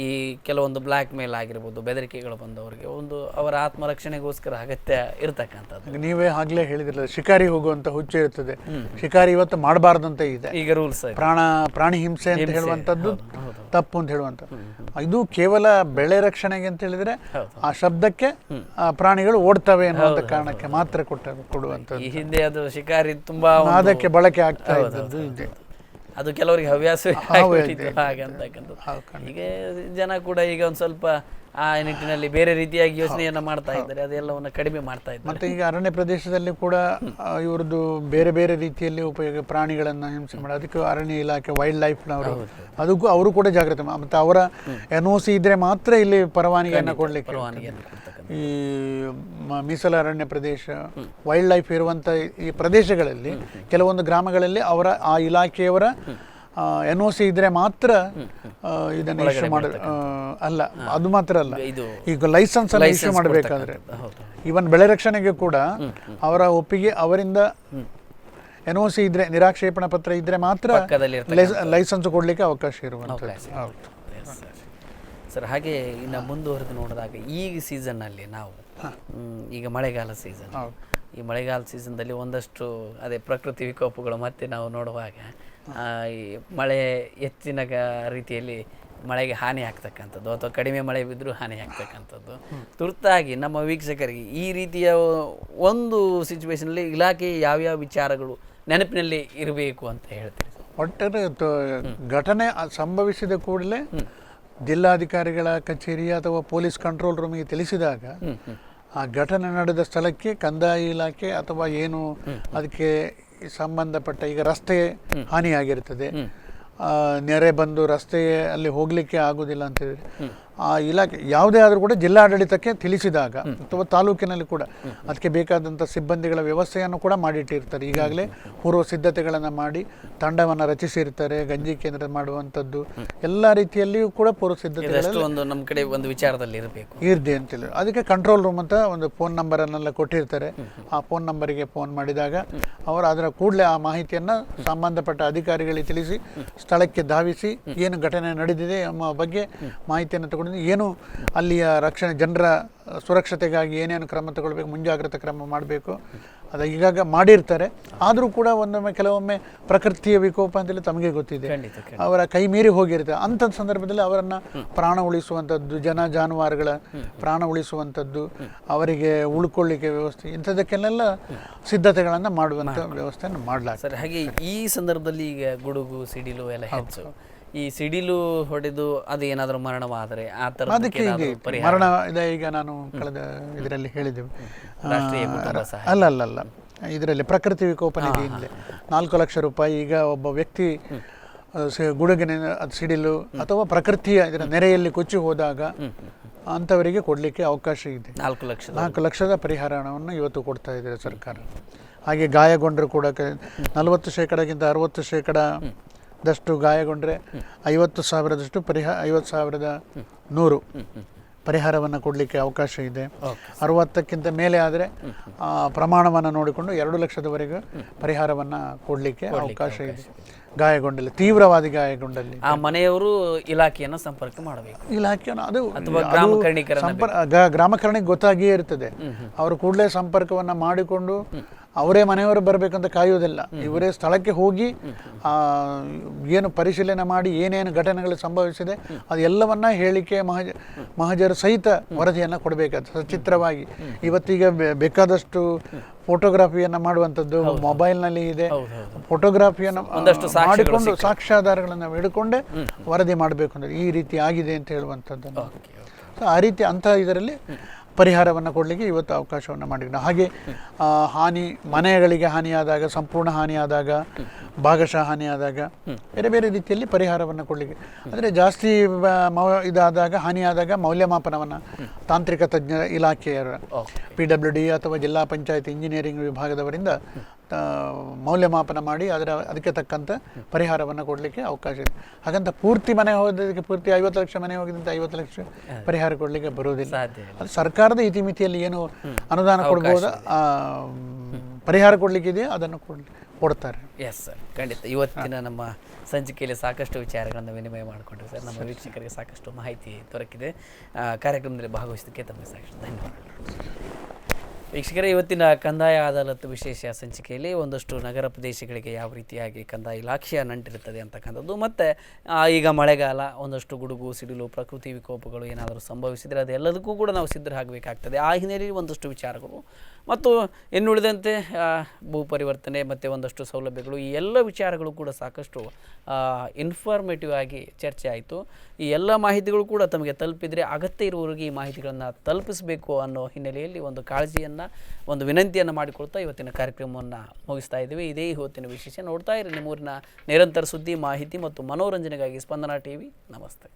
ಈ ಕೆಲವೊಂದು ಬ್ಲ್ಯಾಕ್ ಮೇಲ್ ಆಗಿರ್ಬೋದು, ಬೆದರಿಕೆಗಳು ಬಂದವರಿಗೆ ಒಂದು ಅವರ ಆತ್ಮರಕ್ಷಣೆಗೋಸ್ಕರ ಅಗತ್ಯ ಇರತಕ್ಕಂಥದ್ದು. ನೀವೇ ಆಗ್ಲೇ ಹೇಳಿದ್ರಲ್ಲ, ಶಿಕಾರಿ ಹೋಗುವಂತ ಹುಚ್ಚು ಇರ್ತದೆ. ಶಿಕಾರಿ ಇವತ್ತು ಮಾಡಬಾರ್ದಂತ ಇದೆ ಈಗ ರೂಲ್ಸ್. ಪ್ರಾಣಿ ಹಿಂಸೆ ಅಂತ ಹೇಳುವಂಥದ್ದು ತಪ್ಪು ಅಂತ ಹೇಳುವಂಥ. ಇದು ಕೇವಲ ಬೆಳೆ ರಕ್ಷಣೆಗೆ ಅಂತ ಹೇಳಿದ್ರೆ ಆ ಶಬ್ದಕ್ಕೆ ಪ್ರಾಣಿಗಳು ಓಡ್ತವೆ ಅನ್ನುವಂಥ ಕಾರಣಕ್ಕೆ ಮಾತ್ರ ಕೊಡುವಂಥದ್ದು. ಈ ಹಿಂದೆ ಅದು ಶಿಕಾರಿ ತುಂಬಾ ಅದಕ್ಕೆ ಬಳಕೆ ಆಗ್ತಾ ಇದ್ದದ್ದು ಇದೆ. ಅದು ಕೆಲವರಿಗೆ ಹವ್ಯಾಸ ಹಾಗೆ ಅಂತಕ್ಕಂಥದ್ದು. ಈಗ ಜನ ಕೂಡ ಈಗ ಒಂದು ಸ್ವಲ್ಪ ಆ ನಿಟ್ಟಿನಲ್ಲಿ ಬೇರೆ ರೀತಿಯಾಗಿ ಯೋಚನೆಯನ್ನ ಮಾಡ್ತಾ ಇದ್ದಾರೆ, ಅದೆಲ್ಲವನ್ನ ಕಡಿಮೆ ಮಾಡ್ತಾ ಇದ್ದಾರೆ. ಮತ್ತೆ ಈಗ ಅರಣ್ಯ ಪ್ರದೇಶದಲ್ಲಿ ಕೂಡ ಇವ್ರದ್ದು ಬೇರೆ ಬೇರೆ ರೀತಿಯಲ್ಲಿ ಉಪಯೋಗ, ಪ್ರಾಣಿಗಳನ್ನ ಹಿಂಸೆ ಮಾಡಿ, ಅದಕ್ಕೆ ಅರಣ್ಯ ಇಲಾಖೆ ವೈಲ್ಡ್ ಲೈಫ್ನವರು ಅದಕ್ಕೂ ಅವರು ಕೂಡ ಜಾಗೃತಿ ಮತ್ತೆ ಅವರ NOC ಇದ್ರೆ ಮಾತ್ರ ಇಲ್ಲಿ ಪರವಾನಗಿಯನ್ನು ಕೊಡ್ಲಿಕ್ಕೆ. ಈ ಮೀಸಲ ಅರಣ್ಯ ಪ್ರದೇಶ, ವೈಲ್ಡ್ ಲೈಫ್ ಇರುವಂತ ಈ ಪ್ರದೇಶಗಳಲ್ಲಿ ಕೆಲವೊಂದು ಗ್ರಾಮಗಳಲ್ಲಿ ಅವರ ಆ ಇಲಾಖೆಯವರ NOC ಇದ್ರೆ ಮಾತ್ರ ಇದನ್ನು ಇಶ್ಯೂ ಮಾಡ ಅಲ್ಲ, ಅದು ಮಾತ್ರ ಅಲ್ಲ, ಈಗ ಲೈಸೆನ್ಸ್ ಅನ್ನು ಇಶ್ಯೂ ಮಾಡಬೇಕಾದ್ರೆ ಈವನ್ ಬೆಳೆ ರಕ್ಷಣೆಗೆ ಕೂಡ ಅವರ ಒಪ್ಪಿಗೆ, ಅವರಿಂದ NOC ಇದ್ರೆ, ನಿರಾಕ್ಷೇಪಣಾ ಪತ್ರ ಇದ್ರೆ ಮಾತ್ರ ಲೈಸೆನ್ಸ್ ಕೊಡ್ಲಿಕ್ಕೆ ಅವಕಾಶ ಇರುವಂಥದ್ದು. ಸರ್, ಹಾಗೆ ಇನ್ನು ಮುಂದುವರೆದು ನೋಡಿದಾಗ ಈ ಸೀಸನ್ನಲ್ಲಿ ನಾವು ಈಗ ಮಳೆಗಾಲ ಸೀಸನ್, ಈ ಮಳೆಗಾಲ ಸೀಸನ್ದಲ್ಲಿ ಒಂದಷ್ಟು ಅದೇ ಪ್ರಕೃತಿ ವಿಕೋಪಗಳು ಮತ್ತೆ ನಾವು ನೋಡುವಾಗ ಈ ಮಳೆ ಹೆಚ್ಚಿನ ರೀತಿಯಲ್ಲಿ ಮಳೆಗೆ ಹಾನಿ ಆಗ್ತಕ್ಕಂಥದ್ದು ಅಥವಾ ಕಡಿಮೆ ಮಳೆ ಬಿದ್ದರೂ ಹಾನಿ ಆಗ್ತಕ್ಕಂಥದ್ದು. ತುರ್ತಾಗಿ ನಮ್ಮ ವೀಕ್ಷಕರಿಗೆ ಈ ರೀತಿಯ ಒಂದು ಸಿಚುವೇಶನಲ್ಲಿ ಇಲಾಖೆ ಯಾವ್ಯಾವ ವಿಚಾರಗಳು ನೆನಪಿನಲ್ಲಿ ಇರಬೇಕು ಅಂತ ಹೇಳ್ತೀರಿ? ಒಟ್ಟಾರೆ ಘಟನೆ ಸಂಭವಿಸಿದ ಕೂಡಲೇ ಜಿಲ್ಲಾಧಿಕಾರಿಗಳ ಕಚೇರಿ ಅಥವಾ ಪೊಲೀಸ್ ಕಂಟ್ರೋಲ್ ರೂಮಿಗೆ ತಿಳಿಸಿದಾಗ ಆ ಘಟನೆ ನಡೆದ ಸ್ಥಳಕ್ಕೆ ಕಂದಾಯ ಇಲಾಖೆ ಅಥವಾ ಏನು ಅದಕ್ಕೆ ಸಂಬಂಧಪಟ್ಟ, ಈಗ ರಸ್ತೆ ಹಾನಿಯಾಗಿರ್ತದೆ, ನೆರೆ ಬಂದು ರಸ್ತೆ ಅಲ್ಲಿ ಹೋಗಲಿಕ್ಕೆ ಆಗೋದಿಲ್ಲ ಅಂತ ಹೇಳಿದ್ರೆ ಆ ಇಲಾಖೆ ಯಾವುದೇ ಆದರೂ ಕೂಡ ಜಿಲ್ಲಾಡಳಿತಕ್ಕೆ ತಿಳಿಸಿದಾಗ ಅಥವಾ ತಾಲೂಕಿನಲ್ಲಿ ಕೂಡ ಅದಕ್ಕೆ ಬೇಕಾದಂಥ ಸಿಬ್ಬಂದಿಗಳ ವ್ಯವಸ್ಥೆಯನ್ನು ಕೂಡ ಮಾಡಿಟ್ಟಿರ್ತಾರೆ. ಈಗಾಗಲೇ ಪೂರ್ವ ಸಿದ್ಧತೆಗಳನ್ನು ಮಾಡಿ ತಂಡವನ್ನು ರಚಿಸಿರ್ತಾರೆ, ಗಂಜಿ ಕೇಂದ್ರ ಮಾಡುವಂಥದ್ದು ಎಲ್ಲ ರೀತಿಯಲ್ಲಿಯೂ ಕೂಡ ಪೂರ್ವ ಸಿದ್ಧತೆಗಳು ನಮ್ಮ ಕಡೆ ಒಂದು ವಿಚಾರದಲ್ಲಿ ಇರ್ದೆ ಅಂತೇಳಿ ಅದಕ್ಕೆ ಕಂಟ್ರೋಲ್ ರೂಮ್ ಅಂತ ಒಂದು ಫೋನ್ ನಂಬರನ್ನೆಲ್ಲ ಕೊಟ್ಟಿರ್ತಾರೆ. ಆ ಫೋನ್ ನಂಬರಿಗೆ ಫೋನ್ ಮಾಡಿದಾಗ ಅವರು ಅದರ ಕೂಡಲೇ ಆ ಮಾಹಿತಿಯನ್ನು ಸಂಬಂಧಪಟ್ಟ ಅಧಿಕಾರಿಗಳಿಗೆ ತಿಳಿಸಿ ಸ್ಥಳಕ್ಕೆ ಧಾವಿಸಿ ಏನು ಘಟನೆ ನಡೆದಿದೆ ಎಂಬ ಬಗ್ಗೆ ಮಾಹಿತಿಯನ್ನು ತಗೊಂಡು ಏನು ಅಲ್ಲಿಯ ರಕ್ಷಣೆ, ಜನರ ಸುರಕ್ಷತೆಗಾಗಿ ಏನೇನು ಕ್ರಮ ತಗೊಳ್ಬೇಕು, ಮುಂಜಾಗ್ರತಾ ಕ್ರಮ ಮಾಡಬೇಕು, ಅದು ಈಗಾಗ ಮಾಡಿರ್ತಾರೆ. ಆದರೂ ಕೂಡ ಒಂದೊಮ್ಮೆ ಕೆಲವೊಮ್ಮೆ ಪ್ರಕೃತಿಯ ವಿಕೋಪ ಅಂತೇಳಿ ತಮಗೆ ಗೊತ್ತಿದೆ, ಅವರ ಕೈ ಮೀರಿ ಹೋಗಿರುತ್ತೆ. ಅಂಥ ಸಂದರ್ಭದಲ್ಲಿ ಅವರನ್ನು ಪ್ರಾಣ ಉಳಿಸುವಂಥದ್ದು, ಜಾನುವಾರುಗಳ ಪ್ರಾಣ ಉಳಿಸುವಂಥದ್ದು, ಅವರಿಗೆ ಉಳ್ಕೊಳ್ಳಿಕ್ಕೆ ವ್ಯವಸ್ಥೆ, ಇಂಥದಕ್ಕೆಲ್ಲ ಸಿದ್ಧತೆಗಳನ್ನು ಮಾಡುವಂಥ ವ್ಯವಸ್ಥೆಯನ್ನು ಮಾಡಲಾಗ್ತದೆ. ಸರ್, ಹಾಗೆ ಈ ಸಂದರ್ಭದಲ್ಲಿ ಈಗ ಗುಡುಗು, ಸಿಡಿಲು ಎಲ್ಲ ಹೆಚ್ಚು. ಈ ಸಿಡಿಲು ಹೊಡೆದು ಅದು ಏನಾದರೂ ಮರಣವಾದರೆ ಆ ಥರ ಮರಣ ಇದೆ. ಈಗ ನಾನು ಕಳೆದ ಇದರಲ್ಲಿ ಹೇಳಿದ್ದೇವೆ, ಅಲ್ಲ ಇದರಲ್ಲಿ ಪ್ರಕೃತಿ ವಿಕೋಪ ನಿಧಿಯಿಂದಲೇ 4 ಲಕ್ಷ ರೂಪಾಯಿ ಈಗ ಒಬ್ಬ ವ್ಯಕ್ತಿ ಗುಡುಗಿನ ಸಿಡಿಲು ಅಥವಾ ಪ್ರಕೃತಿಯ ಇದರ ನೆರೆಯಲ್ಲಿ ಕೊಚ್ಚಿ ಹೋದಾಗ ಅಂಥವರಿಗೆ ಕೊಡಲಿಕ್ಕೆ ಅವಕಾಶ ಇದೆ. 4 ಲಕ್ಷದ ಪರಿಹಾರ ಹಣವನ್ನು ಇವತ್ತು ಕೊಡ್ತಾ ಇದ್ದಾರೆ ಸರ್ಕಾರ. ಹಾಗೆ ಗಾಯಗೊಂಡರು ಕೂಡ 40%ಗಿಂತ 60%ದಷ್ಟು ಗಾಯಗೊಂಡ್ರೆ 50,000ದಷ್ಟು 50,100 ಪರಿಹಾರವನ್ನು ಕೊಡಲಿಕ್ಕೆ ಅವಕಾಶ ಇದೆ. 60ಕ್ಕಿಂತ ಮೇಲೆ ಆದರೆ ಪ್ರಮಾಣವನ್ನು ನೋಡಿಕೊಂಡು 2 ಲಕ್ಷದವರೆಗೂ ಪರಿಹಾರವನ್ನು ಕೊಡಲಿಕ್ಕೆ ಅವಕಾಶ ಇದೆ. ಗಾಯಗೊಂಡಲ್ಲಿ, ತೀವ್ರವಾದಿ ಗಾಯಗೊಂಡಲ್ಲಿ ಆ ಮನೆಯವರು ಇಲಾಖೆಯನ್ನು ಸಂಪರ್ಕ ಮಾಡಬೇಕು. ಇಲಾಖೆಯನ್ನು ಅದು ಗ್ರಾಮಕರಣಿಗೆ ಗೊತ್ತಾಗಿಯೇ ಇರ್ತದೆ. ಅವರು ಕೂಡಲೇ ಸಂಪರ್ಕವನ್ನು ಮಾಡಿಕೊಂಡು ಅವರೇ ಮನೆಯವರು ಬರಬೇಕಂತ ಕಾಯುವುದಿಲ್ಲ. ಇವರೇ ಸ್ಥಳಕ್ಕೆ ಹೋಗಿ ಏನು ಪರಿಶೀಲನೆ ಮಾಡಿ ಏನೇನು ಘಟನೆಗಳು ಸಂಭವಿಸಿದೆ ಅದೆಲ್ಲವನ್ನ ಹೇಳಿಕೆ ಮಹಜರು ಸಹಿತ ವರದಿಯನ್ನು ಕೊಡಬೇಕಾಗ್ತದೆ ಸಚಿತ್ರವಾಗಿ. ಇವತ್ತೀಗ ಬೇಕಾದಷ್ಟು ಫೋಟೋಗ್ರಫಿಯನ್ನು ಮಾಡುವಂಥದ್ದು ಮೊಬೈಲ್ನಲ್ಲಿ ಇದೆ. ಫೋಟೋಗ್ರಫಿಯನ್ನು ಮಾಡಿಕೊಂಡು ಸಾಕ್ಷ್ಯಾಧಾರಗಳನ್ನು ಹಿಡ್ಕೊಂಡೇ ವರದಿ ಮಾಡಬೇಕು ಅಂದರೆ ಈ ರೀತಿ ಆಗಿದೆ ಅಂತ ಹೇಳುವಂಥದ್ದನ್ನು. ಸೊ ಆ ರೀತಿ ಅಂಥ ಇದರಲ್ಲಿ ಪರಿಹಾರವನ್ನು ಕೊಡಲಿಕ್ಕೆ ಇವತ್ತು ಅವಕಾಶವನ್ನು ಮಾಡಿದ್ರು. ಹಾಗೆ ಮನೆಗಳಿಗೆ ಹಾನಿಯಾದಾಗ, ಸಂಪೂರ್ಣ ಹಾನಿಯಾದಾಗ, ಭಾಗಶಃ ಹಾನಿಯಾದಾಗ ಬೇರೆ ಬೇರೆ ರೀತಿಯಲ್ಲಿ ಪರಿಹಾರವನ್ನು ಕೊಡಲಿಕ್ಕೆ, ಅಂದರೆ ಜಾಸ್ತಿ ಇದಾದಾಗ, ಹಾನಿಯಾದಾಗ ಮೌಲ್ಯಮಾಪನವನ್ನು ತಾಂತ್ರಿಕ ತಜ್ಞ ಇಲಾಖೆಯ PWD ಅಥವಾ ಜಿಲ್ಲಾ ಪಂಚಾಯತ್ ಇಂಜಿನಿಯರಿಂಗ್ ವಿಭಾಗದವರಿಂದ ಮೌಲ್ಯಮಾಪನ ಮಾಡಿ ಅದಕ್ಕೆ ತಕ್ಕಂಥ ಪರಿಹಾರವನ್ನು ಕೊಡಲಿಕ್ಕೆ ಅವಕಾಶ ಇದೆ. ಹಾಗಂತ ಪೂರ್ತಿ ಮನೆ ಹೋದಕ್ಕೆ ಪೂರ್ತಿ 50 ಲಕ್ಷ ಮನೆ ಹೋಗಿದಂತ 50 ಲಕ್ಷ ಪರಿಹಾರ ಕೊಡಲಿಕ್ಕೆ ಬರುವುದಿಲ್ಲ. ಅದು ಸರ್ಕಾರದ ಇತಿಮಿತಿಯಲ್ಲಿ ಏನು ಅನುದಾನ ಕೊಡ್ಬೋದು, ಪರಿಹಾರ ಕೊಡಲಿಕ್ಕಿದೆಯೋ ಅದನ್ನು ಕೊಡ್ತಾರೆ. ಎಸ್ ಸರ್, ಖಂಡಿತ. ಇವತ್ತಿನ ನಮ್ಮ ಸಂಚಿಕೆಯಲ್ಲಿ ಸಾಕಷ್ಟು ವಿಚಾರಗಳನ್ನು ವಿನಿಮಯ ಮಾಡಿಕೊಂಡ್ರೆ ಸರ್, ನಮ್ಮ ವೀಕ್ಷಕರಿಗೆ ಸಾಕಷ್ಟು ಮಾಹಿತಿ ದೊರಕಿದೆ. ಕಾರ್ಯಕ್ರಮದಲ್ಲಿ ಭಾಗವಹಿಸಿದ್ದಕ್ಕೆ ತಮಗೆ ಸಾಕಷ್ಟು ಧನ್ಯವಾದಗಳು. ವೀಕ್ಷಕರೇ, ಇವತ್ತಿನ ಕಂದಾಯ ಅದಾಲತ್ ವಿಶೇಷ ಸಂಚಿಕೆಯಲ್ಲಿ ಒಂದಷ್ಟು ನಗರ ಪ್ರದೇಶಗಳಿಗೆ ಯಾವ ರೀತಿಯಾಗಿ ಕಂದಾಯ ಇಲಾಖೆಯ ನಂಟಿರುತ್ತದೆ ಅಂತಕ್ಕಂಥದ್ದು, ಮತ್ತು ಈಗ ಮಳೆಗಾಲ, ಒಂದಷ್ಟು ಗುಡುಗು ಸಿಡಿಲು, ಪ್ರಕೃತಿ ವಿಕೋಪಗಳು ಏನಾದರೂ ಸಂಭವಿಸಿದರೆ ಅದೆಲ್ಲದಕ್ಕೂ ಕೂಡ ನಾವು ಸಿದ್ಧರಾಗಬೇಕಾಗ್ತದೆ. ಆ ಹಿನ್ನೆಲೆಯಲ್ಲಿ ಒಂದಷ್ಟು ವಿಚಾರಗಳು ಮತ್ತು ಇನ್ನುಳಿದಂತೆ ಭೂ ಪರಿವರ್ತನೆ ಮತ್ತು ಒಂದಷ್ಟು ಸೌಲಭ್ಯಗಳು, ಈ ಎಲ್ಲ ವಿಚಾರಗಳು ಕೂಡ ಸಾಕಷ್ಟು ಇನ್ಫಾರ್ಮೇಟಿವ್ ಆಗಿ ಚರ್ಚೆ ಆಯಿತು. ಈ ಎಲ್ಲ ಮಾಹಿತಿಗಳು ಕೂಡ ತಮಗೆ ತಲುಪಿದರೆ ಅಗತ್ಯ ಇರುವವರಿಗೆ ಈ ಮಾಹಿತಿಗಳನ್ನು ತಲುಪಿಸಬೇಕು ಅನ್ನೋ ಹಿನ್ನೆಲೆಯಲ್ಲಿ ಒಂದು ಕಾಳಜಿಯನ್ನು, ಒಂದು ವಿನಂತಿಯನ್ನು ಮಾಡಿಕೊಳ್ತಾ ಇವತ್ತಿನ ಕಾರ್ಯಕ್ರಮವನ್ನು ಮುಗಿಸ್ತಾ ಇದ್ದೀವಿ. ಇದೇ ಇವತ್ತಿನ ವಿಶೇಷ. ನೋಡ್ತಾ ಇರಿ ನಿಮ್ಮೂರಿನ ನಿರಂತರ ಸುದ್ದಿ, ಮಾಹಿತಿ ಮತ್ತು ಮನೋರಂಜನೆಗಾಗಿ ಸ್ಪಂದನಾ ಟಿವಿ. ನಮಸ್ತೆ.